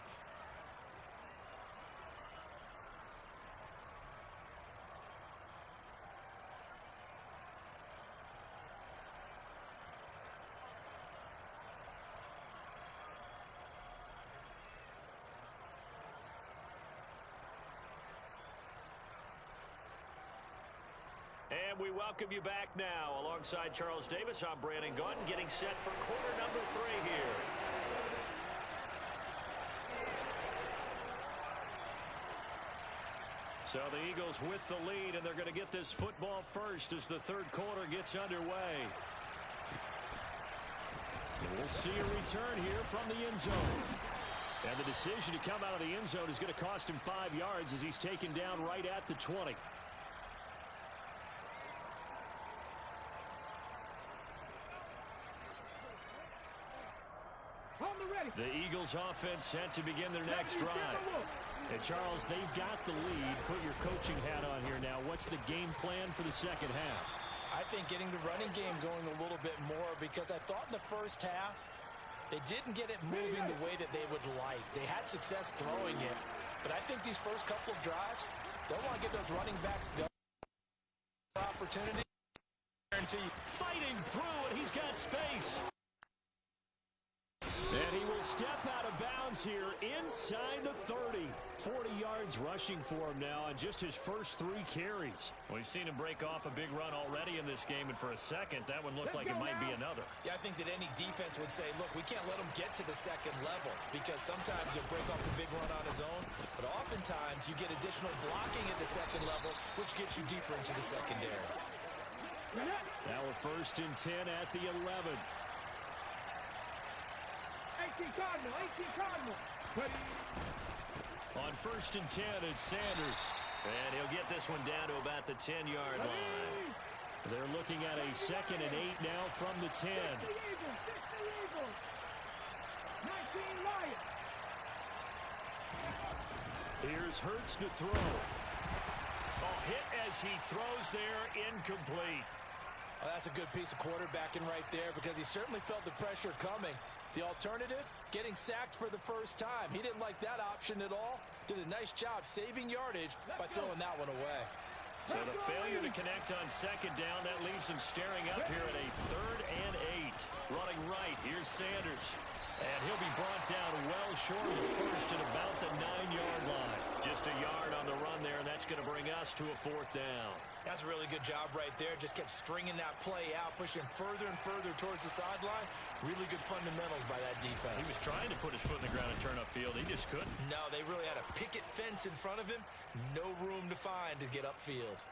And we welcome you back now. Alongside Charles Davis, I'm Brandon Gaudin, getting set for quarter number 3 here. So the Eagles with the lead, and they're going to get this football first as the third quarter gets underway. And we'll see a return here from the end zone. And the decision to come out of the end zone is going to cost him 5 yards as he's taken down right at the 20. The Eagles offense set to begin their next drive. And Charles, they've got the lead. Put your coaching hat on here now. What's the game plan for the second half? I think getting the running game going a little bit more, because I thought in the first half they didn't get it moving the way that they would like. They had success throwing it, but I think these first couple of drives, they'll want to get those running backs going. Opportunity. Fighting through, and he's got space. And he will step out of bounds here inside the 30. 40 yards rushing for him now on just his first 3 carries. We've seen him break off a big run already in this game, and for a second, that one looked like it might be another. Yeah, I think that any defense would say, look, we can't let him get to the second level, because sometimes he'll break off the big run on his own, but oftentimes you get additional blocking at the second level, which gets you deeper into the secondary. Now a 1st and 10 at the 11. 18 Cardinal, 18 Cardinal. On 1st and 10, it's Sanders. And he'll get this one down to about the 10-yard line. They're looking at a 2nd and 8 now from the 10. 60 Eagles. 19 Lions. Here's Hurts to throw. Oh, hit as he throws there, incomplete. Well, that's a good piece of quarterbacking right there, because he certainly felt the pressure coming. The alternative, getting sacked for the first time. He didn't like that option at all. Did a nice job saving yardage by throwing that one away. So the failure to connect on 2nd down, that leaves him staring up here at a 3rd and 8. Running right, here's Sanders. And he'll be brought down well short of the first at about the 9-yard line. Just a yard on the run there, and that's going to bring us to a 4th down. That's a really good job right there. Just kept stringing that play out, pushing further and further towards the sideline. Really good fundamentals by that defense. He was trying to put his foot in the ground and turn upfield. He just couldn't. No, they really had a picket fence in front of him. No room to find to get upfield.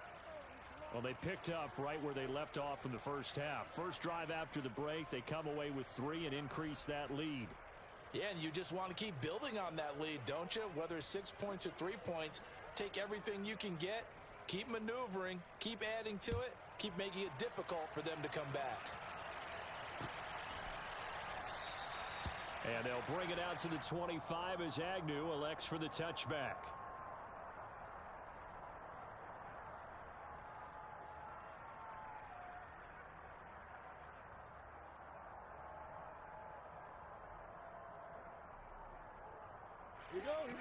Well, they picked up right where they left off in the first half. First drive after the break, they come away with 3 and increase that lead. Yeah, and you just want to keep building on that lead, don't you? Whether it's 6 points or 3 points, take everything you can get, keep maneuvering, keep adding to it, keep making it difficult for them to come back. And they'll bring it out to the 25 as Agnew elects for the touchback.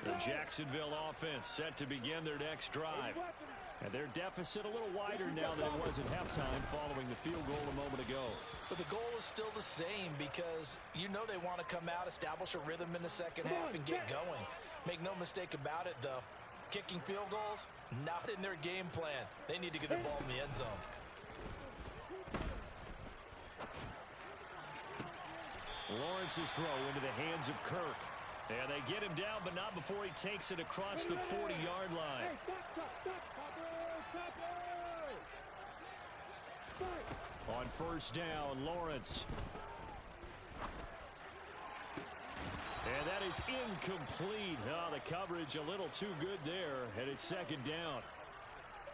The Jacksonville offense set to begin their next drive. And their deficit a little wider now than it was at halftime following the field goal a moment ago. But the goal is still the same, because you know they want to come out, establish a rhythm in the second half, and get going. Make no mistake about it, though. Kicking field goals, not in their game plan. They need to get the ball in the end zone. Lawrence's throw into the hands of Kirk. And they get him down, but not before he takes it across the 40-yard line. On first down, Lawrence. And that is incomplete. Oh, the coverage a little too good there, and it's second down.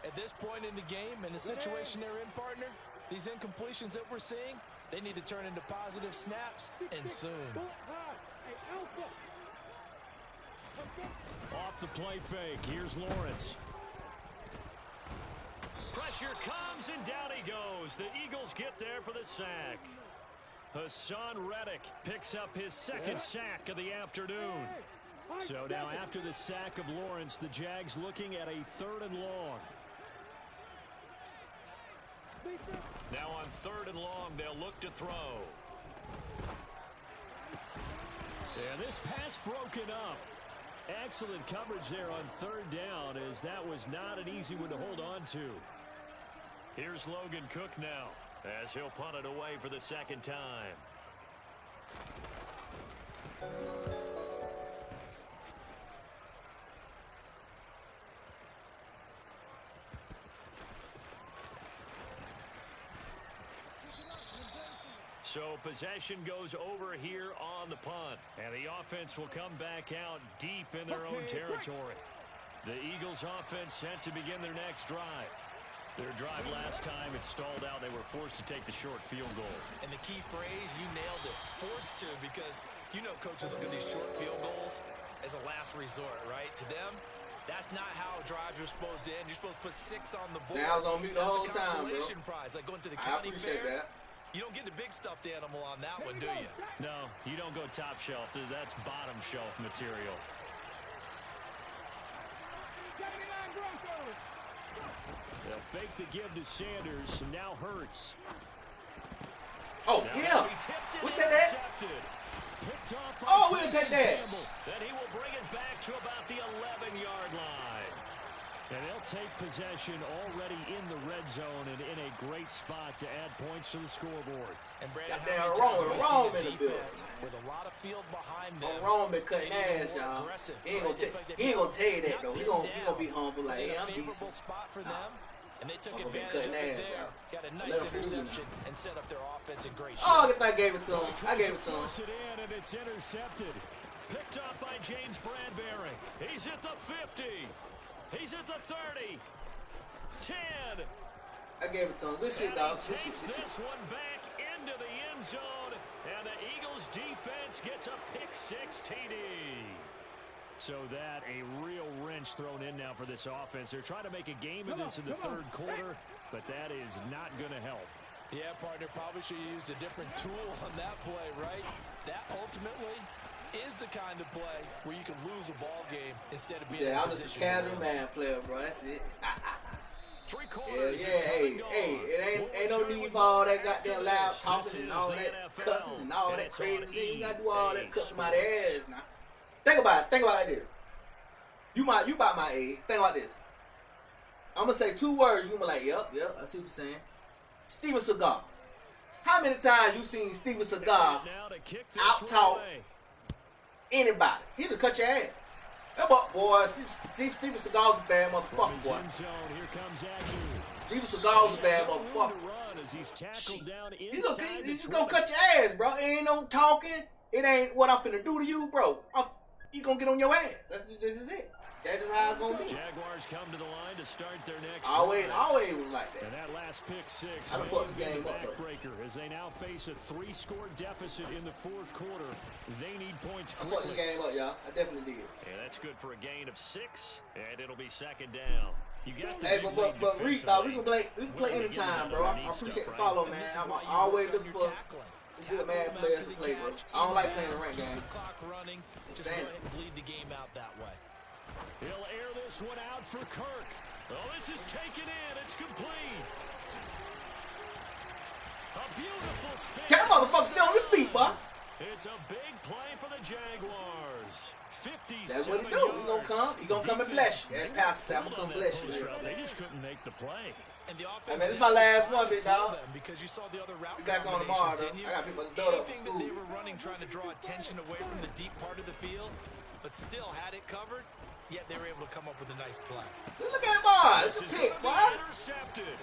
At this point in the game, in the situation they're in, partner, these incompletions that we're seeing, they need to turn into positive snaps, and soon. Off the play fake, here's Lawrence. Pressure comes, and down he goes. The Eagles get there for the sack. Hassan Reddick picks up his second sack of the afternoon. So now after the sack of Lawrence, the Jags looking at a 3rd and long. Now on 3rd and long, they'll look to throw. And this pass broken up. Excellent coverage there on 3rd down, as that was not an easy one to hold on to. Here's Logan Cook now, as he'll punt it away for the second time. So possession goes over here on the punt, and the offense will come back out deep in their own territory. The Eagles offense set to begin their next drive. Their drive last time, it stalled out. They were forced to take the short field goal. And the key phrase, you nailed it, forced to, because you know coaches look at these short field goals as a last resort, right? To them, that's not how drives are supposed to end. You're supposed to put 6 on the board. I was on mute the whole time, bro. Prize, like going to the I county appreciate fair. that. You don't get the big stuffed animal on that one, do you? No, you don't go top shelf. That's bottom shelf material. They'll fake the give to Sanders. Now Hurts. Oh, now yeah. We'll take that. Oh, we'll take that. Then he will bring it back to about the 11-yard line. And they'll take possession already in the red zone and in a great spot to add points to the scoreboard. And Brandon, wrong in the building. With a lot of field behind them. Wrong been cutting ass, y'all. He ain't gonna tell you that though. He gonna be humble like, hey, I'm decent. Spot for them. And they took I'm advantage cutting of it ass, there. y'all. Got a nice interception and set up their offense in great shape. Oh, I gave it to him. I gave it to him. It in and it's intercepted. Picked up by James Bradbury. He's at the 50. He's at the 30. 10. I gave it to him. Good shit, dog. Good shit. This one back into the end zone, and the Eagles defense gets a pick 6 TD. So that a real wrench thrown in now for this offense. They're trying to make a game of this in the 3rd quarter, but that is not going to help. Yeah, partner, probably should have used a different tool on that play, right? That ultimately is the kind of play where you can lose a ball game instead of being I'm just a casual man player, bro. That's it. Yeah, hey, it ain't no need for all that goddamn loud talking and all that cussing and all that crazy thing. You gotta do all that cut somebody's ass now. Think about it. Think about it like this. You about my age. Think about this. I'm gonna say 2 words. You gonna be like, yep, I see what you're saying. Steven Seagal. How many times you seen Steven Seagal out-talk anybody? He just cut your ass. That boy, Steven Seagal's a bad motherfucker, boy. Steven Seagal's a bad motherfucker. He's gonna cut your ass, bro. It ain't no talking. It ain't what I'm finna do to you, bro. He gonna get on your ass. That's just it. That's just how it's gonna be. Jaguars come to the line to start their next. Always was like that. And that last pick 6. I done fucked this game up, backbreaker as they now face a 3-score deficit in the 4th quarter. They need points I quickly. fucked this game up, y'all. I definitely did. And that's good for a gain of 6, and it'll be second down. You got the hey, but Reese, dog, we can play anytime, bro. I appreciate the follow, man. I'm always looking for good man players to play, bro. I don't like playing the rank game. Just go ahead and bleed the game out that way. He'll air this one out for Kirk. Oh, this is taken in. It's complete. A beautiful spin. That motherfucker's still on his feet, boy. It's a big play for the Jaguars. 57 That's what he do. He gonna come. He gonna come and bless you. That pastor said, I'm gonna come bless you. They just couldn't make the play. And the Hey, man, this is my last one, big dog. Because you saw the other route Be back on tomorrow, though. I got people to throw up Anything school. that they were running, trying to draw attention away from the deep part of the field, but still had it covered, yet they were able to come up with a nice play. Look at boy. It's a This is pick, gonna be boy. intercepted.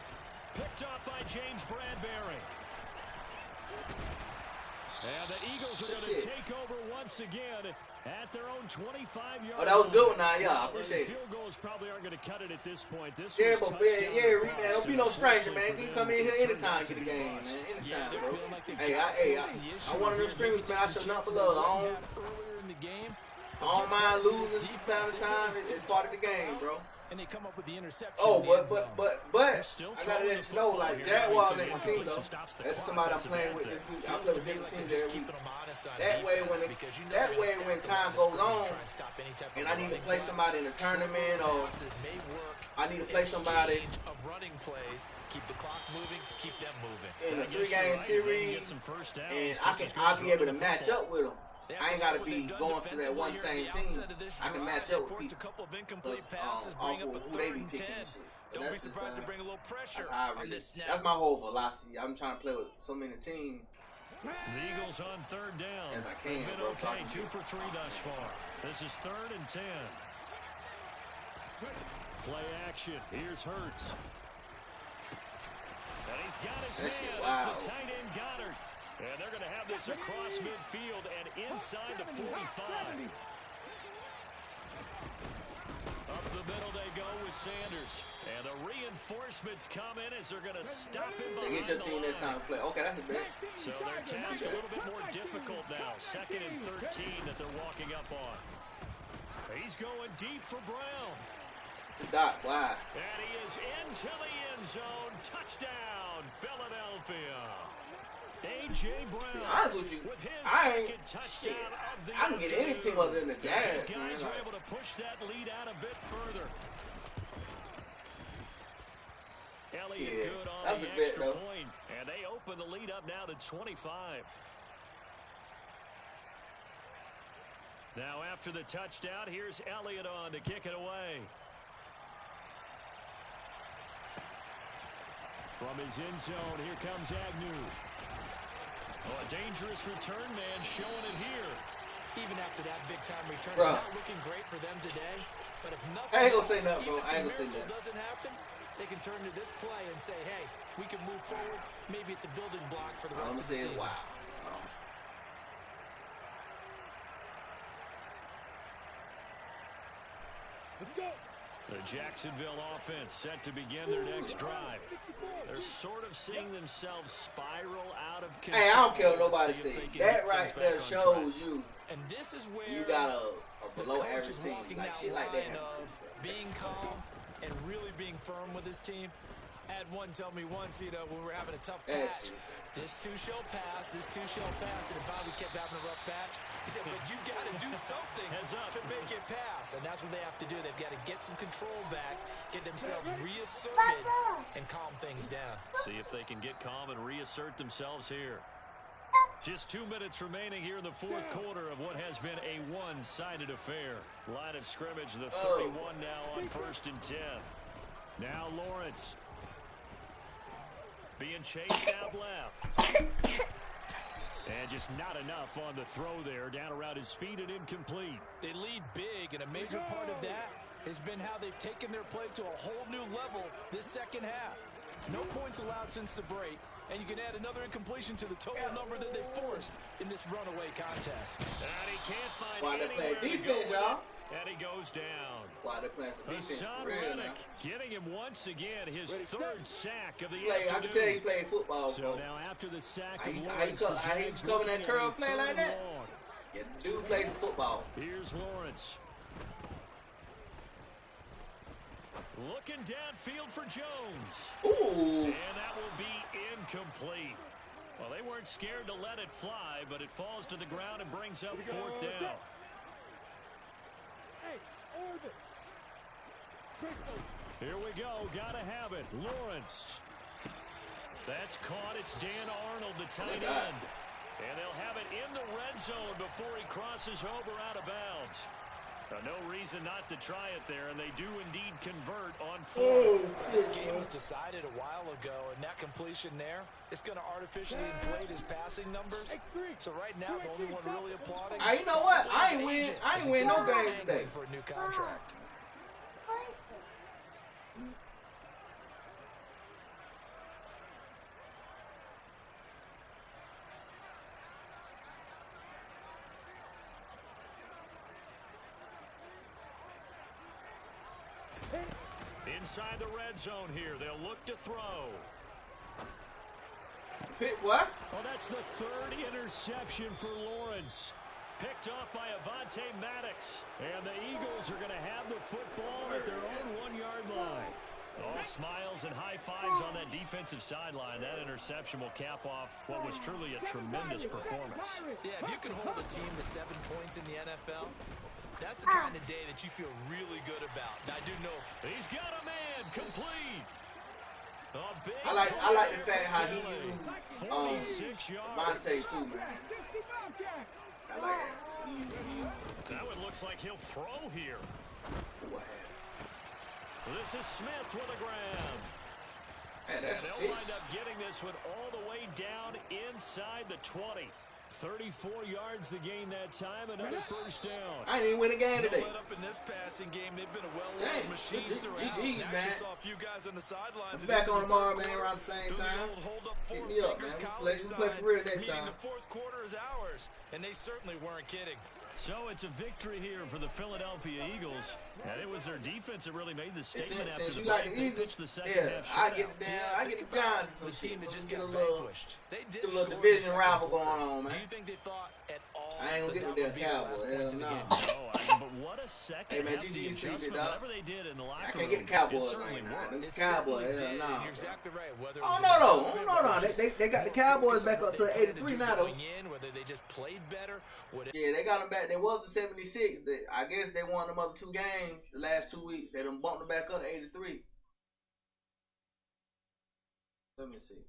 Picked up by James Bradbury. And the Eagles are going to take over once again at their own 25-yard line. Oh, that was good one now. Yeah, I appreciate it. Field goals probably aren't going to cut it at this point. This Yeah, was but touchdown man, across, don't be no stranger, man. You can come in here anytime to get the game, man. Anytime, bro. Hey, I one of them streamers, man. I show nothing but love. I don't mind losing from time to time. It's part of the game, bro. And they come up with the interception. Oh, but I gotta let you know, like Jaguars ain't my team though. That's somebody I'm playing with this week. I play with different teams every week. That way, when time goes on, and I need to play somebody in a tournament, or I need to play somebody of running plays, keep the clock moving, keep them moving. in a 3-game series, and I'll be able to match up with them. I ain't gotta be going to that one same team. I can match up with people off of who they be picking and shit. Don't be surprised to bring a little pressure that's how I really. That's my whole philosophy. I'm trying to play with so many teams The Eagles on third down. as I can, Been bro. So I okay, can 2 for 3 thus far. This is 3rd and 10. Play action. Here's Hurts. And he's got his That shit man. wild. It's the tight end Goddard. And they're going to have this across midfield and inside the 45. Up the middle they go with Sanders. And the reinforcements come in as they're going to stop him They behind get your the team this line. time to play. Okay, that's a bit. So their task a little bit more difficult now. 2nd and 13 that they're walking up on. He's going deep for Brown. Doc, why? And he is into the end zone. Touchdown, Philadelphia. A.J. Brown. To be honest with you, with his I ain't. second touchdown Shit, of the I can get any team other than the Jags. These Man. guys Like, are able to push that lead out a bit further. Elliott Yeah, good on that's the a bit, extra though. point. And they open the lead up now to 25. Now after the touchdown, here's Elliott on to kick it away. From his end zone, here comes Agnew. Oh, a dangerous return man showing it here. Even after that big-time return, Bruh. it's not looking great for them today. But if nothing I ain't gonna else, say nothing, bro. even if I ain't the gonna say miracle nothing. doesn't happen, they can turn to this play and say, hey, we can move forward. Maybe it's a building block for the all I'm rest of the saying, season. wow. That's all I'm saying. Let's go. The Jacksonville offense set to begin their next drive. They're sort of seeing themselves spiral out of control. Hey, I don't care what nobody See if say. they can That get right things there back on shows track. you And this is where you got a the below coach average is team. walking Like that shit like that line happen of too. being calm and really being firm with his team. I had one tell me once, when we were having a tough That's patch, this too shall pass, this too shall pass, and if I would kept having a rough patch, he said, but you got to do something Heads up. to make it pass, and that's what they have to do. They've got to get some control back, get themselves reasserted, and calm things down. See if they can get calm and reassert themselves here. Just 2 minutes remaining here in the fourth quarter of what has been a one-sided affair. Line of scrimmage, the 31 now on 1st and 10. Now Lawrence. Being chased out left. And just not enough on the throw there. Down around his feet and incomplete. They lead big, and a major part of that has been how they've taken their play to a whole new level this second half. No points allowed since the break, and you can add another incompletion to the total number that they forced in this runaway contest. And he can't find Why they anywhere playing to go defense, with y'all? it. And he goes down. Why they playing some defense Hassan for real now? Reddick getting him once again, his third sack of the I can tell he afternoon. played football, So bro. now after the sack How of you Lawrence, co- the how you Jags cover that looking curl at a play like 3rd that? and long. Yeah, the dude plays some football. Here's Lawrence. Looking downfield for Jones. Ooh. And that will be incomplete. Well, they weren't scared to let it fly, but it falls to the ground and brings up 4th down. Hey, orbit. Quickly. Here we go. Gotta have it. Lawrence. That's caught. It's Dan Arnold, the tight God. end. And they'll have it in the red zone before he crosses over out of bounds. No reason not to try it there, and they do indeed convert on fourth. This game was decided a while ago, and that completion there, it's going to artificially inflate his passing numbers. So right now, the only one really applauding. You know what? I ain't win no games today. For a new contract. Inside the red zone here, they'll look to throw. Pick what? Well, that's the third interception for Lawrence. Picked up by Avonte Maddox. And the Eagles are going to have the football at their own 1-yard line. All smiles and high fives on that defensive sideline. That interception will cap off what was truly a tremendous performance. Yeah, if you can hold a team to 7 points in the NFL, that's the kind of day that you feel really good about. And I do know he's got a man complete. I like the fact how he used Avonte too, man. I like it. That one looks like he'll throw here. This is Smith with a grab. Man, that's they'll wind up getting this one all the way down inside the 20. 34 yards to gain that time, another first down. I didn't even win a game today. Up in this passing game, they've been a well-oiled machine throughout. GG, man. Saw a few guys on the sidelines. Back on tomorrow, man, around the same time. Hit me up, man. We play for real next time. The fourth quarter is ours, and they certainly weren't kidding. So it's a victory here for the Philadelphia Eagles. And it was their defense that really made the statement after the break. They pitched the second half I get the Giants and some shit. That just got a vanquished. They did a little division rival going on, man. Do you think they thought at all? I ain't gonna get with them Cowboys. Hell no. But what a second. Hey man, half GG adjustment, whatever they did in the locker room. I can't get the Cowboys. Certainly Them Cowboys. Hell no. You're exactly right. No. They got the Cowboys back up to 83 now though. Whether they just played better. Yeah, they got them back. They was a 76. I guess they won them other 2 games the last 2 weeks. They done bumped them back up to 83. Let me see.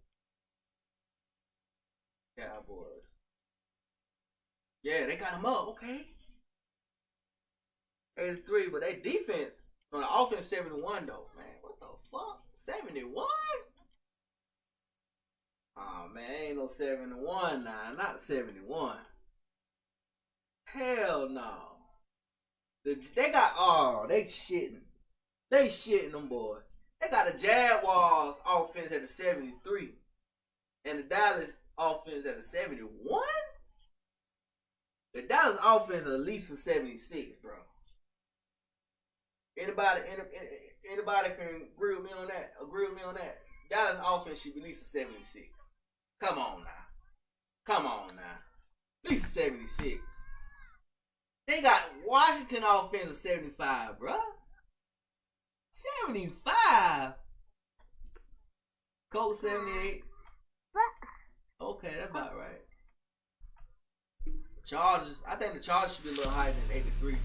Cowboys. Yeah, they got them up. Okay. 83, but they defense on the offense 71 though. Man, what the fuck? 71? Oh man, ain't no 71 now. Not 71. Hell no. They got they shitting. They shitting them boys. They got the Jaguars offense at the 73. And the Dallas offense at the 71? The Dallas offense is at least a 76, bro. Anybody can agree with me on that? Dallas offense should be at least a 76. Come on now. At least a 76. They got Washington offense of 75, bro. 75? Colts 78. Okay, that's about right. Chargers, I think the Chargers should be a little higher than 83.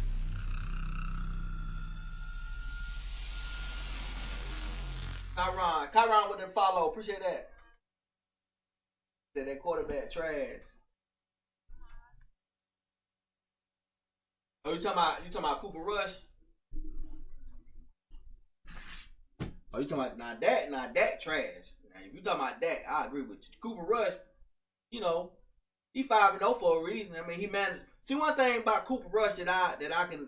Kyron with the follow. Appreciate that. Said that quarterback trash. Oh, you talking about Cooper Rush? Oh, you talking about Dak trash. Now, if you talking about Dak, I agree with you. Cooper Rush, he 5-0 for a reason. I mean, he managed. See, one thing about Cooper Rush that I can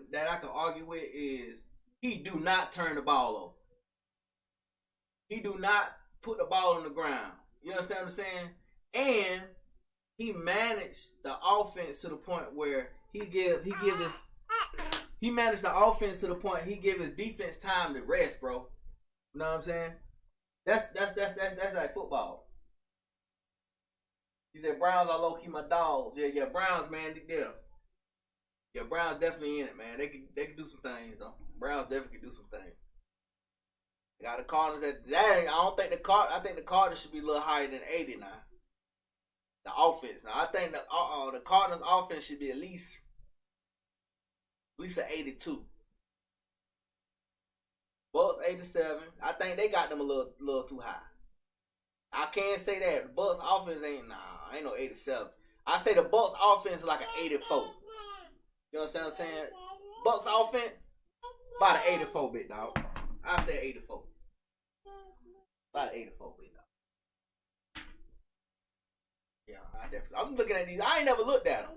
argue with is he do not turn the ball over. He do not put the ball on the ground. You understand what I'm saying? And he managed the offense to the point where he managed the offense to the point he give his defense time to rest, bro. You know what I'm saying? That's like football. He said Browns are low key my dogs. Yeah, Browns, man, yeah, Browns definitely in it, man. They can do some things though. Browns definitely can do some things. They got the Cardinals at that. I think the Cardinals should be a little higher than 80 now. The offense. Now I think the Cardinals offense should be at least an 82. Bucks 87. I think they got them a little too high. I can't say that. The Bucks offense ain't no 87. I'd say the Bucks offense is like an 84. You understand what I'm saying? Bucks offense, about an 84, big dog. I say 84. About an 84, big dog. Yeah, I definitely. I'm looking at these. I ain't never looked at them.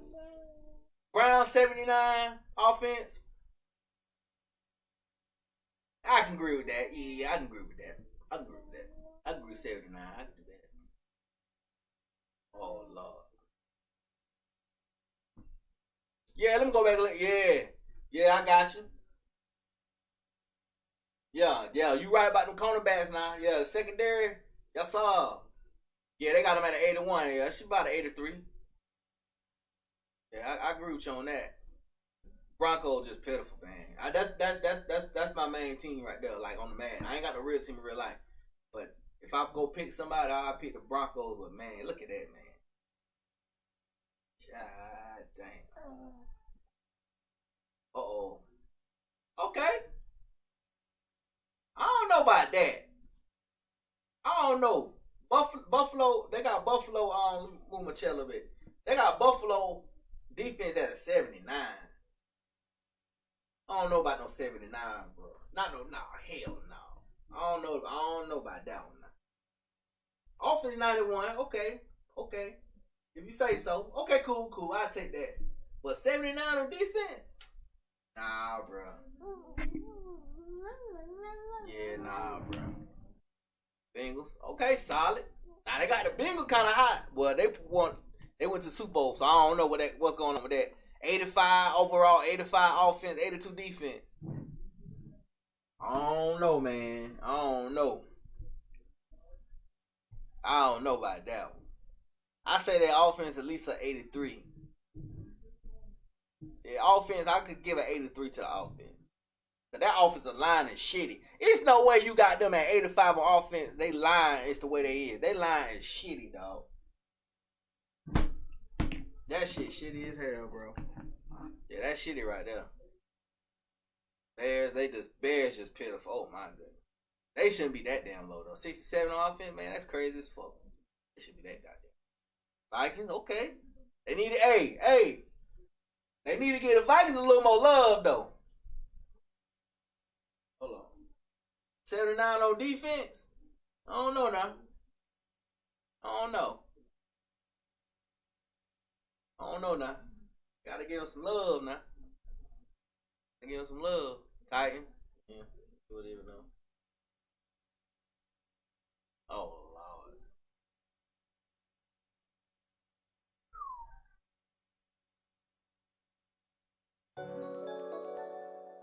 Brown 79 offense. I can agree with that. Yeah, I can agree with that. I can agree with that. I can agree with 79. I can do that. Oh, Lord. Yeah, let me go back and look. Yeah, I got you. Yeah, you right about them cornerbacks now. Yeah, the secondary, yes, sir. Yeah, they got them at an 81. Yeah, she's about an 83. Yeah, I agree with you on that. Broncos just pitiful, man. That's my main team right there. Like on the man, I ain't got no real team in real life. But if I go pick somebody, I'll pick the Broncos. But man, look at that, man. God damn. Uh-oh. Okay. I don't know about that. I don't know. Buffalo, they got Buffalo, move my chair a little bit. They got Buffalo defense at a 79. I don't know about no 79, bro. Hell no. I don't know about that one now. Offense 91, okay. If you say so, okay, cool. I'll take that. But 79 on defense? Nah, bro. Yeah, nah, bro. Bengals, okay, solid. Now they got the Bengals kind of hot. Well, they went to Super Bowl, so I don't know what's going on with that. 85 overall, 85 offense, 82 defense. I don't know, man. I don't know about that one. I say that offense at least an 83. Yeah, offense, I could give an 83 to the offense. But that offensive line is shitty. It's no way you got them at 85 on offense. They line is the way they is. They line is shitty, dog. That shit shitty as hell, bro. Yeah, that's shitty right there. Bears just pitiful. Oh my goodness. They shouldn't be that damn low though. 67 on offense, man, that's crazy as fuck. They should be that goddamn. Vikings, okay. They need to, they need to give the Vikings a little more love though. Hold on. 79 on defense? I don't know now. I don't know. Gotta give them some love now. Give them some love. Titans. Yeah. Do it even though. Oh, Lord.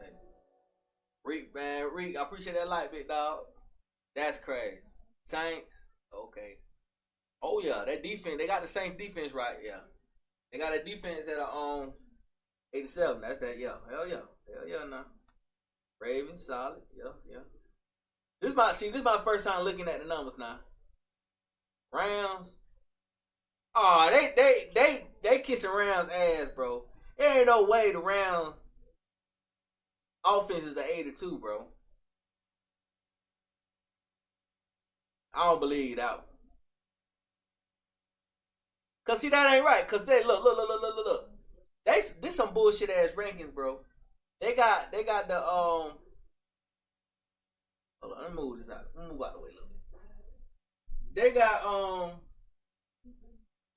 Hey. Reek, man. Reek, I appreciate that light, big dog. That's crazy. Saints. Okay. Oh, yeah. That defense. They got the Saints defense right. Yeah. They got a defense at 87. That's that. Yeah. Hell yeah now. Ravens, solid. Yeah. This is my first time looking at the numbers now. Rams. Oh, they kissing Rams ass, bro. There ain't no way the Rams offense is an 82, bro. I don't believe that one. Cause see that ain't right. Cause they look. This some bullshit ass rankings, bro. They got the Hold on, let me move this out. Let me move out the way a little bit. They got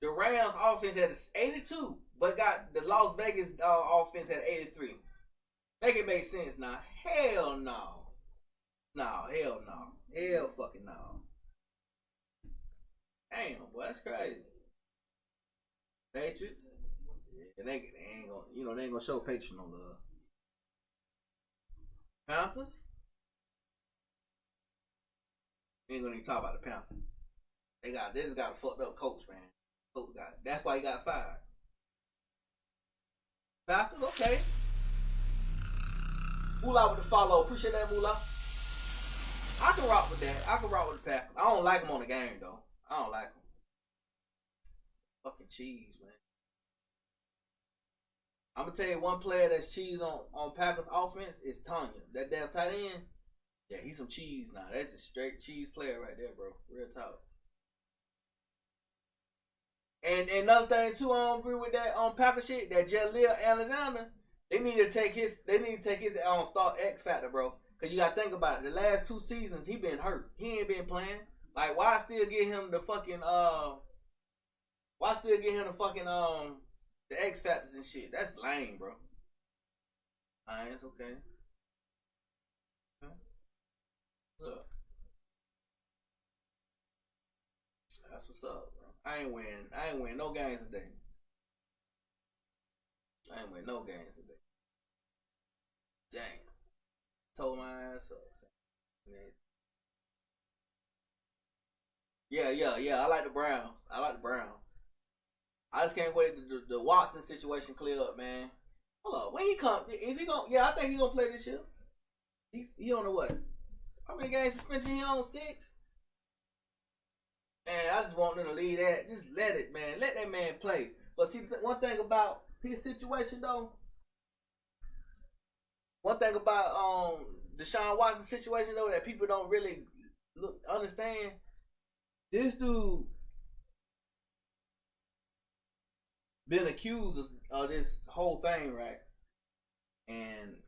the Rams offense at 82, but got the Las Vegas offense at 83. Make it make sense now. Hell no. Hell no. Hell fucking no. Damn, boy, that's crazy. Patriots. Yeah, they ain't gonna, they ain't gonna show Patriots no love. Panthers. Ain't gonna even talk about the Panthers. They just got a fucked up coach, man. That's why he got fired. Falcons, okay. Moolah with the follow. Appreciate that, Moolah. I can rock with that. I can rock with the Packers. I don't like them on the game, though. I don't like them. Fucking cheese, man. I'm going to tell you one player that's cheese on Packers offense is Tanya. That damn tight end. Yeah, he's some cheese now. That's a straight cheese player right there, bro. Real talk. And another thing too, I don't agree with that Packer shit. That Jaleel Alexander, they need to take his start X Factor, bro. Cause you gotta think about it. The last 2 seasons, he been hurt. He ain't been playing. Like, why still get him the fucking the X Factors and shit? That's lame, bro. Alright, it's okay. What's up? That's what's up, bro. I ain't win no games today. Damn. Told my ass up. Yeah. I like the Browns. I just can't wait the Watson situation clear up, man. Hold up. When he come, is he gonna? Yeah, I think he gonna play this year. He on the what? How many games suspension he on? 6. Man, I just want them to leave that. Just let it, man. Let that man play. But see, one thing about his situation, though. One thing about Deshaun Watson's situation, though, that people don't really understand. This dude been accused of this whole thing, right? And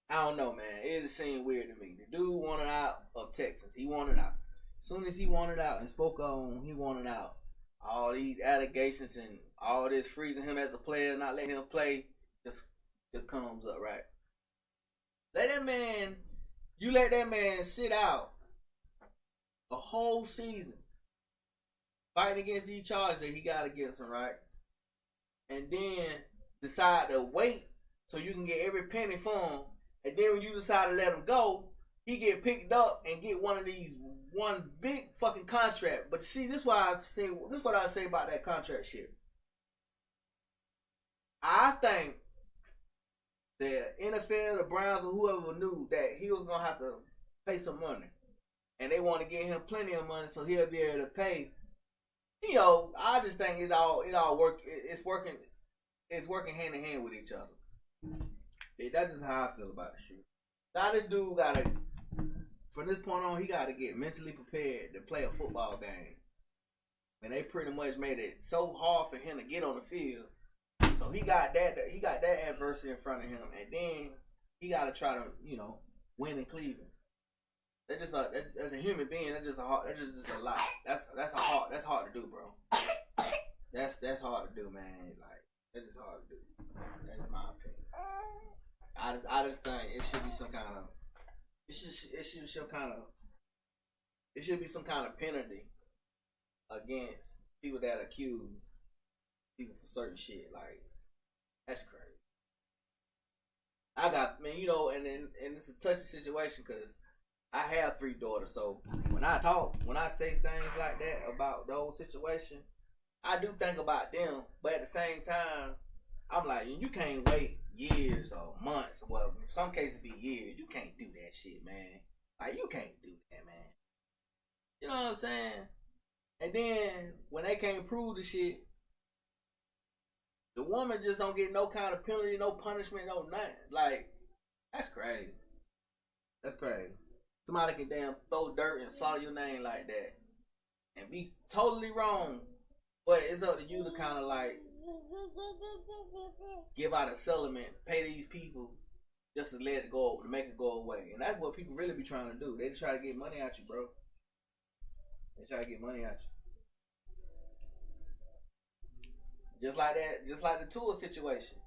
I don't know, man. It just seemed weird to me. The dude wanted out of Texas. He wanted out. As soon as he wanted out and spoke on, he wanted out. All these allegations and all this freezing him as a player, not letting him play, just comes up, right? Let that man sit out a whole season fighting against these charges that he got against him, right? And then decide to wait so you can get every penny for him. And then when you decide to let him go, he get picked up and get one big fucking contract. But see, this is what I say about that contract shit. I think the NFL, the Browns, or whoever knew that he was gonna have to pay some money, and they want to get him plenty of money so he'll be able to pay. You know, I just think it all work. It's working hand in hand with each other. That's just how I feel about the shit. Now this dude gotta, from this point on, he gotta get mentally prepared to play a football game. And they pretty much made it so hard for him to get on the field. So he got that adversity in front of him, and then he got to try to, win in Cleveland. As a human being, that's just a lot. That's hard to do, bro. That's hard to do, man. Like, that's just hard to do. That's my opinion. I just think it should be some kind of penalty against people that accuse people for certain shit. Like, that's crazy. And it's a touchy situation because I have 3 daughters. So when I say things like that about those situations, I do think about them. But at the same time, I'm like, you can't wait years or months. Well, in some cases be years. You can't do that shit, man. Like, you can't do that, man. You know what I'm saying? And then when they can't prove the shit, the woman just don't get no kind of penalty, no punishment, no nothing. Like, that's crazy. That's crazy. Somebody can damn throw dirt and slaughter your name like that and be totally wrong. But it's up to you to kind of like give out a settlement, pay these people just to let it go, to make it go away. And that's what people really be trying to do. They try to get money out you, bro. They try to get money out you. Just like that, just like the Tua situation.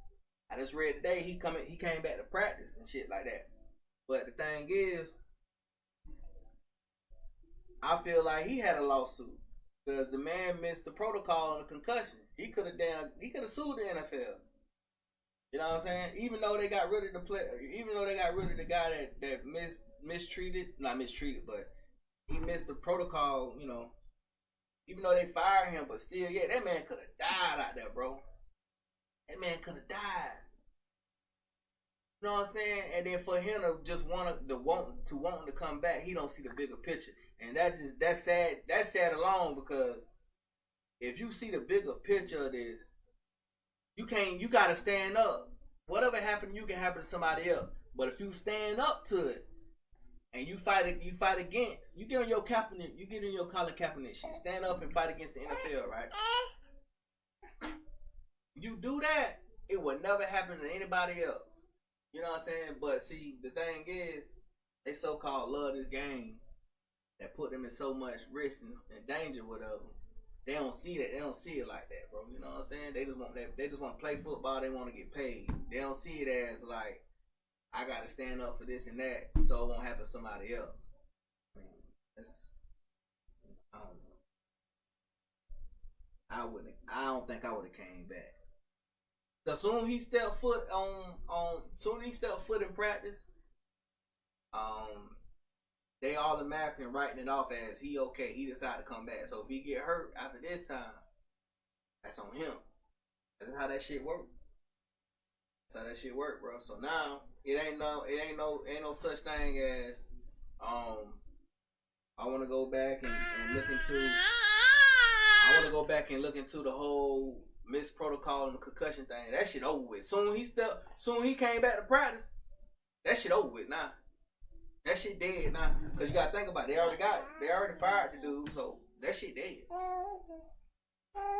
I just read today he came back to practice and shit like that. But the thing is, I feel like he had a lawsuit because the man missed the protocol on the concussion. He could have sued the NFL. You know what I'm saying? Even though they got rid of the guy that not mistreated, but he missed the protocol, even though they fired him, but still, yeah, that man could have died out there, bro. That man could have died. You know what I'm saying? And then for him to just want to come back, he don't see the bigger picture. And that's sad. That's sad alone, because if you see the bigger picture of this, you gotta stand up. Whatever happened, you can happen to somebody else. But if you stand up to it and you fight against, you get in your Colin Kaepernick shit. Stand up and fight against the NFL, right? You do that, it would never happen to anybody else. You know what I'm saying? But see, the thing is, they so-called love this game that put them in so much risk and danger, whatever. They don't see that. They don't see it like that, bro. You know what I'm saying? They just want that. They just want to play football. They want to get paid. They don't see it as like, I got to stand up for this and that, so it won't happen to somebody else. I mean, I don't know. I don't think I would have came back. Cause soon he stepped foot in practice, they automatically writing it off as he okay. He decided to come back. So if he get hurt after this time, that's on him. That's how that shit work. That's how that shit work, bro. So now it ain't no such thing as I want to go back and look into. I want to go back and look into the whole missed protocol and the concussion thing. That shit over with. Soon he came back to practice. That shit over with now. That shit dead now. Cause you gotta think about it. They already fired the dude, so that shit dead.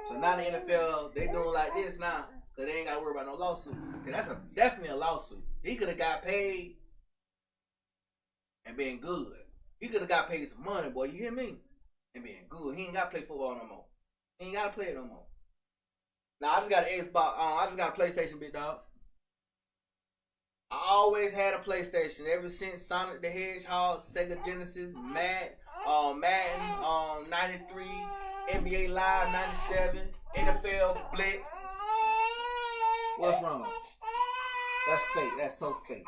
So now the NFL, they doing like this now, cause they ain't gotta worry about no lawsuit. Cause that's definitely a lawsuit. He could have got paid and been good. He could have got paid some money, boy. You hear me? And being good. He ain't gotta play football no more. He ain't gotta play it no more. Now I just got an Xbox. I just got a PlayStation, big dog. I always had a PlayStation ever since Sonic the Hedgehog, Sega Genesis, Madden 93, NBA Live 97, NFL Blitz. What's wrong? That's fake. That's so fake.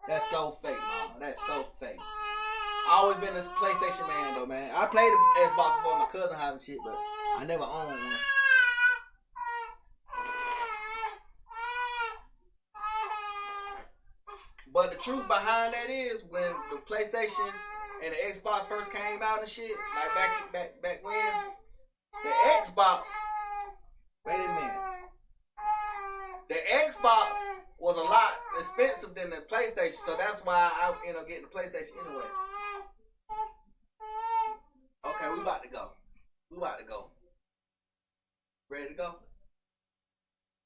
That's so fake, mama. That's so fake. I always been a PlayStation man though, man. I played the Xbox before my cousin house and shit, but I never owned one. But the truth behind that is, when the PlayStation and the Xbox first came out and shit, like back when, the Xbox. Wait a minute. The Xbox was a lot expensive than the PlayStation, so that's why I ended up getting the PlayStation anyway. Okay, we about to go. Ready to go?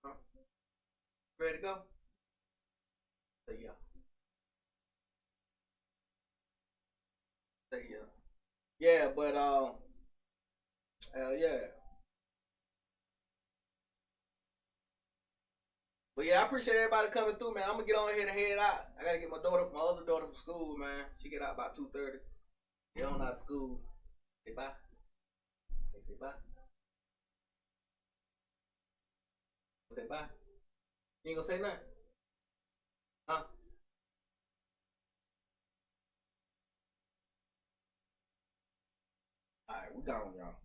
Huh? Ready to go? Say yeah. Say yeah. Yeah, but hell yeah. But yeah, I appreciate everybody coming through, man. I'm gonna get on here and head out. I gotta get my other daughter from school, man. She get out by 2:30. Get on out of school. Say bye. Say bye. Say bye. You ain't gonna say nothing? Huh? Alright, we gone, y'all.